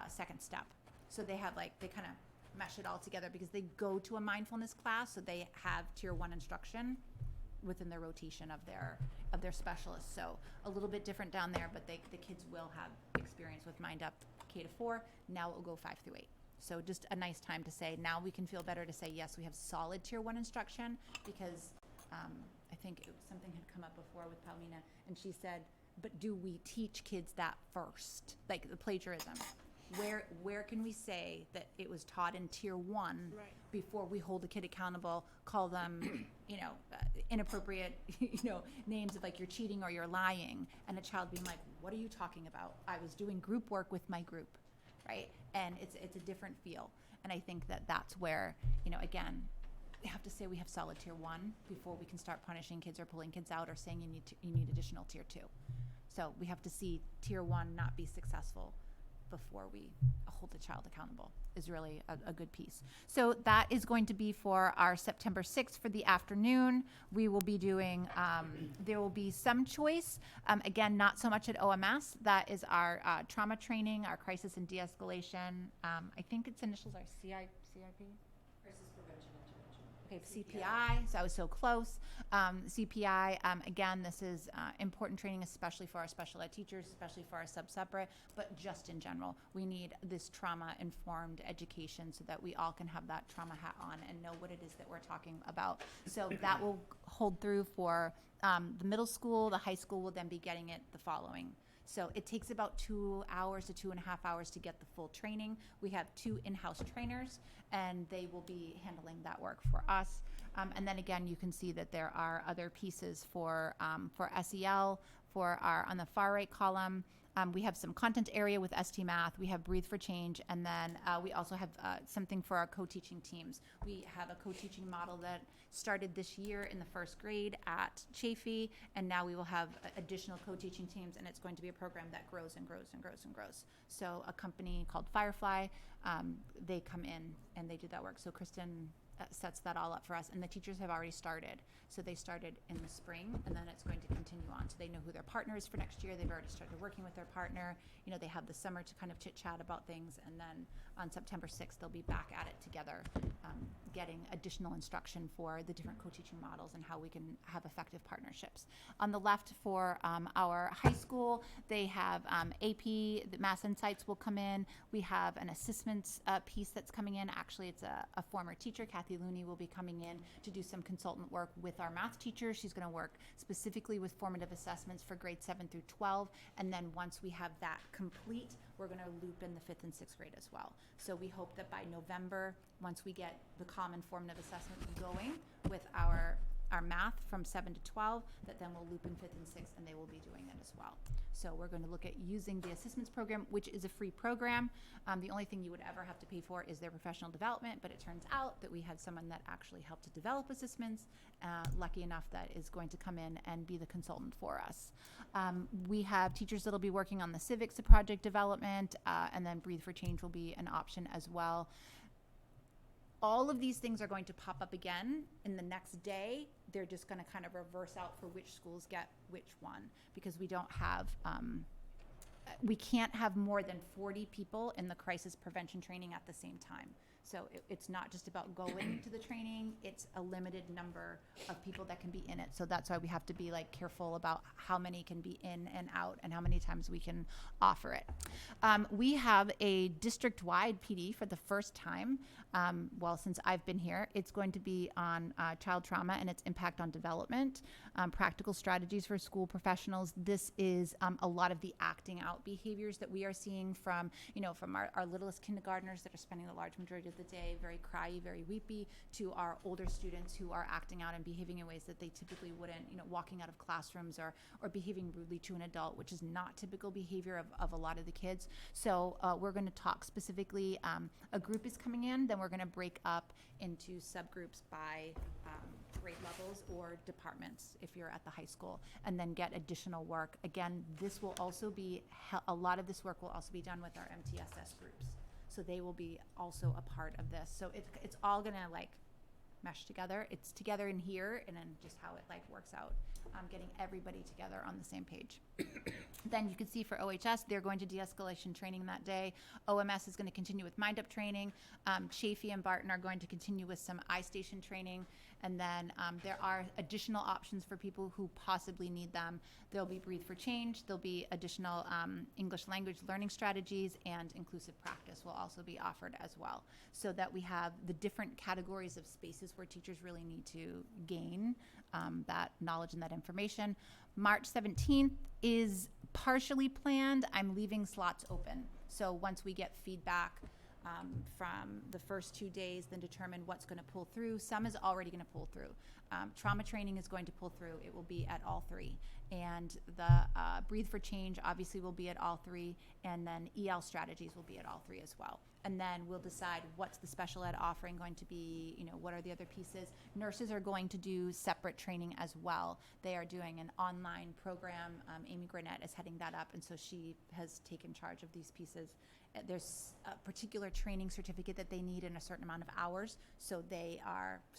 second step. So they have, like, they kind of mesh it all together because they go to a mindfulness class, so they have Tier 1 instruction within their rotation of their specialists. So a little bit different down there, but the kids will have experience with Mind Up K-4. Now it will go 5 through 8. So just a nice time to say, now we can feel better to say, yes, we have solid Tier 1 instruction, because I think something had come up before with Palmina, and she said, but do we teach kids that first? Like the plagiarism. Where can we say that it was taught in Tier 1 before we hold a kid accountable, call them, you know, inappropriate, you know, names of, like, you're cheating or you're lying, and a child being like, what are you talking about? I was doing group work with my group, right? And it's a different feel. And I think that that's where, you know, again, we have to say we have solid Tier 1 before we can start punishing kids or pulling kids out or saying you need additional Tier 2. So we have to see Tier 1 not be successful before we hold the child accountable is really a good piece. So that is going to be for our September 6th for the afternoon. We will be doing, there will be some choice. Again, not so much at OMS. That is our trauma training, our crisis and de-escalation. I think its initials are CIP? Crisis prevention intervention. Okay, CPI, so I was so close. CPI, again, this is important training, especially for our special ed teachers, especially for our sub-separate, but just in general. We need this trauma-informed education so that we all can have that trauma hat on and know what it is that we're talking about. So that will hold through for the middle school. The high school will then be getting it the following. So it takes about 2 hours to 2.5 hours to get the full training. We have 2 in-house trainers, and they will be handling that work for us. And then again, you can see that there are other pieces for SEL, for our, on the far right column, We have some content area with ST Math. We have Breathe for Change. And then we also have something for our co-teaching teams. We have a co-teaching model that started this year in the first grade at Chafee. And now we will have additional co-teaching teams. And it's going to be a program that grows and grows and grows and grows. So a company called Firefly, they come in and they do that work. So Kristen sets that all up for us, and the teachers have already started. So they started in the spring, and then it's going to continue on. So they know who their partner is for next year. They've already started working with their partner. You know, they have the summer to kind of chit-chat about things, and then on September 6th, they'll be back at it together, getting additional instruction for the different co-teaching models and how we can have effective partnerships. On the left for our high school, they have AP, the Mass Insights will come in. We have an assessments piece that's coming in. Actually, it's a former teacher, Kathy Looney, will be coming in to do some consultant work with our math teacher. She's going to work specifically with formative assessments for grades 7 through 12. And then once we have that complete, we're going to loop in the 5th and 6th grade as well. So we hope that by November, once we get the common formative assessment going with our math from 7 to 12, that then we'll loop in 5th and 6th, and they will be doing that as well. So we're going to look at using the assessments program, which is a free program. The only thing you would ever have to pay for is their professional development, but it turns out that we had someone that actually helped to develop assessments, lucky enough that is going to come in and be the consultant for us. We have teachers that'll be working on the civics project development, and then Breathe for Change will be an option as well. All of these things are going to pop up again in the next day. They're just going to kind of reverse out for which schools get which one, because we don't have, we can't have more than 40 people in the crisis prevention training at the same time. So it's not just about going to the training, it's a limited number of people that can be in it. So that's why we have to be like careful about how many can be in and out and how many times we can offer it. We have a district-wide PD for the first time. Well, since I've been here, it's going to be on child trauma and its impact on development, practical strategies for school professionals. This is a lot of the acting out behaviors that we are seeing from, you know, from our littlest kindergartners that are spending the large majority of the day very cryy, very weepy, to our older students who are acting out and behaving in ways that they typically wouldn't, you know, walking out of classrooms or behaving rudely to an adult, which is not typical behavior of a lot of the kids. So we're going to talk specifically, a group is coming in, then we're going to break up into subgroups by grade levels or departments if you're at the high school, and then get additional work. Again, this will also be, a lot of this work will also be done with our MTSS groups. So they will be also a part of this. So it's all gonna like mesh together. It's together in here, and then just how it like works out, getting everybody together on the same page. Then you can see for OHS, they're going to de-escalation training that day. OMS is going to continue with Mind Up training. Chafee and Barton are going to continue with some iStation training. And then there are additional options for people who possibly need them. There'll be Breathe for Change. There'll be additional English language learning strategies, and inclusive practice will also be offered as well, so that we have the different categories of spaces where teachers really need to gain that knowledge and that information. March 17th is partially planned. I'm leaving slots open. So once we get feedback from the first 2 days, then determine what's going to pull through. Some is already going to pull through. Trauma training is going to pull through. It will be at all 3. And the Breathe for Change obviously will be at all 3. And then EL strategies will be at all 3 as well. And then we'll decide what's the special ed offering going to be, you know, what are the other pieces. Nurses are going to do separate training as well. They are doing an online program. Amy Granette is heading that up, and so she has taken charge of these pieces. There's a particular training certificate that they need in a certain amount of hours, so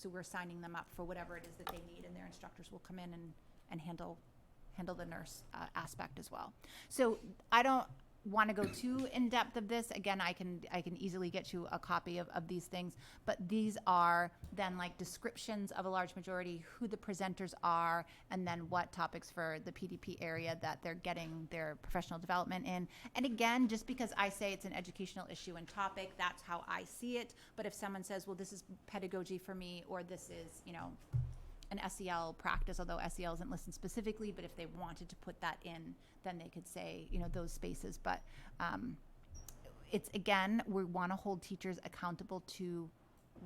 we're signing them up for whatever it is that they need, and their instructors will come in and handle the nurse aspect as well. So I don't want to go too in depth of this. Again, I can easily get you a copy of these things, but these are then like descriptions of a large majority, who the presenters are, and then what topics for the PDP area that they're getting their professional development in. And again, just because I say it's an educational issue and topic, that's how I see it. But if someone says, well, this is pedagogy for me, or this is, you know, an SEL practice, although SEL isn't listed specifically, but if they wanted to put that in, then they could say, you know, those spaces. But it's, again, we want to hold teachers accountable to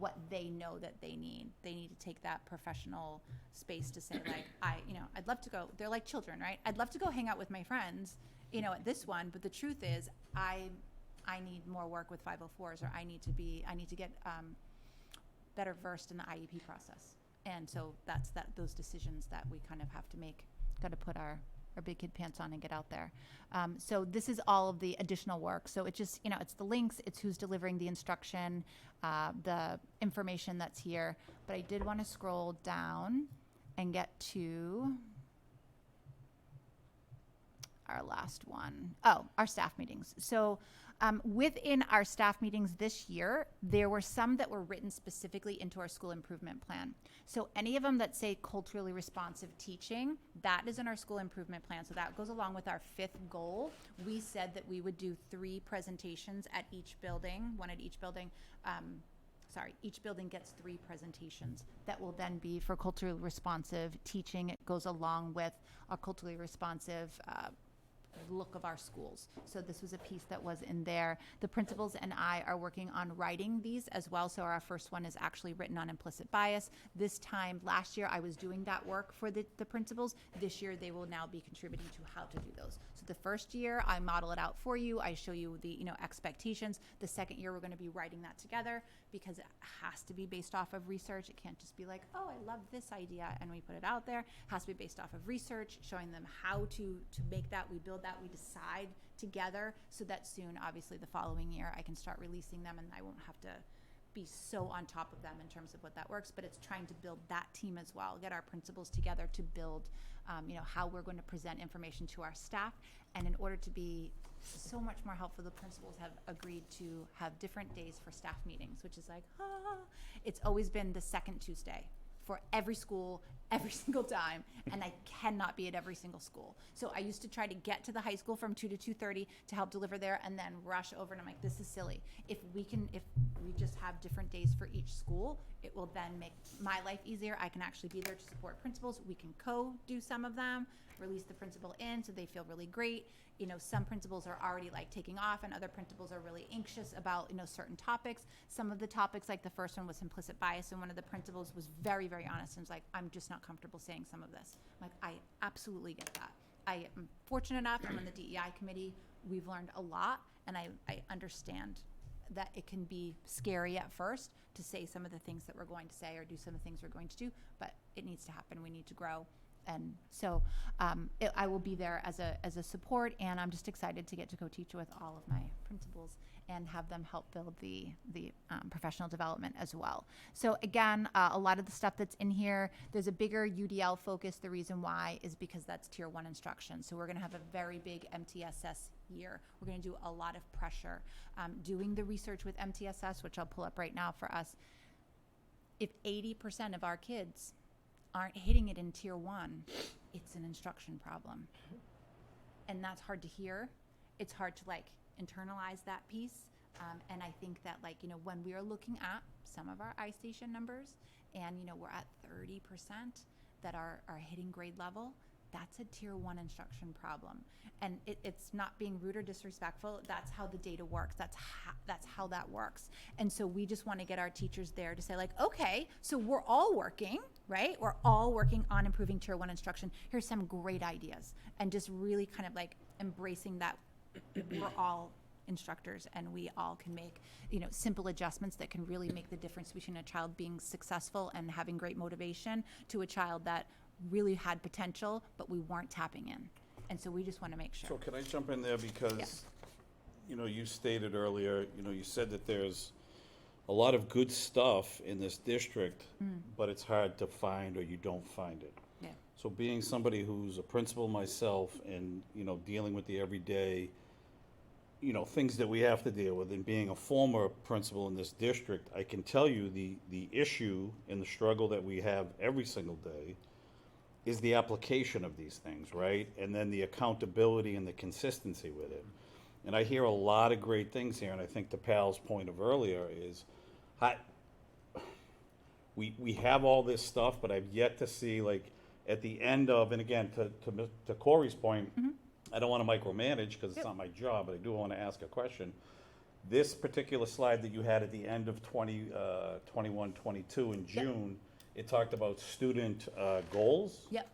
what they know that they need. They need to take that professional space to say, like, I'd love to go, they're like children, right? I'd love to go hang out with my friends you know, at this one, but the truth is, I need more work with 504s, or I need to get better versed in the IEP process. And so those decisions that we kind of have to make. Got to put our big kid pants on and get out there. So this is all of the additional work. So it just, you know, it's the links, it's who's delivering the instruction, the information that's here. But I did want to scroll down and get to our last one. Oh, our staff meetings. So within our staff meetings this year, there were some that were written specifically into our school improvement plan. So any of them that say culturally responsive teaching, that is in our school improvement plan. So that goes along with our 5th goal. We said that we would do 3 presentations at each building, one at each building. Each building gets 3 presentations that will then be for culturally responsive teaching. It goes along with our culturally responsive look of our schools. So this was a piece that was in there. The principals and I are working on writing these as well. So our first one is actually written on implicit bias. This time, last year, I was doing that work for the principals. This year, they will now be contributing to how to do those. So the first year, I model it out for you. I show you the, you know, expectations. The second year, we're going to be writing that together because it has to be based off of research. It can't just be like, oh, I love this idea and we put it out there. It has to be based off of research, showing them how to make that. We build that, we decide together, so that soon, obviously the following year, I can start releasing them and I won't have to be so on top of them in terms of what that works. But it's trying to build that team as well, get our principals together to build you know, how we're going to present information to our staff. And in order to be so much more helpful, the principals have agreed to have different days for staff meetings, which is like, it's always been the second Tuesday for every school, every single time, and I cannot be at every single school. So I used to try to get to the high school from 2 to 2:30 to help deliver there and then rush over, and I'm like, this is silly. If we just have different days for each school, it will then make my life easier. I can actually be there to support principals. We can co-do some of them, release the principal in so they feel really great. You know, some principals are already like taking off and other principals are really anxious about, you know, certain topics. Some of the topics, like the first one was implicit bias, and one of the principals was very, very honest and was like, I'm just not comfortable saying some of this. I'm like, I absolutely get that. I am fortunate enough, I'm on the DEI committee. We've learned a lot, and I understand that it can be scary at first to say some of the things that we're going to say or do some of the things we're going to do, but it needs to happen. We need to grow. And so I will be there as a support, and I'm just excited to get to co-teach with all of my principals and have them help build the professional development as well. So again, a lot of the stuff that's in here, there's a bigger UDL focus. The reason why is because that's Tier 1 instruction. So we're going to have a very big MTSS year. We're going to do a lot of pressure. Doing the research with MTSS, which I'll pull up right now for us, if 80% of our kids aren't hitting it in Tier 1, it's an instruction problem. And that's hard to hear. It's hard to like internalize that piece. And I think that, like, you know, when we are looking at some of our iStation numbers and, you know, we're at 30% that are hitting grade level, that's a Tier 1 instruction problem. And it's not being rude or disrespectful. That's how the data works. That's how that works. And so we just want to get our teachers there to say, like, okay, so we're all working, right? We're all working on improving Tier 1 instruction. Here's some great ideas. And just really kind of like embracing that we're all instructors and we all can make, you know, simple adjustments that can really make the difference between a child being successful and having great motivation to a child that really had potential, but we weren't tapping in. And so we just want to make sure. So can I jump in there because, Yeah. you know, you stated earlier, you know, you said that there's a lot of good stuff in this district, but it's hard to find or you don't find it. Yeah. So being somebody who's a principal myself and, you know, dealing with the everyday, you know, things that we have to deal with, and being a former principal in this district, I can tell you the issue and the struggle that we have every single day is the application of these things, right? And then the accountability and the consistency with it. And I hear a lot of great things here, and I think to Pal's point of earlier is, we have all this stuff, but I've yet to see, like, at the end of, and again, to Corey's point, I don't want to micromanage because it's not my job, but I do want to ask a question. This particular slide that you had at the end of 21-22 in June, it talked about student goals. Yep.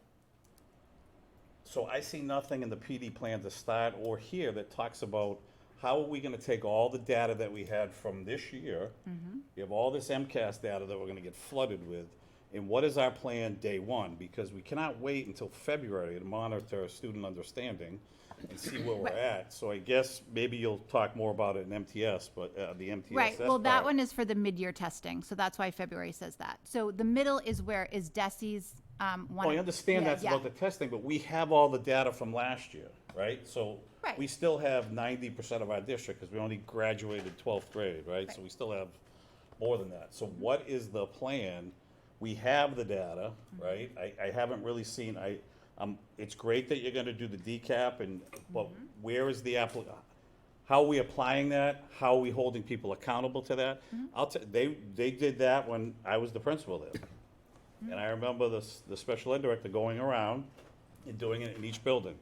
So I see nothing in the PD plan to start or here that talks about how are we gonna take all the data that we had from this year? We have all this MCAS data that we're gonna get flooded with, and what is our plan day one? Because we cannot wait until February to monitor student understanding and see where we're at. So I guess maybe you'll talk more about it in MTS, but, the MTSS Right, well, that part- one is for the mid-year testing, so that's why February says that. So the middle is where is DESI's, one. Oh, I understand Yeah, that's yeah. about the testing, but we have all the data from last year, right? So Right. we still have 90% of our district, because we only graduated 12th grade, right? So Right. we still have more than that. So what is the plan? We have the data, Mm-hmm. right? I haven't really seen, it's great that you're gonna do the decap, and, but Mm-hmm. where is the how are we applying that? How are we holding people accountable to that? Mm-hmm. They did that when I was the principal there. And I remember the special ed director going around and doing it in each building.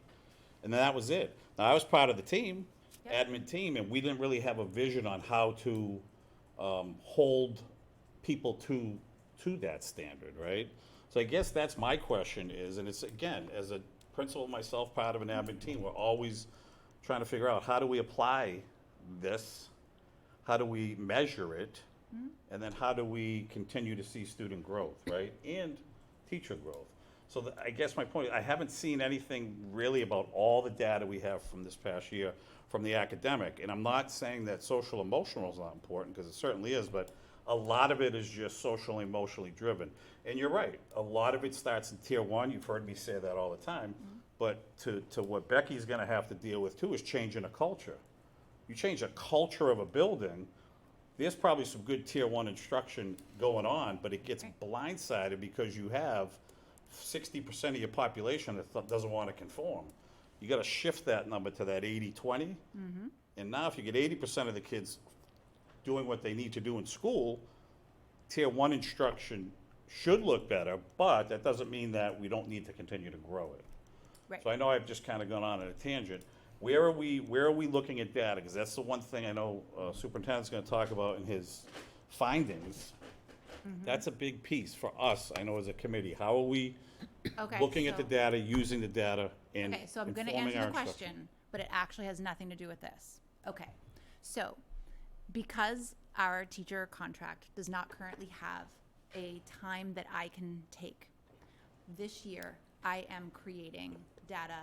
And then that was it. Now, I was part of the team, admin team, and we didn't really have a vision on how to hold people to that standard, right? So I guess that's my question is, and it's, again, as a principal myself, part of an admin team, we're always trying to figure out how do we apply this? How do we measure it? And then how do we continue to see student growth, right? And teacher growth. So I guess my point, I haven't seen anything really about all the data we have from this past year from the academic. And I'm not saying that social emotional is not important, because it certainly is, but a lot of it is just social emotionally driven. And you're right, a lot of it starts in tier one. You've heard me say that all the time. But to what Becky's gonna have to deal with too is changing a culture. You change a culture of a building, there's probably some good tier one instruction going on, but it gets blindsided because you have 60% of your population that doesn't want to conform. You got to shift that number to that 80-20. And now if you get 80% of the kids doing what they need to do in school, tier one instruction should look better, but that doesn't mean that we don't need to continue to grow it. Right. So I know I've just kind of gone on a tangent. Where are we looking at data? Because that's the one thing I know Superintendent's going to talk about in his findings. That's a big piece for us, I know, as a committee. How are we Okay, looking at the so- data, using the data, and Okay, so I'm gonna informing answer our the instruction? question, but it actually has nothing to do with this. Okay, so because our teacher contract does not currently have a time that I can take, this year I am creating data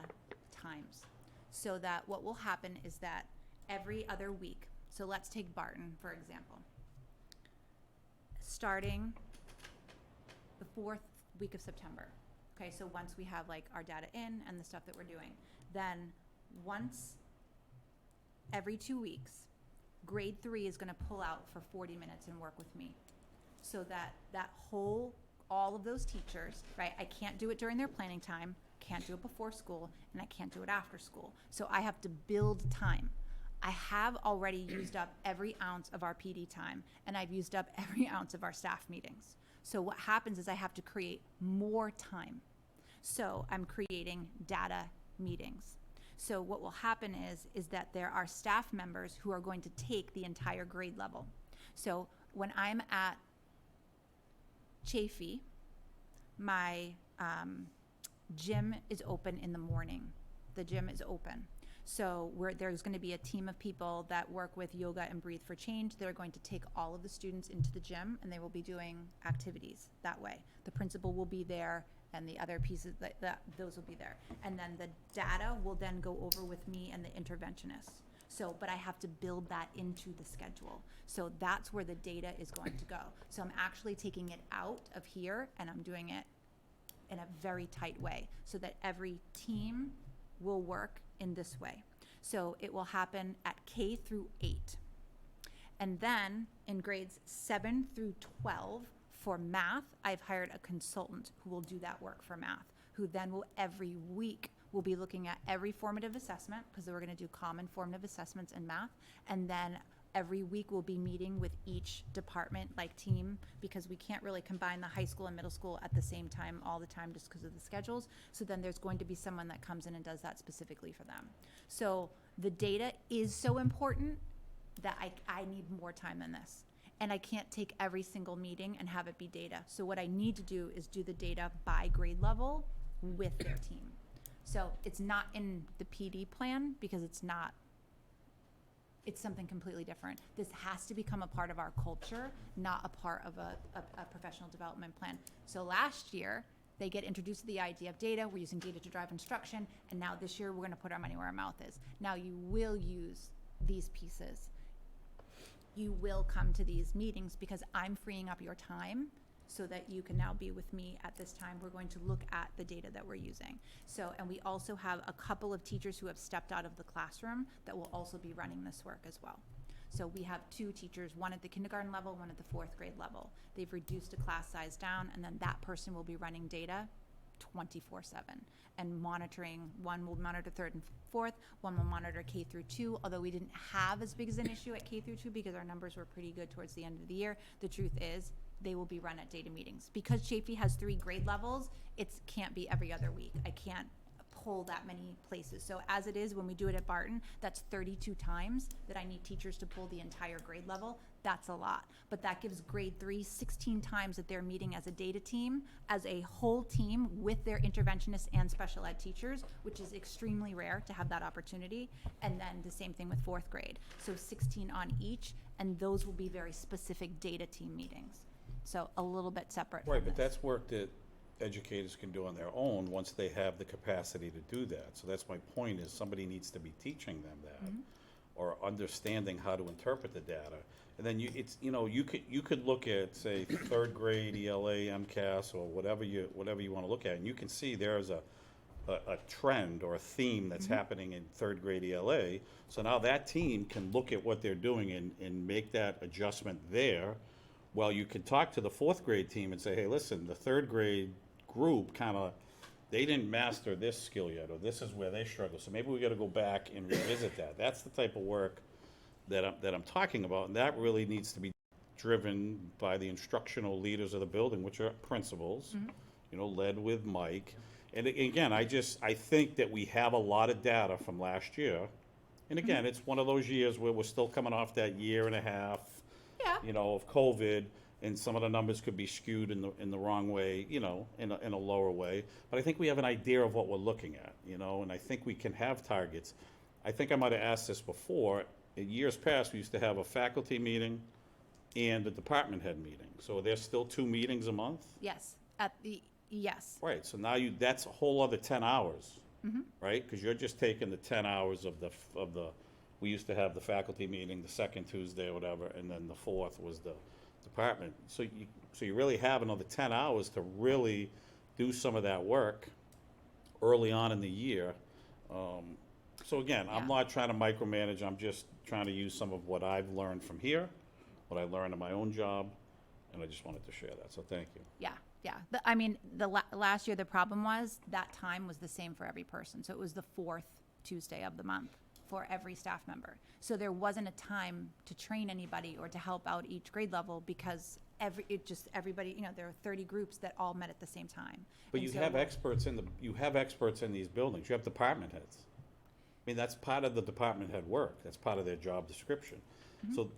times. So that what will happen is that every other week, so let's take Barton, for example. Starting the 4th week of September. Okay, so once we have like our data in and the stuff that we're doing, then once every 2 weeks, grade 3 is gonna pull out for 40 minutes and work with me. So that all of those teachers, right, I can't do it during their planning time, can't do it before school, and I can't do it after school. So I have to build time. I have already used up every ounce of our PD time, and I've used up every ounce of our staff meetings. So what happens is I have to create more time. So I'm creating data meetings. So what will happen is that there are staff members who are going to take the entire grade level. So when I'm at Chafee, my gym is open in the morning. The gym is open. So there's going to be a team of people that work with Yoga and Breathe for Change. They're going to take all of the students into the gym, and they will be doing activities that way. The principal will be there, and the other pieces, those will be there. And then the data will then go over with me and the interventionists. So, but I have to build that into the schedule. So that's where the data is going to go. So I'm actually taking it out of here, and I'm doing it in a very tight way so that every team will work in this way. So it will happen at K through 8. And then in grades 7 through 12 for math, I've hired a consultant who will do that work for math, who then will every week will be looking at every formative assessment, because we're going to do common formative assessments in math, and then every week we'll be meeting with each department, like team, because we can't really combine the high school and middle school at the same time all the time just because of the schedules. So then there's going to be someone that comes in and does that specifically for them. So the data is so important that I need more time than this. And I can't take every single meeting and have it be data. So what I need to do is do the data by grade level with their team. So it's not in the PD plan because it's something completely different. This has to become a part of our culture, not a part of a professional development plan. So last year, they get introduced to the idea of data. We're using data to drive instruction. And now this year, we're going to put our money where our mouth is. Now you will use these pieces. You will come to these meetings because I'm freeing up your time so that you can now be with me at this time. We're going to look at the data that we're using. So, and we also have a couple of teachers who have stepped out of the classroom that will also be running this work as well. So we have 2 teachers, one at the kindergarten level, one at the 4th grade level. They've reduced the class size down, and then that person will be running data 24/7 and monitoring. One will monitor 3rd and 4th, one will monitor K through 2, although we didn't have as big as an issue at K through 2 because our numbers were pretty good towards the end of the year. The truth is, they will be run at data meetings. Because Chafee has 3 grade levels, it can't be every other week. I can't pull that many places. So as it is, when we do it at Barton, that's 32 times that I need teachers to pull the entire grade level. That's a lot. But that gives grade 3 16 times that they're meeting as a data team, as a whole team with their interventionists and special ed teachers, which is extremely rare to have that opportunity. And then the same thing with 4th grade. So 16 on each, and those will be very specific data team meetings. So a little bit separate. Right, from but this. that's work that educators can do on their own once they have the capacity to do that. So that's my point, is somebody needs to be teaching them that, or understanding how to interpret the data. And then you could look at, say, 3rd grade ELA, MCAS, or whatever you want to look at, and you can see there's a trend or a theme that's happening in 3rd grade ELA. So now that team can look at what they're doing and make that adjustment there. Well, you can talk to the 4th grade team and say, hey, listen, the 3rd grade group they didn't master this skill yet, or this is where they struggle. So maybe we got to go back and revisit that. That's the type of work that I'm talking about, and that really needs to be driven by the instructional leaders of the building, which are principals, led with Mike. And again, I think that we have a lot of data from last year. And again, it's one of those years where we're still coming off that year and a half, of COVID, and some of the numbers could be skewed in the wrong way, in a lower way. But I think we have an idea of what we're looking at, and I think we can have targets. I think I might have asked this before. In years past, we used to have a faculty meeting and a department head meeting. So there's still 2 meetings a month? Yes, yes. Right, so now that's a whole other 10 hours, right? Because you're just taking the 10 hours of the, we used to have the faculty meeting the 2nd Tuesday or whatever, and then the 4th was the department. So you really have another 10 hours to really do some of that work early on in the year. So again, I'm not trying to micromanage, I'm just trying to use some of what I've learned from here, what I learned in my own job, and I just wanted to share that, so thank you. Yeah. Last year, the problem was that time was the same for every person. So it was the 4th Tuesday of the month for every staff member. So there wasn't a time to train anybody or to help out each grade level because everybody, there are 30 groups that all met at the same time. But And you so- have experts in these buildings, you have department heads. I mean, that's part of the department head work, that's part of their job description. So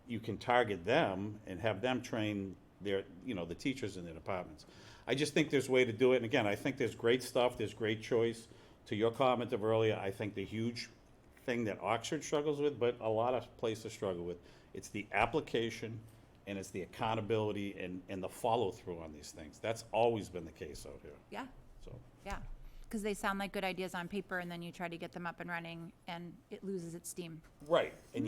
you can target them and have them train the teachers in their departments. I just think there's a way to do it, and again, I think there's great stuff, there's great choice. To your comment of earlier, I think the huge thing that Oxford struggles with, but a lot of places struggle with, it's the application and it's the accountability and the follow-through on these things. That's always been the case out here, Yeah, so. yeah. Because they sound like good ideas on paper and then you try to get them up and running and it loses its steam. Right, and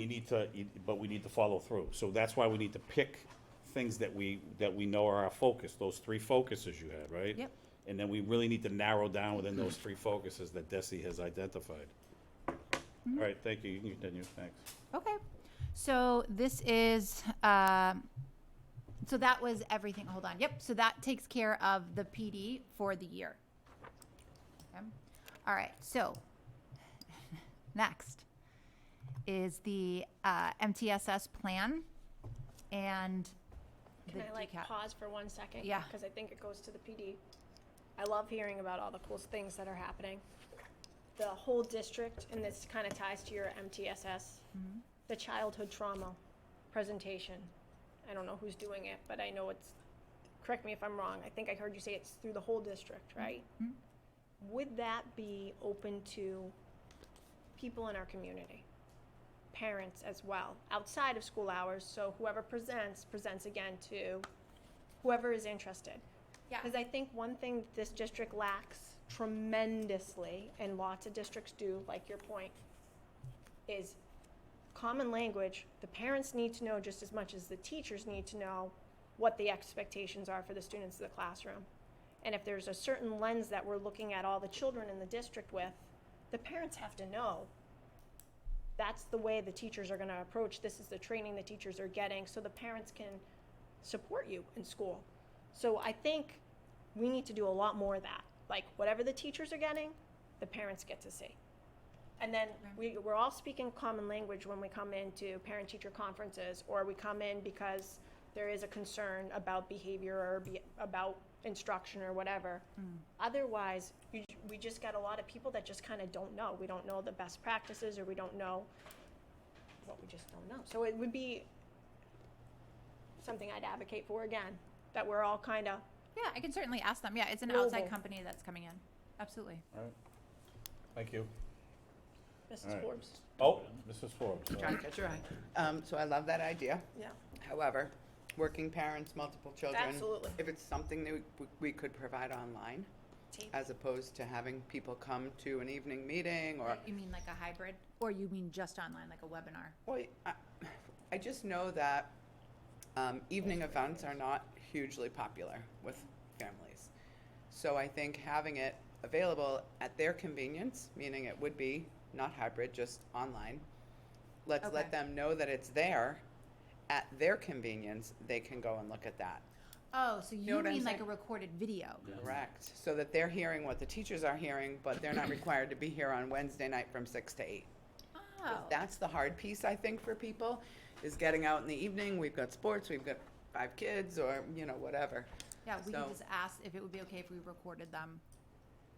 but we need to follow through. So that's why we need to pick things that we know are our focus, those 3 focuses you had, right? Yep. And then we really need to narrow down within those 3 focuses that Desi has identified. All right, thank you, you can continue, thanks. Okay. So this is, so that was everything. Hold on. Yep. So that takes care of the PD for the year. Okay. All right. So next is the MTSS plan and Can the I DCAT. pause for 1 second? Yeah. Because I think it goes to the PD. I love hearing about all the cool things that are happening. The whole district, and this kind of ties to your MTSS, the childhood trauma presentation. I don't know who's doing it, but I know it's, correct me if I'm wrong, I think I heard you say it's through the whole district, right? would that be open to people in our community? Parents as well, outside of school hours, so whoever presents again to whoever is interested. Yeah. Because I think one thing this district lacks tremendously, and lots of districts do, like your point, is common language. The parents need to know just as much as the teachers need to know what the expectations are for the students in the classroom. And if there's a certain lens that we're looking at all the children in the district with, the parents have to know. That's the way the teachers are gonna approach. This is the training the teachers are getting, so the parents can support you in school. So I think we need to do a lot more of that. Like, whatever the teachers are getting, the parents get to see. And then we're all speaking common language when we come into parent-teacher conferences, or we come in because there is a concern about behavior or about instruction or whatever. Otherwise, we just got a lot of people that just kind of don't know. We don't know the best practices, or we don't know what we just don't know. So it would be something I'd advocate for again, that we're all kind of, Yeah, I can certainly ask them. Yeah, it's an Global. outside company that's coming in. Absolutely. All right. Thank you. All Mrs. right. Forbes. Oh, Mrs. Forbes. Trying to catch your eye. So I love that idea. Yeah. However, working parents, multiple children. Absolutely. If it's something that we could provide online, Tape. as opposed to having people come to an evening meeting or, You mean like a hybrid? Or you mean just online, like a webinar? well, I just know that evening events are not hugely popular with families. So I think having it available at their convenience, meaning it would be not hybrid, just online. Let's let Okay. them know that it's there. At their convenience, they can go and look at that. Oh, so know you what I'm mean like a saying? recorded video? Correct. So that they're hearing what the teachers are hearing, but they're not required to be here on Wednesday night from 6 to 8. Oh, That's the hard piece, I think, for people, is getting out in the evening. We've got sports, we've got 5 kids, or, whatever. yeah, we so- can just ask if it would be okay if we recorded them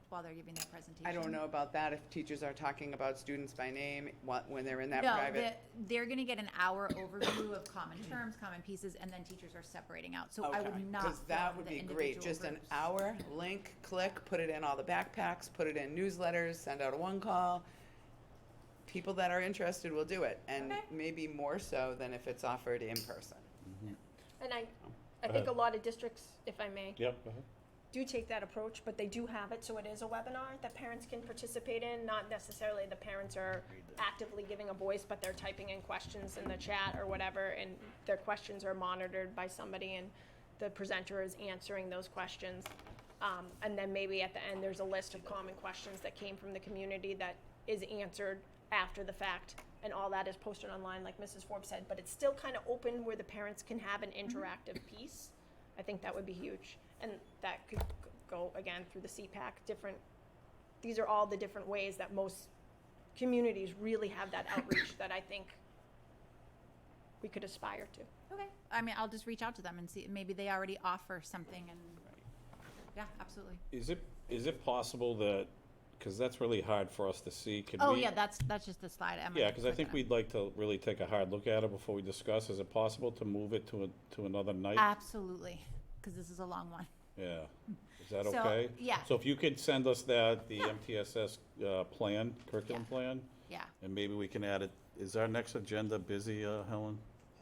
while they're giving their presentation. I don't know about that, if teachers are talking about students by name, when they're in that No, private. they're gonna get an hour overview of common terms, common pieces, and then teachers are separating out. So I would not Because that film would the be great, individual just an groups. hour, link, click, put it in all the backpacks, put it in newsletters, send out a one call. People that are interested will do it, and Okay. maybe more so than if it's offered in person. And I Go think a ahead. lot of districts, if I may, Yep, go ahead. do take that approach, but they do have it, so it is a webinar that parents can participate in. Not necessarily the parents are actively giving a voice, but they're typing in questions in the chat or whatever, and their questions are monitored by somebody, and the presenter is answering those questions. And then maybe at the end, there's a list of common questions that came from the community that is answered after the fact, and all that is posted online, like Mrs. Forbes said, but it's still kind of open where the parents can have an interactive piece. I think that would be huge, and that could go, again, through the CPAC, these are all the different ways that most communities really have that outreach that I think we could aspire to. Okay, I mean, I'll just reach out to them and see, maybe they already offer something and, yeah, absolutely. Is it possible that, because that's really hard for us to see, could we? Oh, yeah, that's just the slide. I'm Yeah, gonna because I click think on it. we'd like to really take a hard look at it before we discuss. Is it possible to move it to another night? Absolutely, because this is a long one. Yeah. Is that So, okay? yeah. So if you could send us that, the MTSS plan, curriculum plan, Yeah, and maybe we can add it. Is our next agenda busy, Helen?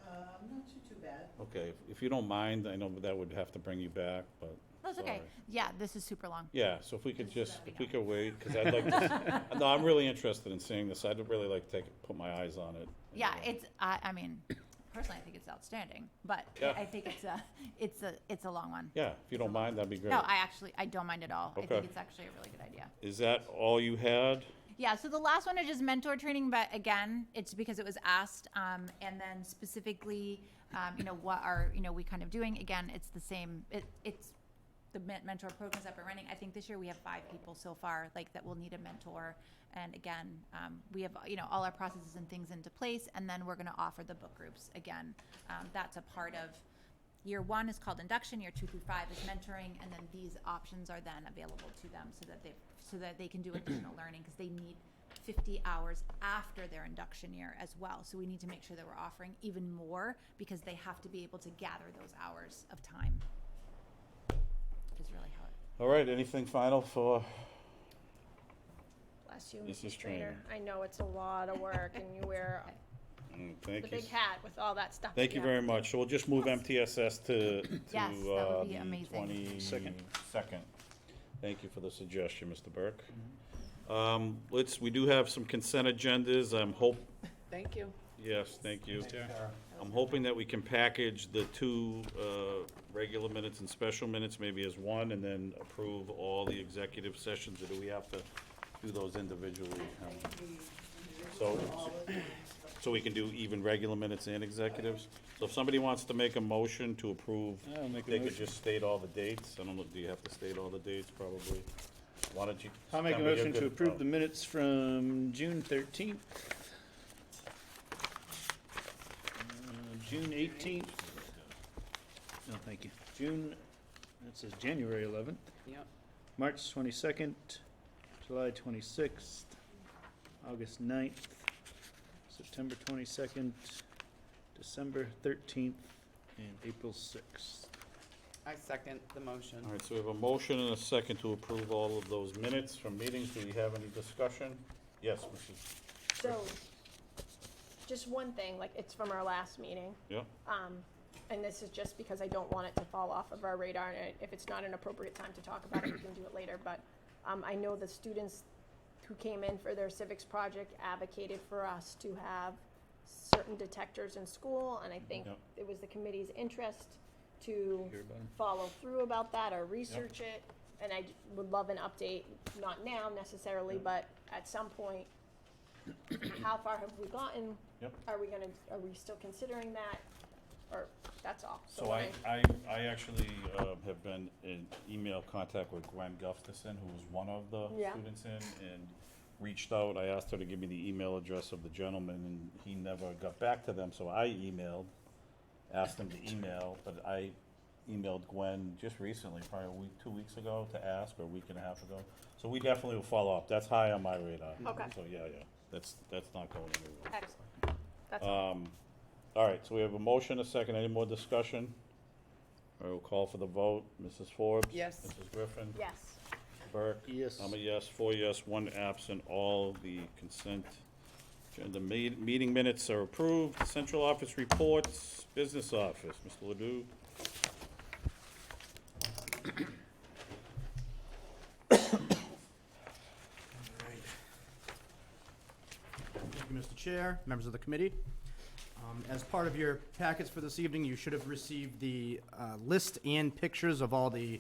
Not too bad. Okay, if you don't mind, I know that would have to bring you back, but. that's okay. sorry. Yeah, this is super long. Yeah, so if we could just, if we could wait, because I'd like to, no, I'm really interested in seeing this. I'd really like to put my eyes on it. Yeah, it's, I mean, personally, I think it's outstanding, but Yeah. I think it's a long one. Yeah, if you don't mind, that'd be great. No, I don't mind at all. I Okay. think it's actually a really good idea. Is that all you had? Yeah, so the last one is just mentor training, but again, it's because it was asked, and then specifically, what are, we kind of doing? Again, it's the same, it's the mentor program's up and running. I think this year we have 5 people so far, like, that will need a mentor. And again, we have, all our processes and things into place, and then we're gonna offer the book groups again. That's a part of, year 1 is called induction, year 2 through 5 is mentoring, and then these options are then available to them so that they can do additional learning, because they need 50 hours after their induction year as well. So we need to make sure that we're offering even more, because they have to be able to gather those hours of time. Is really how it. All right, anything final for Bless you, This is Mrs. Trainer. training. I know it's a lot of work, and you wear Thank the you. big hat with all that stuff. Thank you very much. So we'll just move MTSS to Yes, that would be the amazing. 22nd. Thank you for the suggestion, Mr. Burke. We do have some consent agendas. Thank you. Yes, thank you. I'm hoping that we can package the two regular minutes and special minutes maybe as one, and then approve all the executive sessions, or do we have to do those individually? So we can do even regular minutes and executives? So if somebody wants to make a motion to approve, I'll make a they could motion. just state all the dates. I don't know, do you have to state all the dates, probably? Why don't you? I'll make a September, you're motion to good. approve the minutes from June 13th, June 18th. No, thank you. That says January 11th, Yep. March 22nd, July 26th, August 9th, September 22nd, December 13th, and April 6th. I second the motion. All right, so we have a motion and a second to approve all of those minutes from meetings. Do we have any discussion? Yes, Mrs. So, just one thing, like, it's from our last meeting. Yeah, And this is just because I don't want it to fall off of our radar, and if it's not an appropriate time to talk about it, we can do it later, but, I know the students who came in for their civics project advocated for us to have certain detectors in school, and I think Yep. it was the committee's interest to Hear about 'em? follow through about that or research it, and I would love an update, not now necessarily, but at some point. How far have we gotten? Yep. Are we still considering that? Or, that's all. so I actually have been in email contact with Gwen Gustafson, who was one of the Yeah. students and reached out. I asked her to give me the email address of the gentleman, and he never got back to them, so I asked him to email, but I emailed Gwen just recently, probably a week, 2 weeks ago, to ask, or a week and a half ago. So we definitely will follow up. That's high on my radar. Okay. So, yeah, that's not going anywhere. Excellent. That's all. All right, so we have a motion, a second. Any more discussion? All right, we'll call for the vote. Mrs. Forbes? Yes. Mrs. Griffin? Yes. Burke? Yes. I'm a yes, 4 yes, 1 absent. All the consent agenda meeting minutes are approved. Central office reports, business office. Mr. Ledoux? Thank you, Mr. Chair, members of the committee. As part of your packets for this evening, you should have received the list and pictures of all the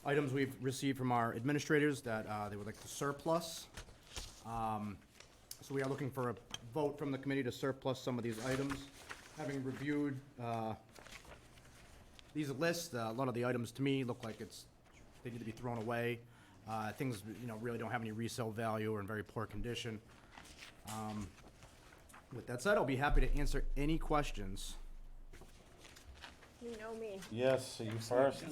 items we've received from our administrators that they would like to surplus. So we are looking for a vote from the committee to surplus some of these items. Having reviewed these lists, a lot of the items to me look like they need to be thrown away. Things, really don't have any resale value or in very poor condition. With that said, I'll be happy to answer any questions. You know me, Yes, you first.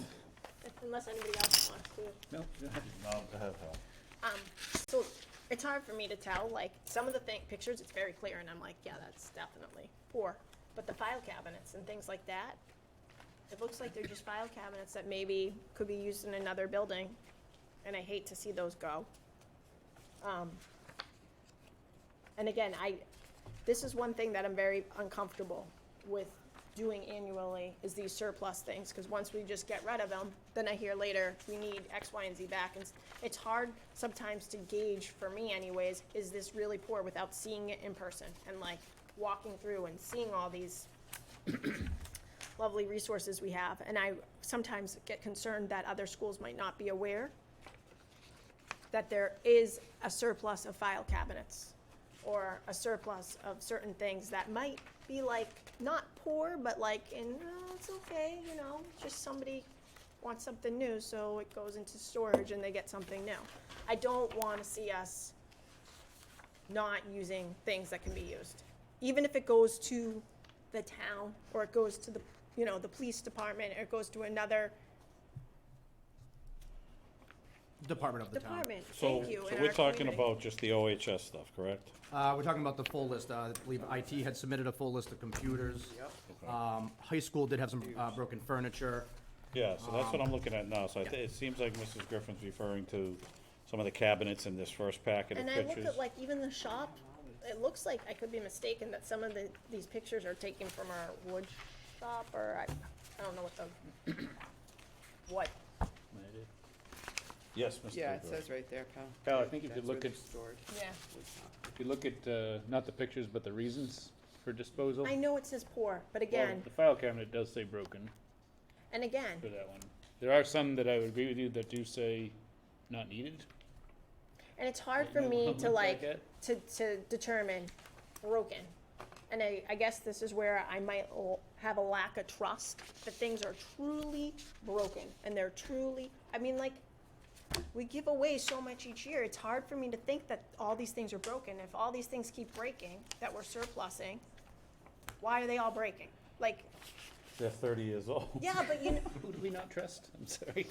unless anybody else wants to. No, go ahead. No, go ahead, Hal. So it's hard for me to tell, like, some of the pictures, it's very clear, and I'm like, yeah, that's definitely poor. But the file cabinets and things like that, it looks like they're just file cabinets that maybe could be used in another building, and I hate to see those go. And again, this is one thing that I'm very uncomfortable with doing annually, is these surplus things, because once we just get rid of them, then I hear later, we need X, Y, and Z back, and it's hard sometimes to gauge, for me anyways, is this really poor without seeing it in person, and like walking through and seeing all these lovely resources we have, and I sometimes get concerned that other schools might not be aware that there is a surplus of file cabinets, or a surplus of certain things that might be like, not poor, but like, it's okay, just somebody wants something new, so it goes into storage and they get something new. I don't wanna see us not using things that can be used. Even if it goes to the town, or it goes to the police department, or it goes to another Department of the town. department, So, thank you. so in we're our talking community. about just the OHS stuff, correct? We're talking about the full list. I believe IT had submitted a full list of computers. High school did have some broken furniture. Yeah, so that's what I'm looking at now. So it seems like Mrs. Griffin's referring to some of the cabinets in this first packet of And I pictures. look at like even the shop, it looks like, I could be mistaken, that some of these pictures are taken from our wood shop, or I don't know what the, what, Yes, Mr. Yeah, it Rivera. says right there, Kyle. Kyle, I think if you That's look where at, they're stored. yeah. if you look at, not the pictures, but the reasons for disposal. I know it says poor, but Well, again, the file cabinet does say broken and again, for that one. There are some that I would agree with you that do say not needed. and it's hard for Might me wanna to look like, back to determine broken. And I guess this is where I might have a lack of trust, that things are truly broken, and they're truly, I mean, like, we give away so much each year, it's hard for me to think that all these things are broken. If all these things keep breaking, that we're surplusing, why are they all breaking? Like, They're 30 years old. yeah, but you know, Who do we not trust? I'm sorry.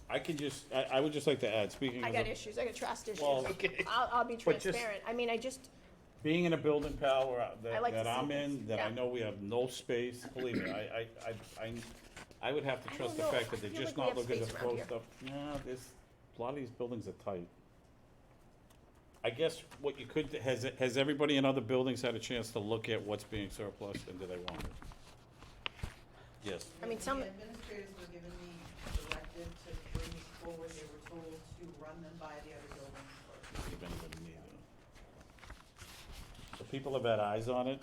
I can just, I would just like to add, speaking I of got the- issues, I got trust issues. Well, Okay. I'll be But just- transparent, I mean, I just, being in a building, pal, where I like to that see I'm things, in, that I yeah. know we have no space, believe me, I would have to I trust don't the know, fact that I they're feel just like we not have looking to space throw around here. stuff. Yeah, there's, a lot of these buildings are tight. I guess what you could, has everybody in other buildings had a chance to look at what's being surplus and do they want it? Yes. I mean, some, The administrators were given the directive to bring these forward, they were told to run them by the other buildings first. If anybody needs it. So people have had eyes on it.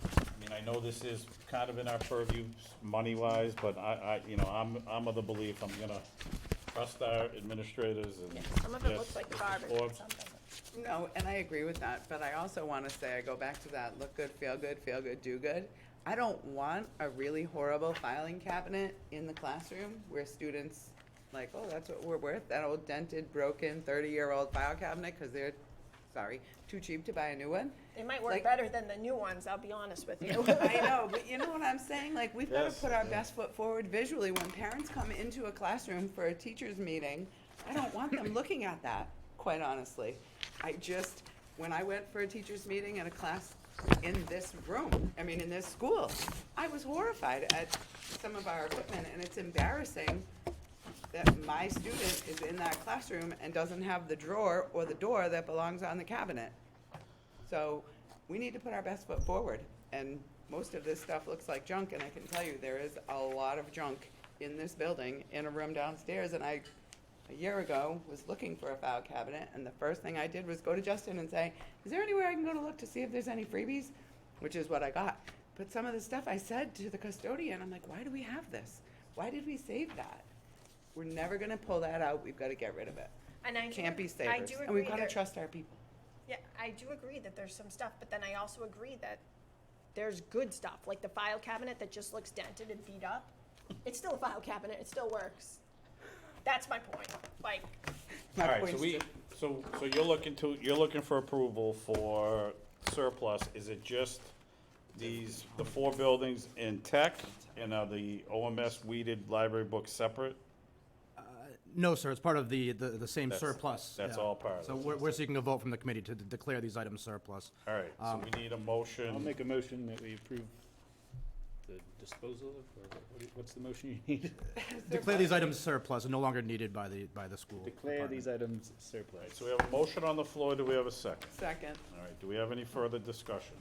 I mean, I know this is kind of in our purview, money-wise, but I'm of the belief I'm gonna trust our administrators and. some of it yes, looks like Mr. garbage, Forbes. some doesn't. No, and I agree with that, but I also want to say, I go back to that, look good, feel good, do good. I don't want a really horrible filing cabinet in the classroom where students, like, oh, that's what we're worth, that old dented, broken, 30-year-old file cabinet, because they're, sorry, too cheap to buy a new one. They might work Like- better than the new ones, I'll be honest with you. I know, but you know what I'm saying? Like, we've got Yes, to put our yeah. best foot forward visually. When parents come into a classroom for a teacher's meeting, I don't want them looking at that, quite honestly. When I went for a teacher's meeting in a class in this room, in this school, I was horrified at some of our equipment, and it's embarrassing that my student is in that classroom and doesn't have the drawer or the door that belongs on the cabinet. So we need to put our best foot forward, and most of this stuff looks like junk, and I can tell you, there is a lot of junk in this building, in a room downstairs, and a year ago, was looking for a file cabinet, and the first thing I did was go to Justin and say, is there anywhere I can go to look to see if there's any freebies? Which is what I got. But some of the stuff I said to the custodian, I'm like, why do we have this? Why did we save that? We're never gonna pull that out, we've gotta get rid of it. And I do, Can't be I savers, do and agree we've gotta that, trust our people. yeah, I do agree that there's some stuff, but then I also agree that there's good stuff, like the file cabinet that just looks dented and beat up. It's still a file cabinet, it still works. That's my point, like, My All right, point's so you're looking for approval for surplus, is it just the 4 buildings in tech, and are the OMS weeded library books separate? No, sir, it's part of the same That's- surplus. that's yeah. all part of So it. we're seeking a vote from the committee to declare these items surplus. All right, so we need a motion. I'll make a motion that we approve the disposal of, or what's the motion you need? Declare these items surplus and no longer needed by the school Declare department. these items surplus. So we have a motion on the floor, do we have a second? Second. All right, do we have any further discussion?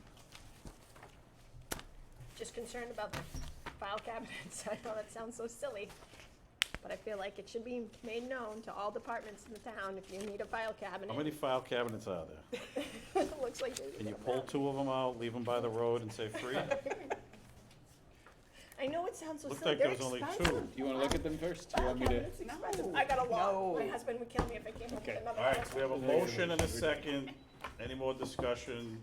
just concerned about the file cabinets. I know that sounds so silly, but I feel like it should be made known to all departments in the town if you need a file cabinet. How many file cabinets are there? It looks like there's Can you a pull amount. 2 of them out, leave them by the road and say free? I know it sounds so Looked silly. like there They're was only 2. expensive. Do you wanna look at them first? Do you File want me to? cabinets expensive. I got a lot. No. My husband would kill me if I came up with Okay. another All right, house. so we have a motion and a second. Any more discussion?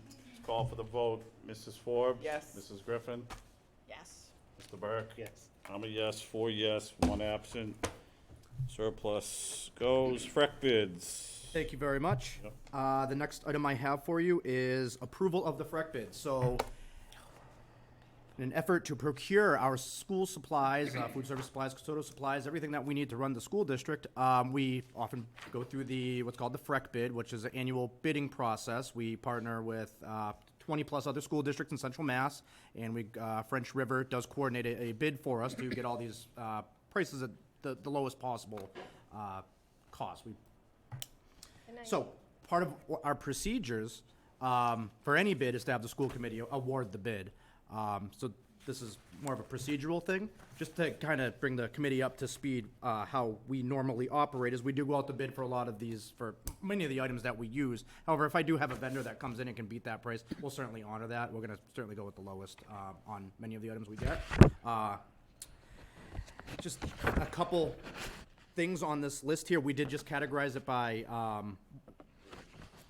Call for the vote. Mrs. Forbes? Yes. Mrs. Griffin? Yes. Mr. Burke? Yes. I'm a yes, 4 yes, 1 absent. Surplus goes. Freck bids. Thank you very much. Yep. The next item I have for you is approval of the FREC bid. So, in an effort to procure our school supplies, food service supplies, custodial supplies, everything that we need to run the school district, we often go through what's called the FREC bid, which is an annual bidding process. We partner with 20-plus other school districts in Central Mass, and French River does coordinate a bid for us to get all these prices the lowest possible cost. And I- So, part of our procedures for any bid is to have the school committee award the bid. So this is more of a procedural thing, just to kind of bring the committee up to speed how we normally operate, is we do go out to bid for a lot of these, for many of the items that we use. However, if I do have a vendor that comes in and can beat that price, we'll certainly honor that. We're gonna certainly go with the lowest on many of the items we get. Just a couple things on this list here. We did just categorize it by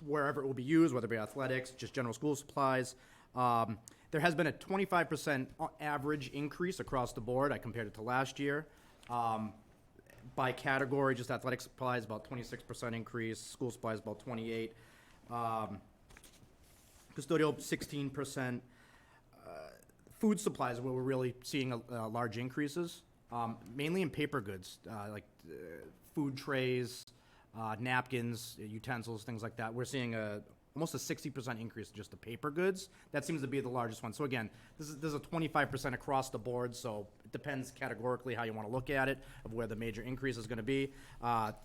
wherever it will be used, whether it be athletics, just general school supplies. There has been a 25% average increase across the board. I compared it to last year. By category, just athletic supplies, about 26% increase, school supplies, about 28. Custodial, 16%. Food supplies, where we're really seeing large increases, mainly in paper goods, like food trays, napkins, utensils, things like that. We're seeing almost a 60% increase in just the paper goods. That seems to be the largest one. So again, there's a 25% across the board, so it depends categorically how you want to look at it, of where the major increase is going to be.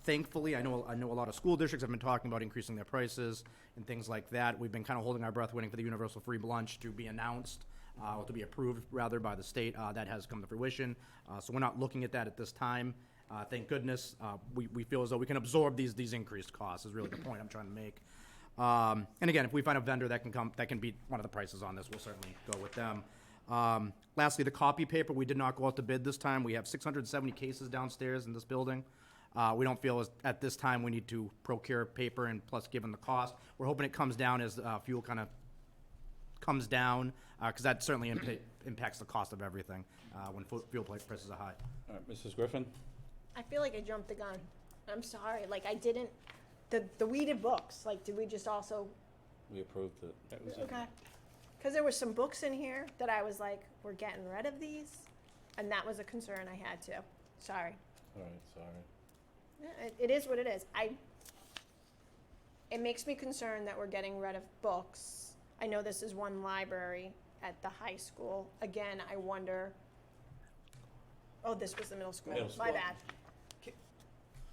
Thankfully, I know a lot of school districts have been talking about increasing their prices and things like that. We've been kind of holding our breath, waiting for the universal free lunch to be announced, or to be approved, rather, by the state. That has come to fruition. So we're not looking at that at this time. Thank goodness. We feel as though we can absorb these increased costs, is really the point I'm trying to make. And again, if we find a vendor that can beat one of the prices on this, we'll certainly go with them. Lastly, the copy paper, we did not go out to bid this time. We have 670 cases downstairs in this building. We don't feel at this time we need to procure paper, and plus, given the cost, we're hoping it comes down as fuel kind of comes down, because that certainly impacts the cost of everything when fuel prices are high. All right, Mrs. Griffin? I feel like I jumped the gun. I'm sorry, like I didn't, the weeded books, like did we just also, We approved it. That was okay. Cause there was some books in here that I was like, we're getting rid of these, and that was a concern I had too. Sorry. All right, sorry. Yeah, it is what it is. It makes me concerned that we're getting rid of books. I know this is one library at the high school. Again, I wonder, oh, this was the middle school. Middle My school. bad.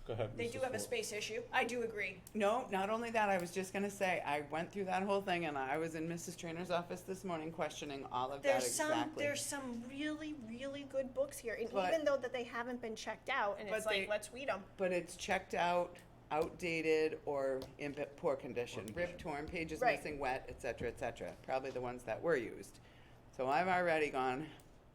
Go ahead, They Mrs. do have a Ford. space issue. I do agree. No, not only that, I was just gonna say, I went through that whole thing, and I was in Mrs. Trainer's office this morning questioning all of that exactly. There's some really, really good books here, and But- even though that they haven't been checked out, and But it's like, they- let's weed them. But it's checked out, outdated, or in poor condition. Ripped, torn, pages Right. missing, wet, et cetera, probably the ones that were used. So I've already gone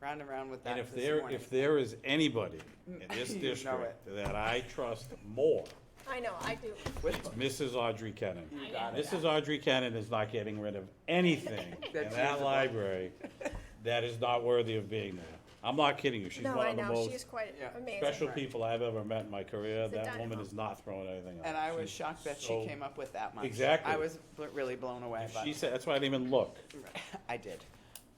round and round with that And if this morning. there is anybody in this You know district that I trust more, I know, I do. With Mrs. Audrey Kennan. You got it. Mrs. Audrey Kennan is not getting rid of anything in That's that usable. library that is not worthy of being there. I'm not kidding you. She's No, one I of the know, most she's quite Yeah. amazing. special Right. people I've ever met in my career. She's a That woman dynamo. is not throwing anything out. And I was She's shocked that she so- came up with that much. Exactly. I was really blown away, but She said, that's why I didn't even look. I did.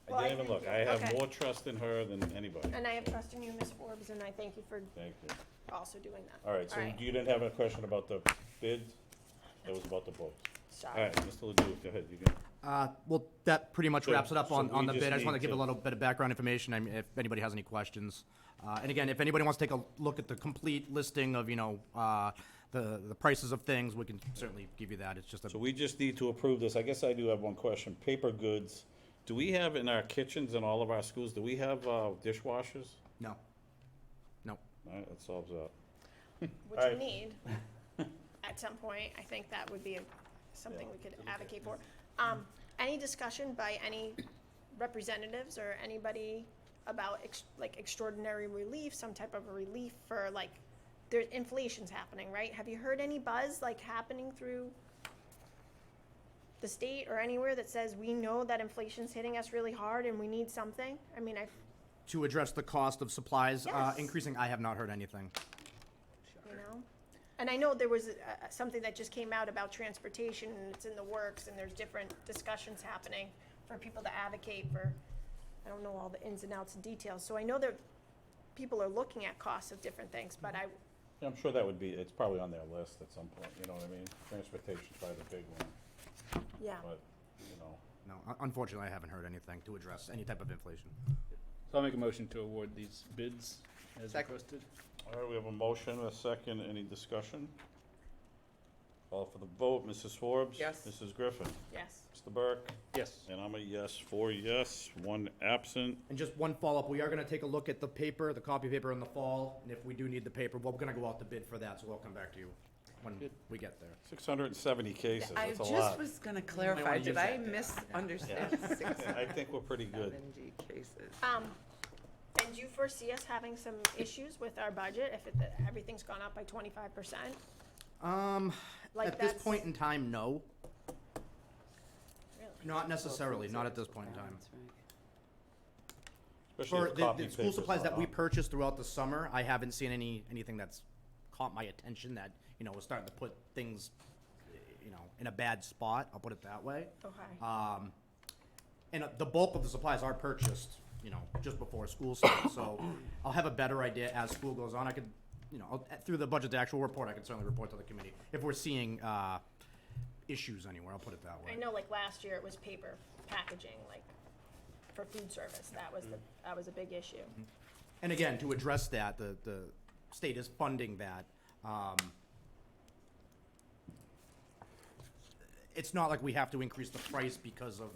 Well, I didn't even look. I have okay. more trust in her than anybody. And I have trust in you, Ms. Forbes, and I thank you for Thank you. also doing that. All right, so you didn't have a question about the bids? It was about the books. All Sorry. right, Mr. Ledoux, go ahead. You can. Well, that pretty much Good. wraps it up So on we the just bid. I just want to need give a to- little bit of background information, I mean, if anybody has any questions. And again, if anybody wants to take a look at the complete listing of, the prices of things, we can certainly give you that. It's just So a, we just need to approve this. I guess I do have one question. Paper goods. Do we have in our kitchens in all of our schools, do we have dishwashers? no. No. All right, that solves that. Which we Alright. need at some point. I think that would be something we could advocate for. Any discussion by any representatives or anybody about extraordinary relief, some type of a relief for there's inflation's happening, right? Have you heard any buzz happening through the state or anywhere that says we know that inflation's hitting us really hard and we need something? I mean, To address the cost of supplies Yes. increasing, I have not heard anything. you know? And I know there was something that just came out about transportation, and it's in the works, and there's different discussions happening for people to advocate for, I don't know all the ins and outs and details, so I know that people are looking at costs of different things, but Yeah, I'm sure that would be, it's probably on their list at some point, you know what I mean? Transportation's probably the big one, yeah. but, No, unfortunately, I haven't heard anything to address any type of inflation. So I'll make a motion to award these bids as Second. requested. All right, we have a motion, a second, any discussion? Call for the vote, Mrs. Forbes? Yes. Mrs. Griffin? Yes. Mr. Burke? Yes. And I'm a yes, 4 yes, 1 absent. And just one follow-up, we are gonna take a look at the paper, the copy paper in the fall, and if we do need the paper, we're gonna go out to bid for that, so we'll come back to you when we get there. 670 cases, I that's a just lot. was gonna clarify, did I misunderstand? I think we're pretty good. 670 cases. And do you foresee us having some issues with our budget if everything's gone up by 25%? Like At this that's- point in time, no, Really? not necessarily, not at this point in time. That's right. Especially For if the copy school paper's supplies that not we on. purchased throughout the summer, I haven't seen anything that's caught my attention that, we're starting to put things, in a bad spot, I'll put it that way. Okay. And the bulk of the supplies are purchased, just before school starts, so I'll have a better idea as school goes on. I could, through the budget to actual report, I can certainly report to the committee. If we're seeing, issues anywhere, I'll put it that way. I know like last year it was paper packaging, like for food service. That was a big issue. And again, to address that, the state is funding that. It's not like we have to increase the price because of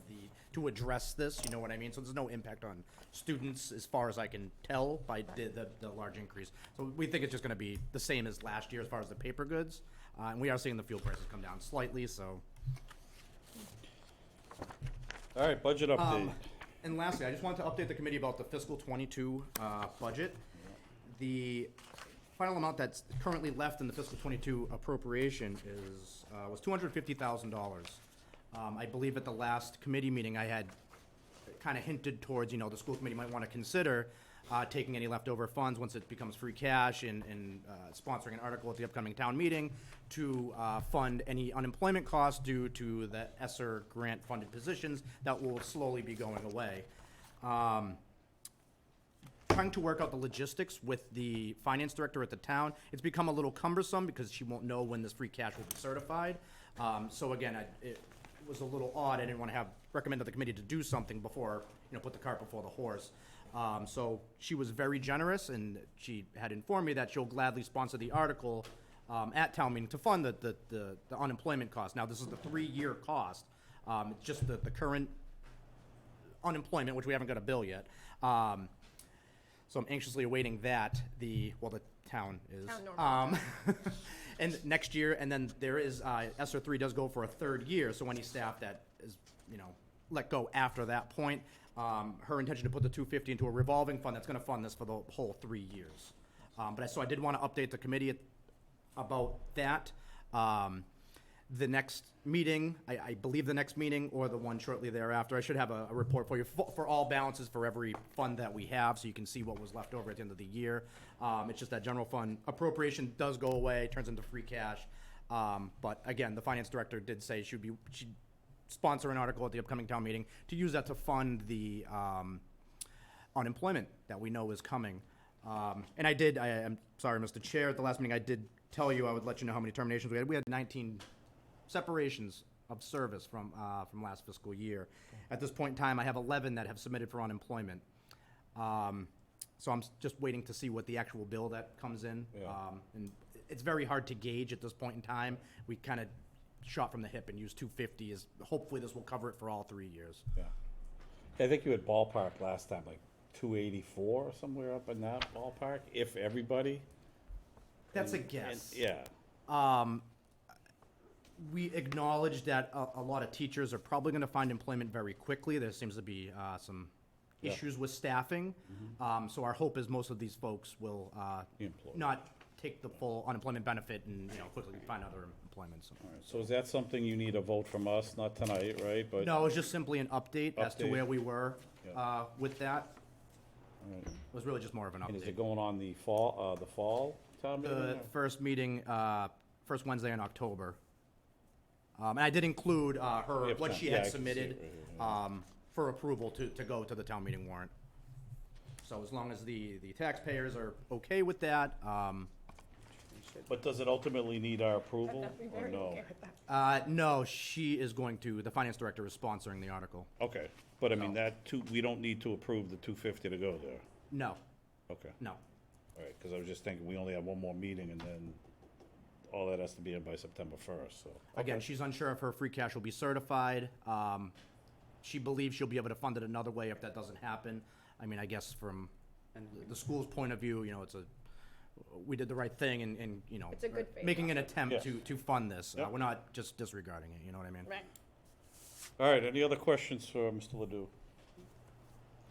to address this, you know what I mean? So there's no impact on students as far as I can tell by the large increase. So we think it's just gonna be the same as last year as far as the paper goods. And we are seeing the fuel prices come down slightly, so. All right, budget update. And lastly, I just wanted to update the committee about the fiscal '22 budget. The final amount that's currently left in the fiscal '22 appropriation was $250,000. I believe at the last committee meeting, I had kind of hinted towards, the school committee might want to consider taking any leftover funds once it becomes free cash and sponsoring an article at the upcoming town meeting to fund any unemployment costs due to the ESSER grant-funded positions that will slowly be going away. Trying to work out the logistics with the finance director at the town, it's become a little cumbersome because she won't know when this free cash will be certified. So again, it was a little odd. I didn't want to recommend to the committee to do something before, put the cart before the horse. So she was very generous, and she had informed me that she'll gladly sponsor the article at town meeting to fund the unemployment cost. Now, this is the 3-year cost. It's just the current unemployment, which we haven't got a bill yet. So I'm anxiously awaiting that, the town is. Town And next year, and then there is, ESSER 3 does go for a 3rd year, so any staff that is, let go after that point, her intention to put the 250 into a revolving fund that's gonna fund this for the whole 3 years. So I did wanna update the committee about that. The next meeting, I believe the next meeting or the one shortly thereafter, I should have a report for you for all balances for every fund that we have, so you can see what was left over at the end of the year. It's just that general fund appropriation does go away, turns into free cash. But again, the finance director did say she'd sponsor an article at the upcoming town meeting to use that to fund the unemployment that we know is coming. And I'm sorry, Mr. Chair, at the last meeting, I did tell you I would let you know how many terminations we had. We had 19 separations of service from last fiscal year. At this point in time, I have 11 that have submitted for unemployment. So I'm just waiting to see what the actual bill that comes in. Yeah. And it's very hard to gauge at this point in time. We kind of shot from the hip and used 250 as, hopefully this will cover it for all 3 years. Yeah. I think you had ballpark last time, like 284 or somewhere up in that ballpark, if everybody. That's a And- guess. Yeah. We acknowledge that a lot of teachers are probably going to find employment very quickly. There seems to be some Yeah. issues with staffing. So our hope is most of these folks will Be employed. not take the full unemployment benefit and, quickly find other employment. So. All right, so is that something you need a vote from us, not tonight, right? But No, it's just simply an update as to Update. where we were Yeah. with that. all right. It was really just more of an And is it update. going on the fall town meeting? The or- first meeting, first Wednesday in October. And I did include her, Yep, what she yeah, I had can see submitted it right here, for approval to go to the town meeting warrant. So as long as the taxpayers are okay with that, But does it ultimately need our approval, I'd be or very no? okay with that. no, she is going to, the finance director is sponsoring the article. Okay, but I mean, we don't need to approve the 250 to go there, No, okay. no. All right, because I was just thinking, we only have one more meeting, and then all that has to be in by September 1st, so. Again, she's unsure if her free cash will be certified. She believes she'll be able to fund it another way if that doesn't happen. I mean, I guess from the school's point of view, we did the right thing and It's a good faith making an attempt Yes. to fund this. Yep. We're not just disregarding it, you know what I mean? Right. All right, any other questions for Mr. Ledoux?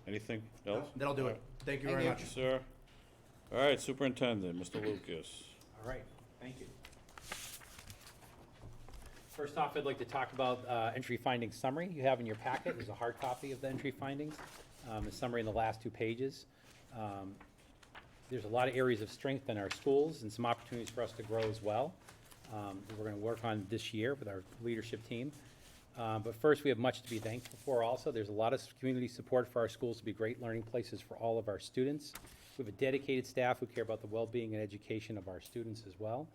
Anything else? That'll do it. Thank you very Thank much. you, sir. All right, Superintendent, Mr. Lucas. All right, thank you. First off, I'd like to talk about entry findings summary. You have in your packet, there's a hard copy of the entry findings, a summary in the last 2 pages. There's a lot of areas of strength in our schools and some opportunities for us to grow as well. That we're going to work on this year with our leadership team. But first, we have much to be thankful for also. There's a lot of community support for our schools to be great learning places for all of our students. We have a dedicated staff who care about the well-being and education of our students as well.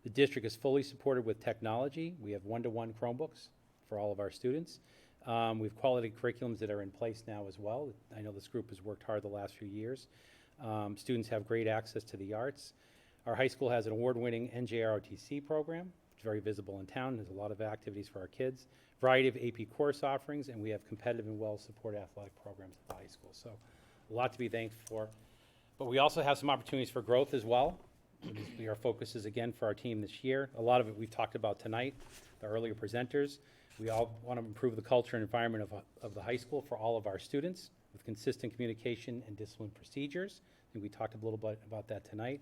The district is fully supported with technology. We have one-to-one Chromebooks for all of our students. We have quality curriculums that are in place now as well. I know this group has worked hard the last few years. Students have great access to the arts. Our high school has an award-winning NJROTC program. It's very visible in town. There's a lot of activities for our kids, variety of AP course offerings, and we have competitive and well-supported athletic programs at the high school. So a lot to be thankful for. But we also have some opportunities for growth as well. These will be our focuses again for our team this year. A lot of it we've talked about tonight, the earlier presenters. We all want to improve the culture and environment of the high school for all of our students with consistent communication and discipline procedures. I think we talked a little bit about that tonight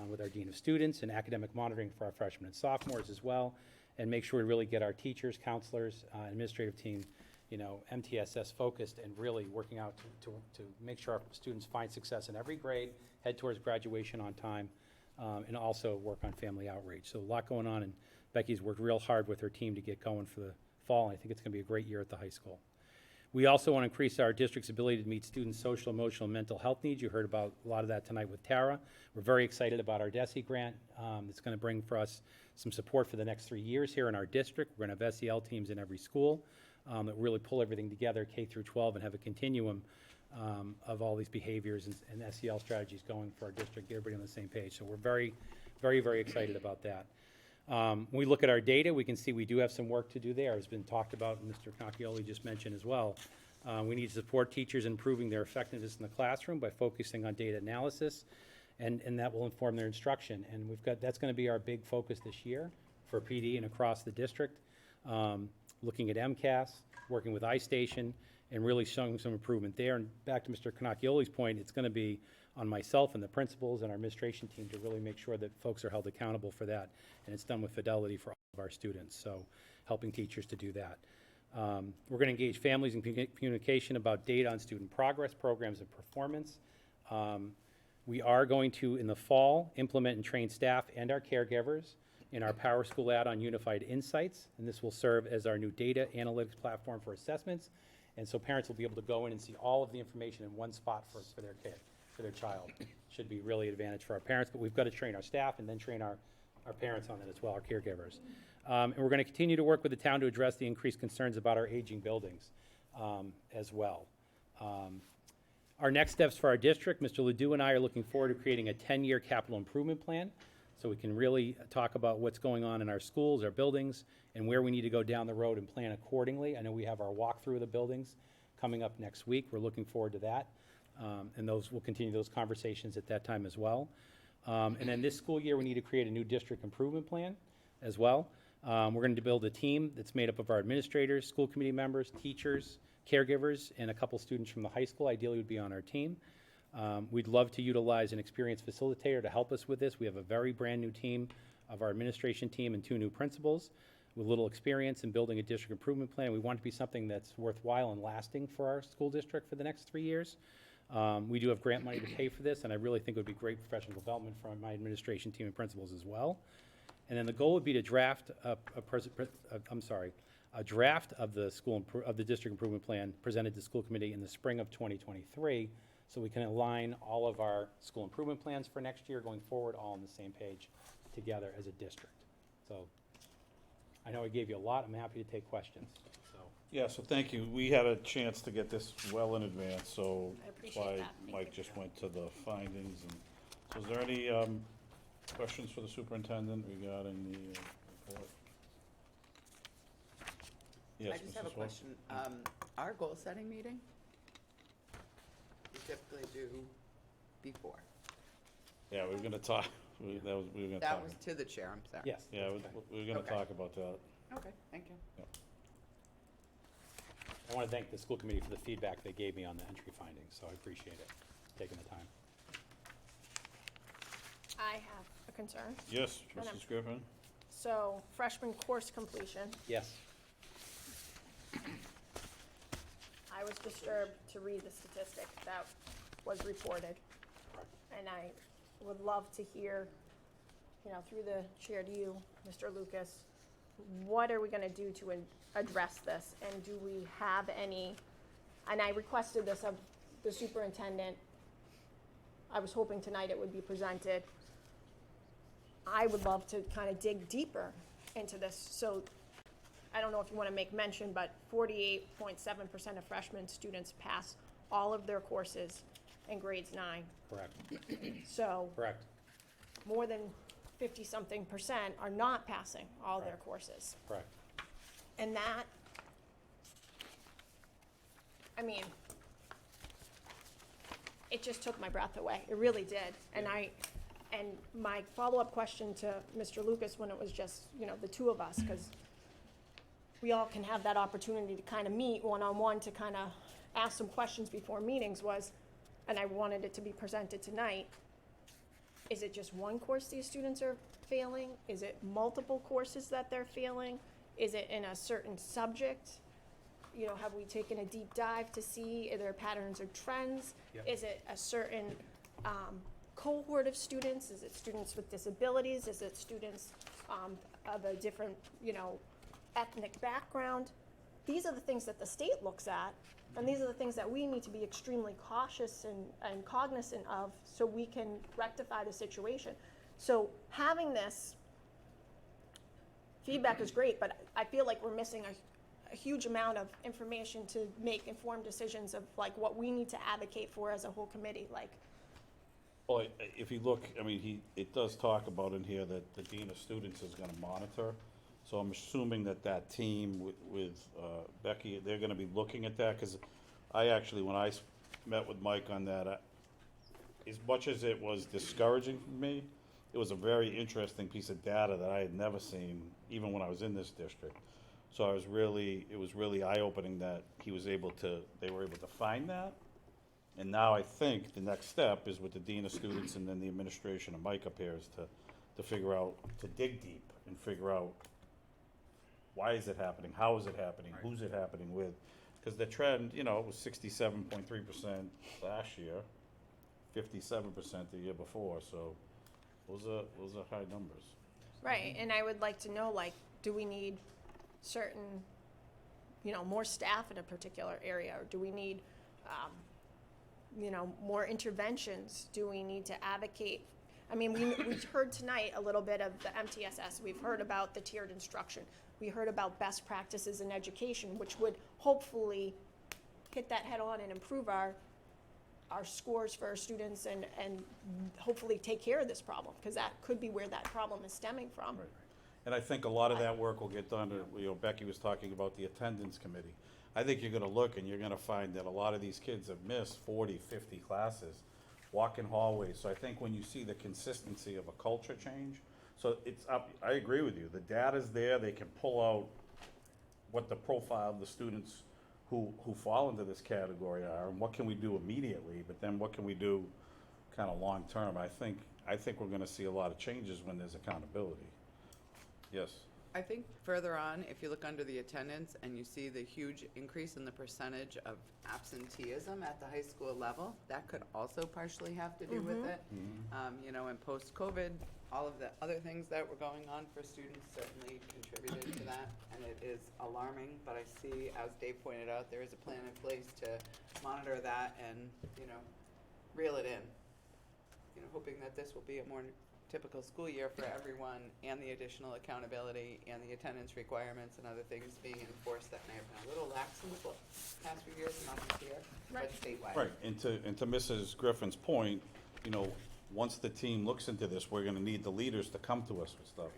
with our Dean of Students and academic monitoring for our freshmen and sophomores as well, and make sure we really get our teachers, counselors, administrative team, MTSS focused and really working out to make sure our students find success in every grade, head towards graduation on time, and also work on family outreach. So a lot going on, and Becky's worked real hard with her team to get going for the fall. I think it's going to be a great year at the high school. We also want to increase our district's ability to meet students' social, emotional, and mental health needs. You heard about a lot of that tonight with Tara. We're very excited about our DESE grant. It's going to bring for us some support for the next 3 years here in our district. We're going to have SEL teams in every school that really pull everything together, K through 12, and have a continuum of all these behaviors and SEL strategies going for our district, get everybody on the same page. So we're very, very, very excited about that. When we look at our data, we can see we do have some work to do there. It's been talked about, and Mr. Cacchioli just mentioned as well. We need to support teachers in improving their effectiveness in the classroom by focusing on data analysis, and that will inform their instruction. And that's going to be our big focus this year for PD and across the district, looking at MCAS, working with iStation, and really showing some improvement there. And back to Mr. Cannocchioli's point, it's going to be on myself and the principals and our administration team to really make sure that folks are held accountable for that. And it's done with fidelity for all of our students, so helping teachers to do that. We're going to engage families in communication about data on student progress, programs, and performance. We are going to, in the fall, implement and train staff and our caregivers in our Power School add-on Unified Insights, and this will serve as our new data analytics platform for assessments. And so parents will be able to go in and see all of the information in one spot for their kid, for their child. Should be really an advantage for our parents, but we've got to train our staff and then train our parents on that as well, our caregivers. And we're going to continue to work with the town to address the increased concerns about our aging buildings as well. Our next steps for our district, Mr. Ledoux and I are looking forward to creating a 10-year capital improvement plan so we can really talk about what's going on in our schools, our buildings, and where we need to go down the road and plan accordingly. I know we have our walkthrough of the buildings coming up next week. We're looking forward to that. And we'll continue those conversations at that time as well. And then this school year, we need to create a new district improvement plan as well. We're going to build a team that's made up of our administrators, school committee members, teachers, caregivers, and a couple students from the high school ideally would be on our team. We'd love to utilize an experienced facilitator to help us with this. We have a very brand new team of our administration team and 2 new principals with little experience in building a district improvement plan. We want it to be something that's worthwhile and lasting for our school district for the next 3 years. We do have grant money to pay for this, and I really think it would be great professional development for my administration team and principals as well. And then the goal would be to draft a draft of the district improvement plan presented to school committee in the spring of 2023, so we can align all of our school improvement plans for next year going forward all on the same page together as a district. So I know I gave you a lot. I'm happy to take questions. Yeah, so thank you. We had a chance to get this well in advance, so I that's appreciate why that. Thank Mike you. just went to the findings and So is there any questions for the superintendent regarding the report? Yes, I just have a Mrs. Swart? question. Our goal-setting meeting, we typically do before. Yeah, we were gonna talk, we were gonna talk. That was to the chair, I'm sorry. Yes. Yeah, we were gonna Okay. talk about that. Okay, thank you. I want to thank the school committee for the feedback they gave me on the entry findings, so I appreciate it, taking the time. I have a concern. Yes, Madam- Mrs. Griffin? So freshman course completion, Yes. I was disturbed to read the statistic that was reported. Correct. And I would love to hear, through the chair to you, Mr. Lucas, what are we gonna do to address this? And do we have any, and I requested this of the superintendent. I was hoping tonight it would be presented. I would love to kind of dig deeper into this. So I don't know if you want to make mention, but 48.7% of freshman students pass all of their courses in grades 9. Correct. So Correct. more than 50-something% are not passing all their courses. Correct. And that, I mean, it just took my breath away. It really did. And my follow-up question to Mr. Lucas, when it was just, the two of us, because we all can have that opportunity to kind of meet one-on-one to kind of ask some questions before meetings was, and I wanted it to be presented tonight, is it just one course these students are failing? Is it multiple courses that they're failing? Is it in a certain subject? Have we taken a deep dive to see are there patterns or trends? Yep. Is it a certain cohort of students? Is it students with disabilities? Is it students of a different, ethnic background? These are the things that the state looks at, and these are the things that we need to be extremely cautious and cognizant of so we can rectify the situation. So having this feedback is great, but I feel like we're missing a huge amount of information to make informed decisions of like what we need to advocate for as a whole committee, like. Well, if you look, it does talk about in here that the dean of students is gonna monitor. So I'm assuming that team with Becky, they're gonna be looking at that, because I actually, when I met with Mike on that, as much as it was discouraging for me, it was a very interesting piece of data that I had never seen, even when I was in this district. So it was really eye-opening that they were able to find that. And now I think the next step is with the dean of students and then the administration of Mike up here is to figure out, to dig deep and figure out why is it happening, how is it happening, who's it happening with? Because the trend, it was 67.3% last year, 57% the year before, so those are high numbers. Right, and I would like to know, like, do we need certain, more staff in a particular area, or do we need, more interventions? Do we need to advocate? We heard tonight a little bit of the MTSS. We've heard about the tiered instruction. We heard about best practices in education, which would hopefully hit that head on and improve our scores for our students and hopefully take care of this problem, because that could be where that problem is stemming from. Right. And I think a lot of that work will get done, Becky was talking about the attendance committee. I think you're gonna look and you're gonna find that a lot of these kids have missed 40, 50 classes, walking hallways. So I think when you see the consistency of a culture change, so it's up, I agree with you, the data's there, they can pull out what the profile of the students who fall into this category are, and what can we do immediately, but then what can we do kind of long-term. I think we're gonna see a lot of changes when there's accountability. Yes. I think further on, if you look under the attendance and you see the huge increase in the percentage of absenteeism at the high school level, that could also partially have to do with it. And post-COVID, all of the other things that were going on for students certainly contributed to that, and it is alarming, but I see, as Dave pointed out, there is a plan in place to monitor that and, reel it in. Hoping that this will be a more typical school year for everyone, and the additional accountability and the attendance requirements and other things being enforced that may have been a little lax in the past few years, not just here, but statewide. Right, and to Mrs. Griffin's point, once the team looks into this, we're gonna need the leaders to come to us with stuff.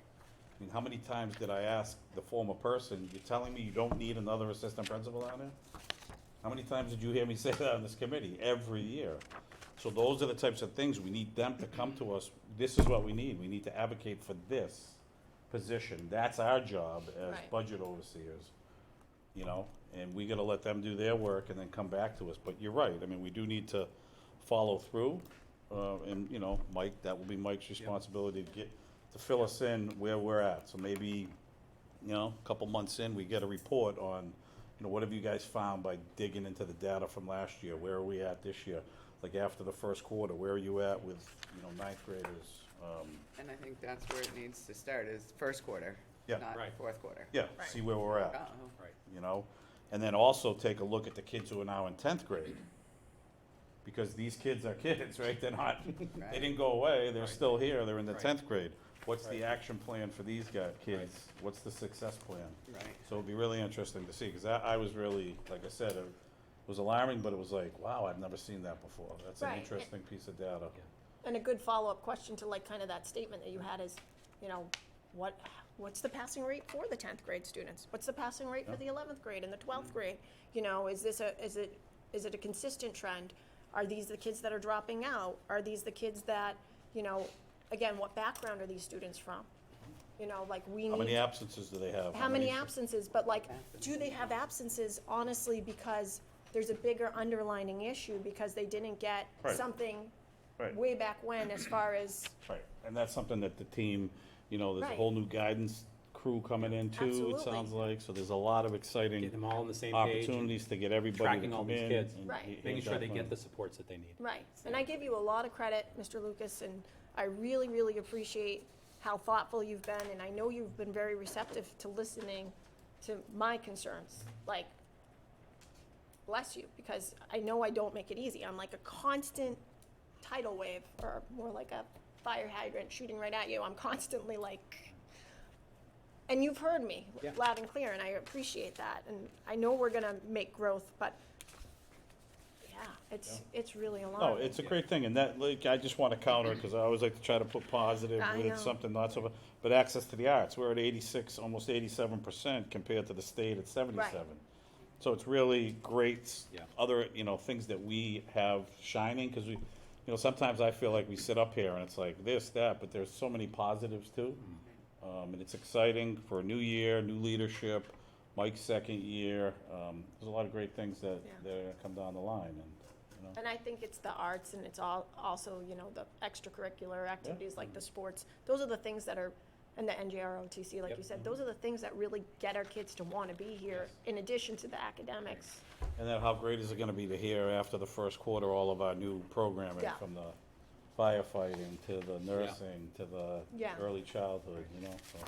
I mean, how many times did I ask the former person, you're telling me you don't need another assistant principal down there? How many times did you hear me say that on this committee? Every year. So those are the types of things, we need them to come to us, this is what we need to advocate for this position. That's our job as Right. budget overseers, you know? And we gotta let them do their work and then come back to us. But you're right, I mean, we do need to follow through. And, you know, Mike, that will be Mike's responsibility to fill us in where we're at. So maybe, you know, a couple months in, we get a report on, you know, what have you guys found by digging into the data from last year? Where are we at this year? Like after the first quarter, where are you at with, you know, ninth graders? And I think that's where it needs to start, is first quarter, Yeah. not Right. fourth quarter. Yeah, see where we're at, Uh-oh. Right. you know? And then also take a look at the kids who are now in 10th grade. Because these kids are kids, right? They're not, they didn't go away, they're still here, they're in the Right. 10th grade. What's the Right. action plan for these guys, kids? What's the success plan? Right. So it'd be really interesting to see, because I was really, like I said, it was alarming, but it was like, wow, I've never seen that before. That's an Right. interesting piece of data. And a good follow-up question to like kind of that statement that you had is, you know, what's the passing rate for the 10th grade students? What's the passing rate for the 11th grade and the 12th grade? You know, is it a consistent trend? Are these the kids that are dropping out? Are these the kids that, you know, again, what background are these students from? You know, like we How many need, absences do they have? how many absences, but like, do they have absences honestly because there's a bigger underlining issue because they didn't get Right. something Right. way back when as far as, Right, and that's something that the team, you know, there's a Right. whole new guidance crew coming in too, it Absolutely. sounds like. So there's a lot of exciting Getting them all on the same page. and opportunities to get everybody to tracking all come these in. kids. and Right. hit Making sure that they plan. get the supports that they need. right. And I give you a lot of credit, Mr. Lucas, and I really, really appreciate how thoughtful you've been, and I know you've been very receptive to listening to my concerns. Like, bless you, because I know I don't make it easy. I'm like a constant tidal wave, or more like a fire hydrant shooting right at you. I'm constantly like, and you've heard me Yeah. loud and clear, and I appreciate that. And I know we're gonna make growth, but yeah, it's really alarming. No, it's a great thing, and that, like, I just wanna counter, because I always like to try to put positive I know. with something not so, but access to the arts, we're at 86, almost 87% compared to the state at 77. So it's really great, Yeah. other, you know, things that we have shining, because we, you know, sometimes I feel like we sit up here and it's like this, that, but there's so many positives too. And it's exciting for a new year, new leadership, Mike's second year. There's a lot of great things that, Yeah. that are gonna come down the line, and, you know. And I think it's the arts and it's also, you know, the extracurricular activities like the sports. Those are the things that are, and the NJROTC, like Yep. you said, those are the things that really get our kids to want to be here in addition to the academics. And then how great is it gonna be to hear after the first quarter, all of our new programming, Yeah. from the firefighting to the nursing to the Yeah. early childhood, you know, so.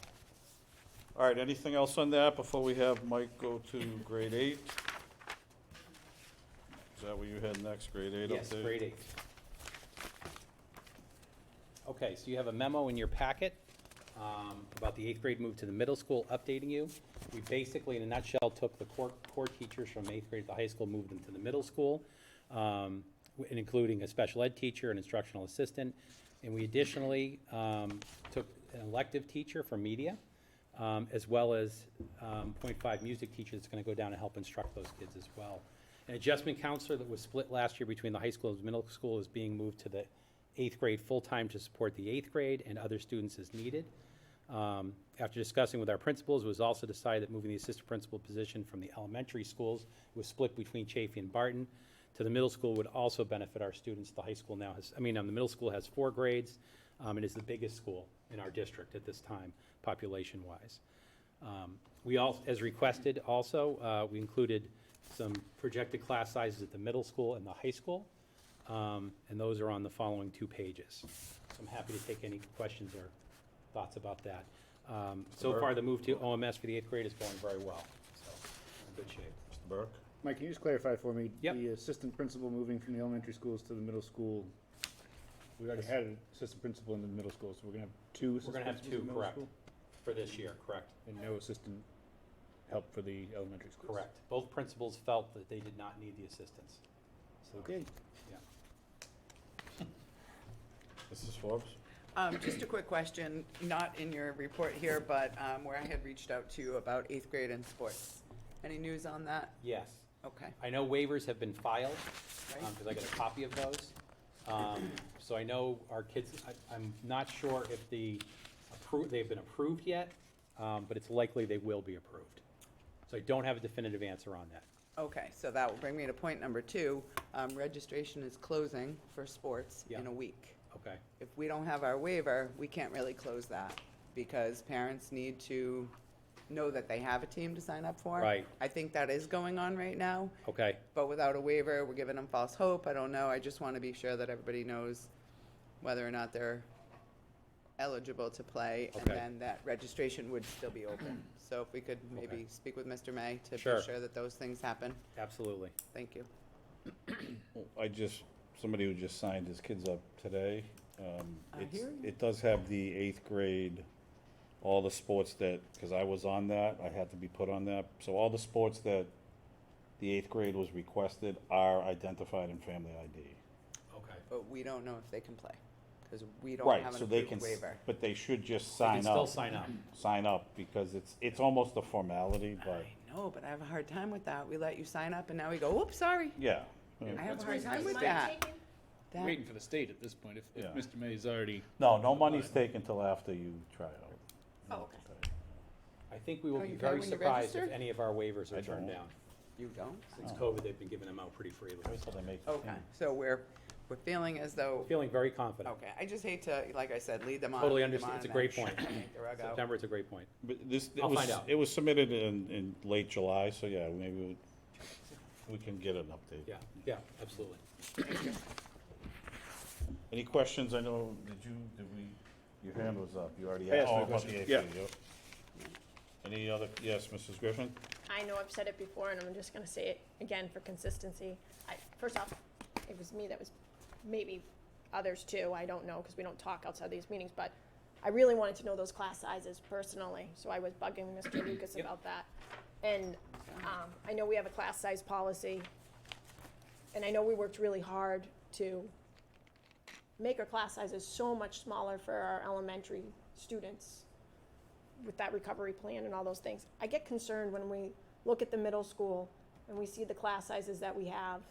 All right, anything else on that before we have Mike go to grade 8? Is that where you head next, grade 8 Yes, update? grade 8. Okay, so you have a memo in your packet about the 8th grade move to the middle school, updating you. We basically, in a nutshell, took the core teachers from 8th grade at the high school, moved them to the middle school, and including a special ed teacher, an instructional assistant. And we additionally took an elective teacher for media, as well as .5 music teacher that's going to go down and help instruct those kids as well. An adjustment counselor that was split last year between the high school and middle school is being moved to the 8th grade full-time to support the 8th grade and other students as needed. After discussing with our principals, it was also decided that moving the assistant principal position from the elementary schools was split between Chafee and Barton to the middle school would also benefit our students. The high school now has, the middle school has 4 grades, and is the biggest school in our district at this time, population-wise. We all, as requested also, we included some projected class sizes at the middle school and the high school, and those are on the following 2 pages. So I'm happy to take any questions or thoughts about that. So far, the move to OMS for the 8th grade is going very well, so we're in good shape. Mr. Burke? Mike, can you just clarify for me? Yep. The assistant principal moving from the elementary schools to the middle school, we already had an assistant principal in the middle school, so we're gonna have 2 We're assistant gonna have principals in 2, the middle correct, school? for this year, correct, And no assistant help for the elementary schools? correct. Both principals felt that they did not need the assistance. So, Okay. yeah. Mrs. Forbes? Just a quick question, not in your report here, but where I had reached out to you about 8th grade and sports. Any news on that? Yes. Okay. I know waivers have been filed, Right. because I got a copy of those. So I know our kids, I'm not sure if they've been approved yet, but it's likely they will be approved. So I don't have a definitive answer on that. Okay, so that will bring me to point number 2. Registration is closing for sports Yeah. in a week. Okay, If we don't have our waiver, we can't really close that because parents need to know that they have a team to sign up for. Right. I think that is going on right now, okay, but without a waiver, we're giving them false hope. I don't know. I just want to be sure that everybody knows whether or not they're eligible to play, and Okay. then that registration would still be open. So if we could maybe Okay. speak with Mr. May to be Sure. sure that those things happen. absolutely. Thank you. Somebody who just signed his kids up today. I hear you. It does have the 8th grade, all the sports that, because I was on that, I had to be put on that. So all the sports that the 8th grade was requested are identified in Family ID. Okay. But we don't know if they can play, because we don't Right, have an so they approved can, waiver. but they should just They sign can up. still sign up. Sign up, because it's almost a formality, but, I know, but I have a hard time with that. We let you sign up and now we go, oops, sorry. yeah. I have a That's hard what- time with Money that. taken? That- Waiting for the state at this point, if Yeah. Mr. May's already. No money's taken till after you try out. Oh, okay. I think we will Oh, be you pay very when you surprised if register? any of our waivers are I turned don't. down. You don't? Since Oh. COVID, they've been giving them out pretty freely. Wait till they make. Okay, so we're feeling as though, Feeling very confident. okay, I just hate to, like I said, lead them on. Totally lead them understand. on, It's a and great then point. yank the rug out. September, it's a great point. But this, I'll find out. it was submitted in late July, so yeah, maybe we can get an update. Yeah, absolutely. Any questions? I know, your hand was up, you already I asked. asked my Oh, about question. the eighth Yeah. grade, yep. Any other, yes, Mrs. Griffin? I know I've said it before, and I'm just gonna say it again for consistency. First off, it was me that was, maybe others too, I don't know, because we don't talk outside these meetings, but I really wanted to know those class sizes personally, so I was bugging Mr. Lucas Yep. about that. And, I know we have a class size policy, and I know we worked really hard to make our class sizes so much smaller for our elementary students with that recovery plan and all those things. I get concerned when we look at the middle school and we see the class sizes that we have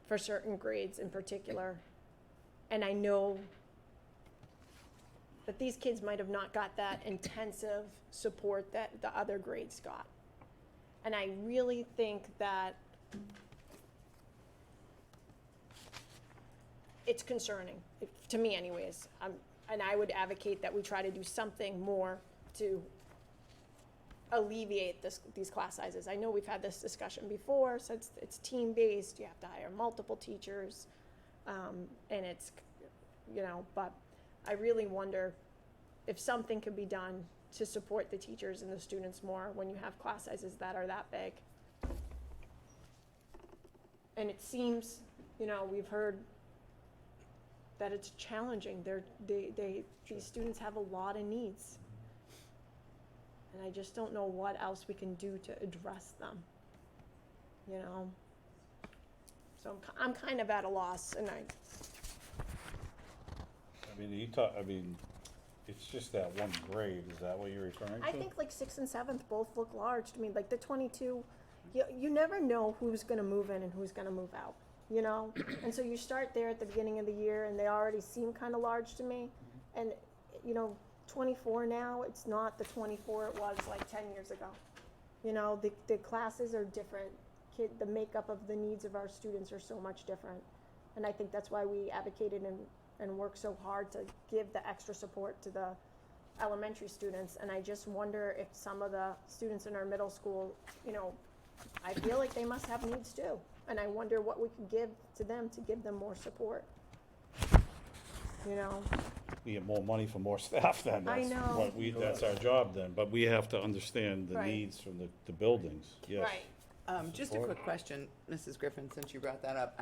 for certain grades in particular. And I know that these kids might have not got that intensive support that the other grades got. And I really think that it's concerning, to me anyways. And I would advocate that we try to do something more to alleviate these class sizes. I know we've had this discussion before, so it's team-based, you have to hire multiple teachers, and it's, but I really wonder if something could be done to support the teachers and the students more when you have class sizes that are that big. And it seems, we've heard that it's challenging. These students have a lot of needs. And I just don't know what else we can do to address them, So I'm kind of at a loss, and It's just that one grade, is that what you're referring to? I think like 6th and 7th both look large to me, like the 22, you never know who's gonna move in and who's gonna move out, And so you start there at the beginning of the year and they already seem kind of large to me. And, 24 now, it's not the 24 it was like 10 years ago. The classes are different. The makeup of the needs of our students are so much different. And I think that's why we advocated and worked so hard to give the extra support to the elementary students. And I just wonder if some of the students in our middle school, I feel like they must have needs too. And I wonder what we could give to them to give them more support. We get more money for more staff then. I That's know. what that's our job then, but we have to understand the Right. needs from the buildings, yes. Right. Just a quick question, Mrs. Griffin, since you brought that up.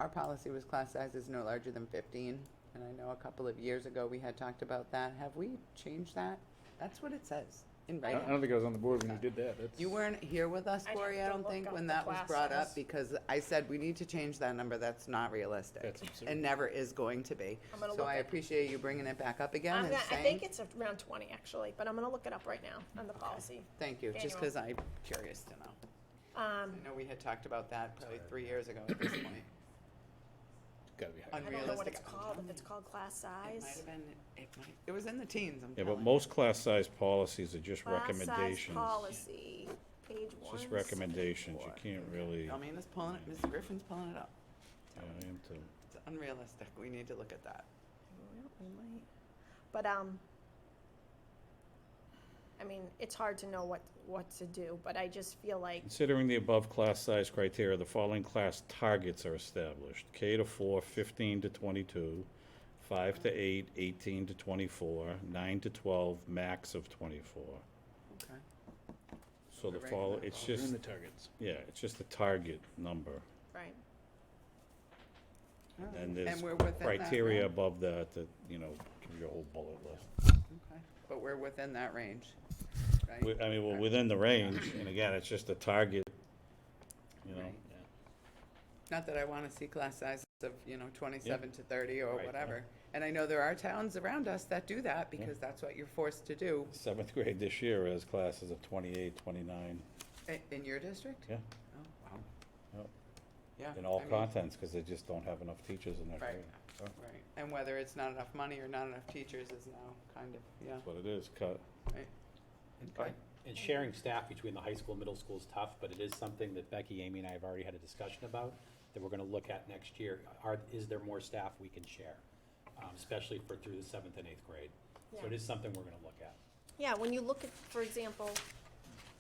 Our policy was class sizes no larger than 15, and I know a couple of years ago we had talked about that. Have we changed that? That's what it says. in I writing. don't think I was on the board when you did that. That's. You weren't here with us, I'd Corey, have I to don't look think, up when the that was class brought up, size. because I said, we need to change that number, that's not realistic. That's absurd. And never is going to be. I'm gonna So look I at- appreciate you bringing it back up again and I saying, think it's around 20 actually, but I'm gonna look it up right now on the policy. thank you, just Annual. because I'm curious to know. I know we had talked about that probably 3 years ago at this point. Gotta be high. I don't know what Unrealistic. it's called, if it's called class It might size. have been, it was in the teens, I'm Yeah, telling but you. most class size policies are just Class size recommendations. policy, page It's 1. just recommendations, you can't really, yeah, Almina's pulling it, Mrs. Griffin's pulling it up. I am too. It's unrealistic, we need to look at that. But, I mean, it's hard to know what to do, but I just feel like, Considering the above class size criteria, the following class targets are established. K to 4, 15 to 22, 5 to 8, 18 to 24, 9 to 12, max of 24. Okay. So the Right. follow, it's We're in just, the targets. yeah, it's just a target number. right, And there's we're within that criteria range. above that, give you a whole bullet list. Okay, but we're within that range, right? I mean, we're within the range, and again, it's just a target, you know. Right. Not that I want to see class sizes of, 27 to 30 or Right, whatever. And I know there are towns around us that do that because that's what you're forced to do. Seventh grade this year has classes of 28, 29, In your district? yeah, Oh, wow. Yep. Yeah. in all I mean, contents, because they just don't have enough teachers in their Right. grade. So, Right, and whether it's not enough money or not enough teachers is now kind of, yeah, That's what it is, cut. right. Okay. And sharing staff between the high school and middle school is tough, but it is something that Becky, Amy, and I have already had a discussion about, that we're gonna look at next year. Is there more staff we can share, especially through the 7th and 8th grade? So it Yeah. is something we're gonna look at. yeah, when you look at, for example,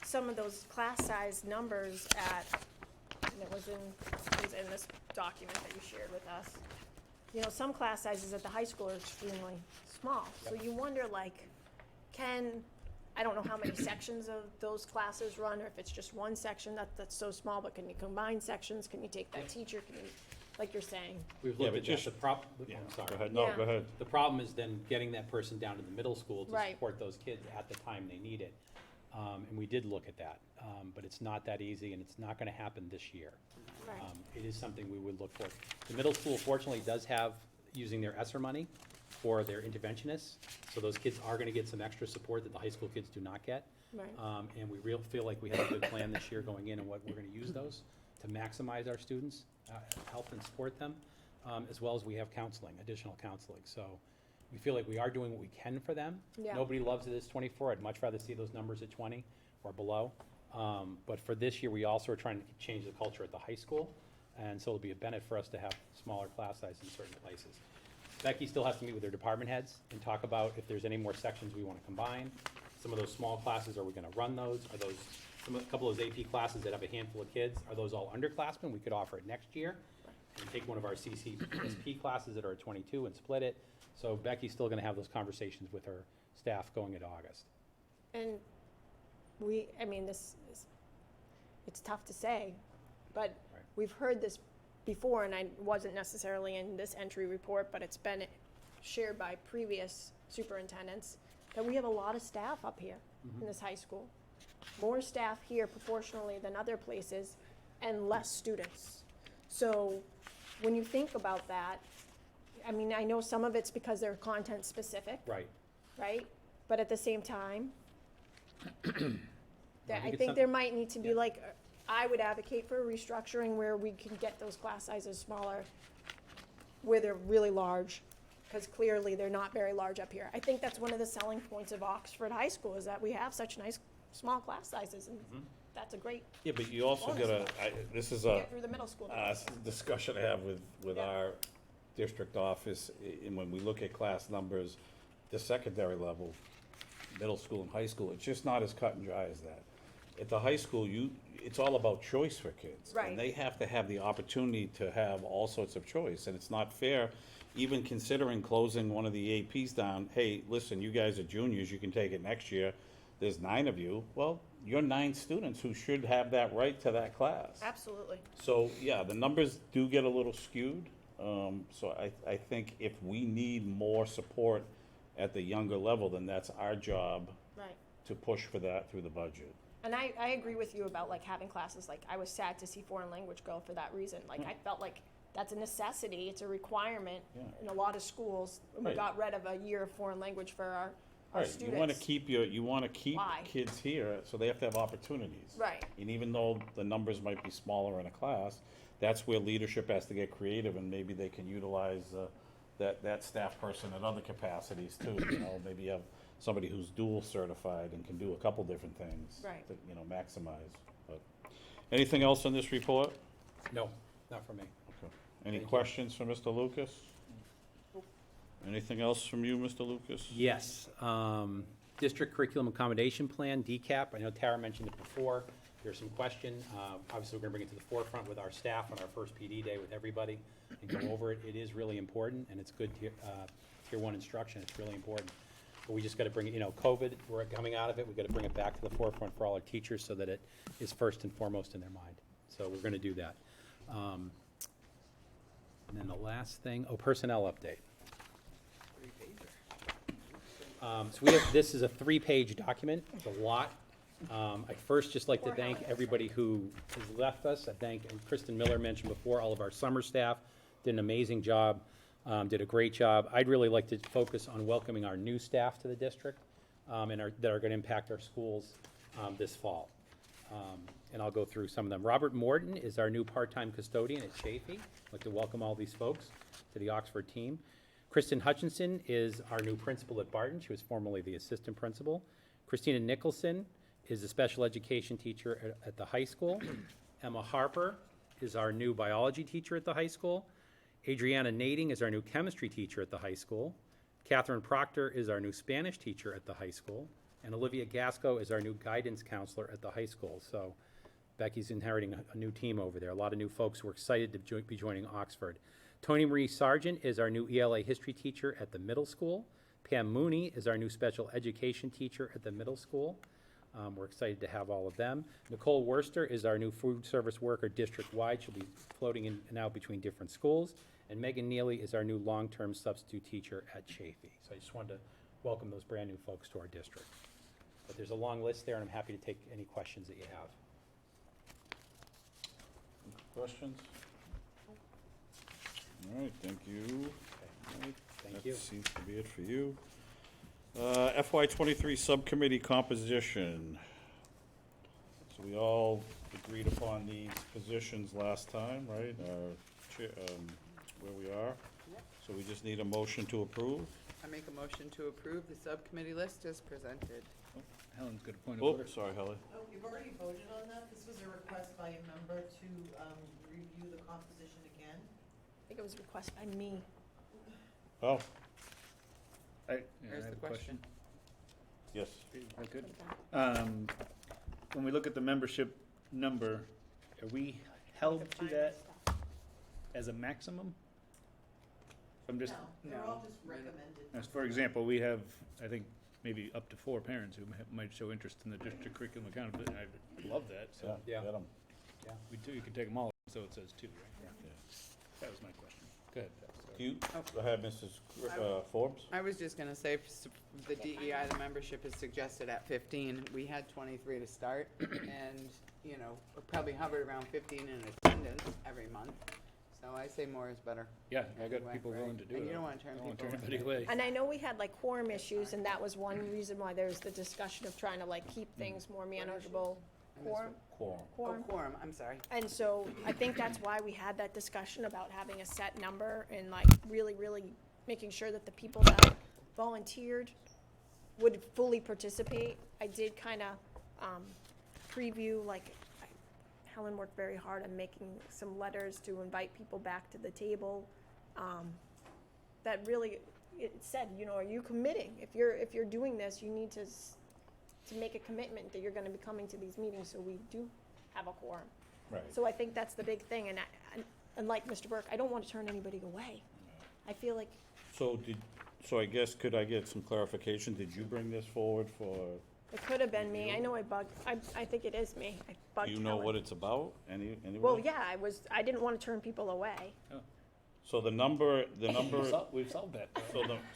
some of those class size numbers and it was in this document that you shared with us. Some class sizes at the high school are extremely small, so you wonder like, I don't know how many sections of those classes run, or if it's just one section that's so small, but can you combine sections, can you take that teacher, like you're saying? We've Yeah, looked but at that, just- the prop, Yeah, I'm go sorry. ahead, no, Yeah. go ahead. The problem is then getting that person down to the middle school to Right. support those kids at the time they need it. And we did look at that, but it's not that easy, and it's not gonna happen this year. Right. It is something we would look for. The middle school fortunately does have, using their ESSER money for their interventionists, so those kids are gonna get some extra support that the high school kids do not get. Right. And we feel like we have a good plan this year going in and what we're gonna use those to maximize our students, help and support them, as well as we have counseling, additional counseling. So we feel like we are doing what we can for them. Yeah. Nobody loves it as 24. I'd much rather see those numbers at 20 or below. But for this year, we also are trying to change the culture at the high school, and so it'll be a benefit for us to have smaller class size in certain places. Becky still has to meet with their department heads and talk about if there's any more sections we want to combine. Some of those small classes, are we going to run those? Are those, a couple of those AP classes that have a handful of kids, are those all underclassmen? We could offer it next year and take one of our CCSP classes that are at 22 and split it. So Becky's still going to have those conversations with her staff going into August. And it's tough to say, but Right. we've heard this before, and I wasn't necessarily in this entry report, but it's been shared by previous superintendents, that we have a lot of staff up here in this high school. More staff here proportionally than other places, and less students. So when you think about that, I know some of it's because they're content specific, Right. right? But at the same time, I I think it's think some- there might need to be yeah. like, I would advocate for a restructuring where we can get those class sizes smaller, where they're really large, because clearly they're not very large up here. I think that's one of the selling points of Oxford High School, is that we have such nice, small class sizes, and that's a great, Yeah, but you also Bonus gotta, this is a, get through the middle school. discussion I have with Yeah. our district office, and when we look at class numbers, the secondary level, middle school and high school, it's just not as cut and dry as that. At the high school, it's all about choice for kids. Right. And they have to have the opportunity to have all sorts of choice, and it's not fair, even considering closing one of the APs down, hey, listen, you guys are juniors, you can take it next year, there's 9 of you, well, you're 9 students who should have that right to that class. Absolutely. So, yeah, the numbers do get a little skewed. So I think if we need more support at the younger level, then that's our job Right. to push for that through the budget. And I agree with you about like having classes, like I was sad to see foreign language go for that reason. Like I felt like that's a necessity, it's a requirement Yeah. in a lot of schools. We Right. got rid of a year of foreign language for our Right, students. you wanna keep Why? kids here, so they have to have opportunities. Right. And even though the numbers might be smaller in a class, that's where leadership has to get creative, and maybe they can utilize, that staff person in other capacities too, you know, maybe have somebody who's dual certified and can do a couple different things. Right. To, you know, maximize, but, anything else in this report? No, not for me. Okay. Any Thank you. questions for Mr. Lucas? Anything else from you, Mr. Lucas? Yes, District Curriculum Accommodation Plan, DCAP, I know Tara mentioned it before, there's some question, obviously we're gonna bring it to the forefront with our staff on our first PD day with everybody and go over it. It is really important, and it's good tier one instruction, it's really important. But we just gotta bring it, you know, COVID, we're coming out of it, we gotta bring it back to the forefront for all our teachers so that it is first and foremost in their mind. So we're gonna do that. And then the last thing, personnel update. So we have, this is a 3-page document, it's a lot. I'd first just like to thank everybody who has left us. I thank, and Kristen Miller mentioned before, all of our summer staff did an amazing job, did a great job. I'd really like to focus on welcoming our new staff to the district, that are gonna impact our schools, this fall. And I'll go through some of them. Robert Morton is our new part-time custodian at Chafee. I'd like to welcome all these folks to the Oxford team. Kristen Hutchinson is our new principal at Barton. She was formerly the assistant principal. Christina Nicholson is a special education teacher at the high school. Emma Harper is our new biology teacher at the high school. Adriana Nading is our new chemistry teacher at the high school. Catherine Proctor is our new Spanish teacher at the high school. And Olivia Gasco is our new guidance counselor at the high school. So Becky's inheriting a new team over there. A lot of new folks who are excited to be joining Oxford. Tony Marie Sargent is our new ELA history teacher at the middle school. Pam Mooney is our new special education teacher at the middle school. We're excited to have all of them. Nicole Worster is our new food service worker district-wide. She'll be floating in and out between different schools. And Megan Neely is our new long-term substitute teacher at Chafee. So I just wanted to welcome those brand-new folks to our district. But there's a long list there, and I'm happy to take any questions that you have. Questions? All right, thank you. All right, Thank you. That seems to be it for you. FY '23 Subcommittee composition. So we all agreed upon these positions last time, right? Where we are. So we just need a motion to approve. I make a motion to approve the subcommittee list as presented. Helen's got a point of Oh, order. sorry, Holly. Oh, you've already voted on that? This was a request by a member to review the composition again? I think it was a request by me. Oh, Here's the question. yes. Is that good? When we look at the membership number, are we held to that as a maximum? I'm just, No, they're all No. just recommended. as for example, we have, I think, maybe up to 4 parents who might show interest in the district curriculum accountability. I love that, so Yeah, Yeah. get 'em. you can take them all, so it says 2, right? Yeah. That was my question. Go ahead, Pat, sorry. Do you, go ahead, Mrs. Forbes? I was just gonna say, the DEI, the membership is suggested at 15. We had 23 to start, and, you know, we probably hovered around 15 in attendance every month. So I say more is better. Yeah, I got Anyway, people right. willing to do it. And you don't wanna turn I don't wanna people turn away. anybody away. And I know we had like quorum issues, and that was one reason why there was the discussion of trying to like keep things more manageable. I missed Quorum, Quorum. Oh, quorum. quorum, I'm sorry. And so I think that's why we had that discussion about having a set number and like really, really making sure that the people that volunteered would fully participate. I did kind of preview, like, Helen worked very hard on making some letters to invite people back to the table. That really, it said, you know, are you committing? If you're doing this, you need to make a commitment that you're gonna be coming to these meetings, so we do have a quorum. Right. So I think that's the big thing, and like Mr. Burke, I don't want to turn anybody away. I feel like, So I guess, could I get some clarification? Did you bring this forward for, it could have been me, I know I bugged, I think it is me, I bugged do you know Helen. what it's about? Anyway? Well, yeah, I didn't want to turn people away. So the number, We've solved that.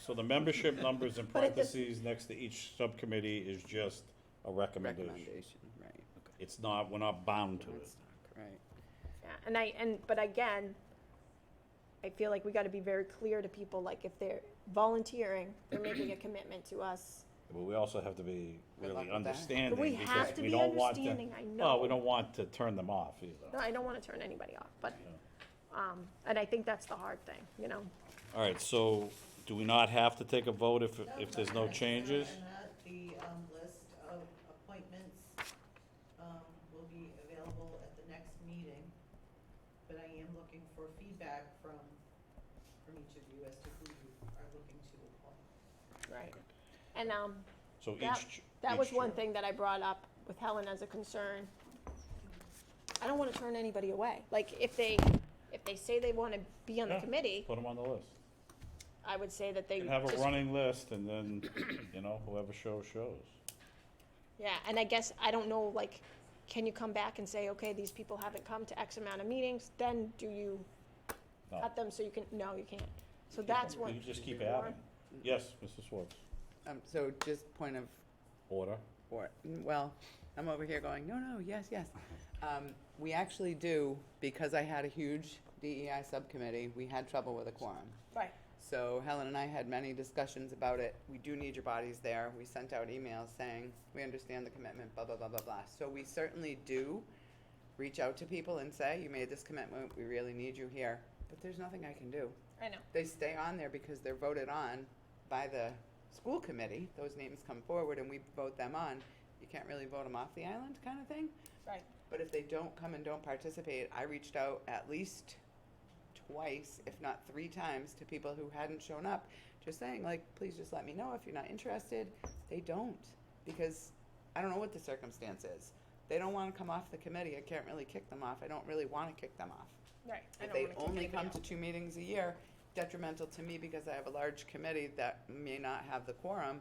so the membership numbers in But at this- parentheses next to each subcommittee is just a recommendation. recommendation, right. It's not, we're not bound to it. Let's talk, right. Yeah, but again, I feel like we gotta be very clear to people, like if they're volunteering, they're making a commitment to us. But we also have to be Good luck really with that. understanding. But we because have to we be don't want to- understanding, I Well, we know. don't want to turn them off either. No, I don't wanna turn anybody off, but, and I think that's the hard thing, you know? All right, so do we not have to take a vote if there's no changes? And that the list of appointments will be available at the next meeting, but I am looking for feedback from each of you as to who you are looking to appoint. Right. And, So that was each- one thing that I brought up with Helen as a concern. I don't wanna turn anybody away. Like, if they say they wanna be on the Yeah. committee, Put them on the list. I would say that they You can have a just- running list and then, whoever shows. Yeah, and I guess, I don't know, like, can you come back and say, okay, these people haven't come to X amount of meetings, then do you No. cut them so you can, no, you can't. So that's one. You just keep adding. Yes, Mrs. Schwartz. So just point of Order. well, I'm over here going, no, yes, yes. We actually do, because I had a huge DEI subcommittee, we had trouble with a quorum. Right. So Helen and I had many discussions about it. We do need your bodies there. We sent out emails saying, we understand the commitment, blah, blah, blah, blah, blah. So we certainly do reach out to people and say, you made this commitment, we really need you here. But there's nothing I can do. I know. They stay on there because they're voted on by the school committee. Those names come forward and we vote them on. You can't really vote them off the island kind of thing. Right. But if they don't come and don't participate, I reached out at least twice, if not 3 times, to people who hadn't shown up, just saying, like, please just let me know if you're not interested. They don't, because I don't know what the circumstance is. They don't want to come off the committee. I can't really kick them off. I don't really want to kick them off. Right. I If don't they wanna kick only anybody come out. to 2 meetings a year, detrimental to me because I have a large committee that may not have the quorum,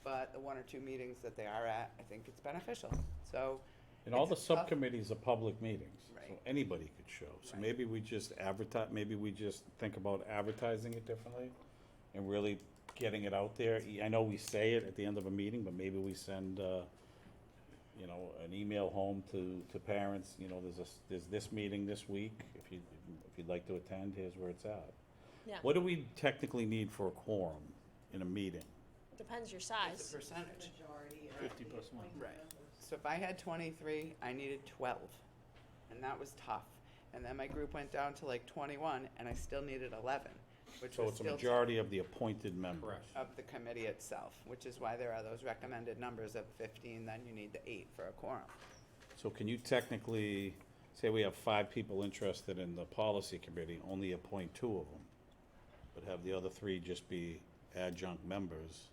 but the 1 or 2 meetings that they are at, I think it's beneficial. So. And all the it's tough. subcommittees are public meetings, so Right. anybody could show. So Right. maybe we just maybe we just think about advertising it differently and really getting it out there. I know we say it at the end of a meeting, but maybe we send, an email home to parents, there's this meeting this week. If you'd like to attend, here's where it's at. Yeah. What do we technically need for a quorum in a meeting? Depends your It's size. a percentage. Majority of 50 the plus one. appointed Right. members. So if I had 23, I needed 12, and that was tough. And then my group went down to like 21, and I still needed 11, which So was it's a still majority of the appointed members. of the committee itself, which is why there are those recommended numbers of 15, then you need the 8 for a quorum. So can you technically, say we have 5 people interested in the policy committee, only appoint 2 of them, but have the other 3 just be adjunct members,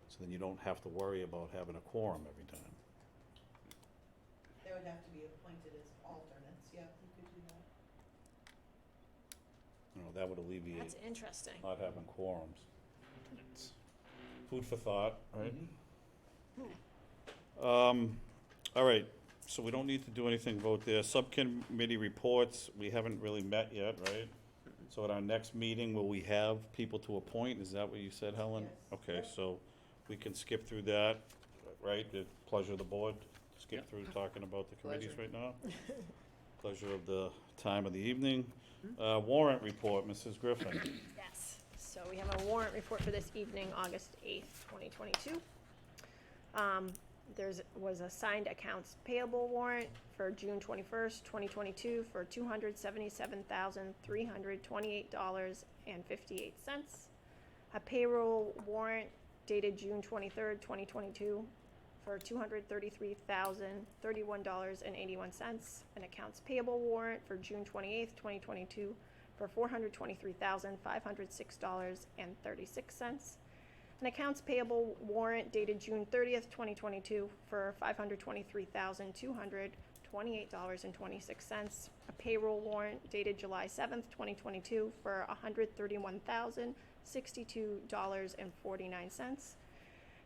so then you don't have to worry about having a quorum every time? They would have to be appointed as alternates, yeah, you could do that. That would alleviate That's interesting. not having quorums. Food for thought, right? All right, so we don't need to do anything, vote there. Subcommittee reports, we haven't really met yet, right? So at our next meeting, will we have people to appoint? Is that what you said, Helen? Yes. Okay, so we can skip through that, right? The pleasure of the board, skip through talking about the committees Pleasure. right now. Pleasure of the time of the evening. Warrant report, Mrs. Griffin. Yes. So we have a warrant report for this evening, August 8th, 2022. Was a signed accounts payable warrant for June 21st, 2022 for $277,328.58. A payroll warrant dated June 23rd, 2022 for $233,031.81. An accounts payable warrant for June 28th, 2022 for $423,506.36. An accounts payable warrant dated June 30th, 2022 for $523,228.26. A payroll warrant dated July 7th, 2022 for $131,062.49.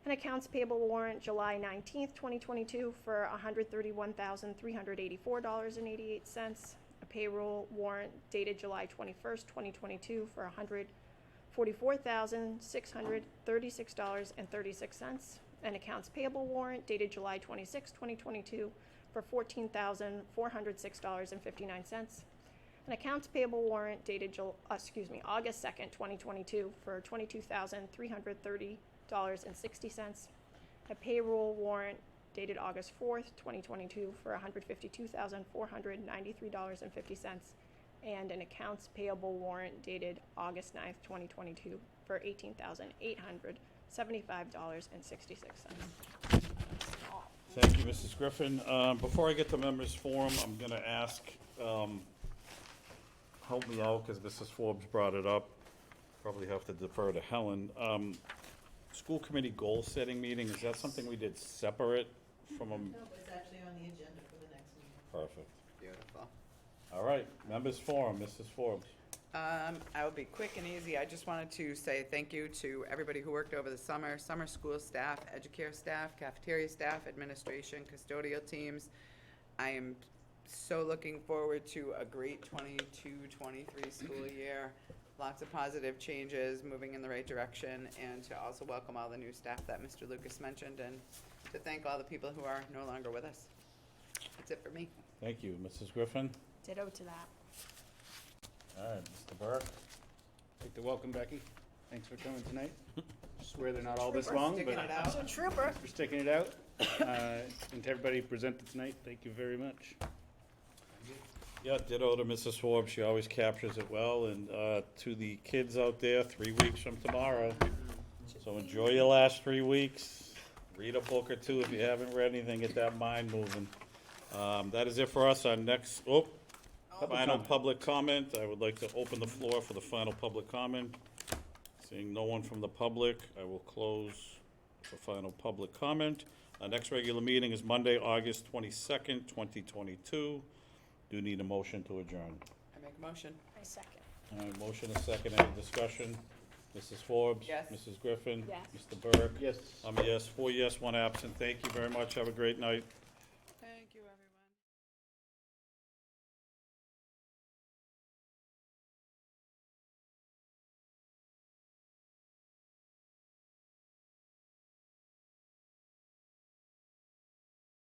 An accounts payable warrant July 19th, 2022 for $131,384.88. A payroll warrant dated July 21st, 2022 for $144,636.36. An accounts payable warrant dated July 26, 2022 for $14,406.59. An accounts payable warrant dated August 2nd, 2022 for $22,330.60. A payroll warrant dated August 4th, 2022 for $152,493.50. And an accounts payable warrant dated August 9th, 2022 for $18,875.66. Thank you, Mrs. Griffin. Before I get to members' forum, I'm gonna ask, help me out, because Mrs. Forbes brought it up. Probably have to defer to Helen. School committee goal-setting meeting, is that something we did separate from a? No, but it's actually on the agenda for the next meeting. Perfect. Beautiful. All right, members' forum, Mrs. Forbes. I will be quick and easy. I just wanted to say thank you to everybody who worked over the summer school staff, educare staff, cafeteria staff, administration, custodial teams. I am so looking forward to a great 22-23 school year. Lots of positive changes, moving in the right direction, and to also welcome all the new staff that Mr. Lucas mentioned, and to thank all the people who are no longer with us. That's it for me. Thank you, Mrs. Griffin. Ditto to that. All right, Mr. Burke. I'd like to welcome Becky. Thanks for coming tonight. Swear they're not all this long, Sticking but it out. So trooper. for sticking it out. And to everybody who presented tonight, thank you very much. Yeah, ditto to Mrs. Forbes, she always captures it well, and to the kids out there, 3 weeks from tomorrow. So enjoy your last 3 weeks. Read a book or two if you haven't read anything, get that mind moving. That is it for us. Our next, final public comment. I would like to open the floor for the final public comment. Seeing no one from the public, I will close for final public comment. Our next regular meeting is Monday, August 22nd, 2022. Do need a motion to adjourn. I make a motion. I second. All right, motion is second. Any discussion? Mrs. Forbes? Yes. Mrs. Griffin? Yes. Mr. Burke? Yes. I'm a yes, 4 yes, 1 absent. Thank you very much. Have a great night.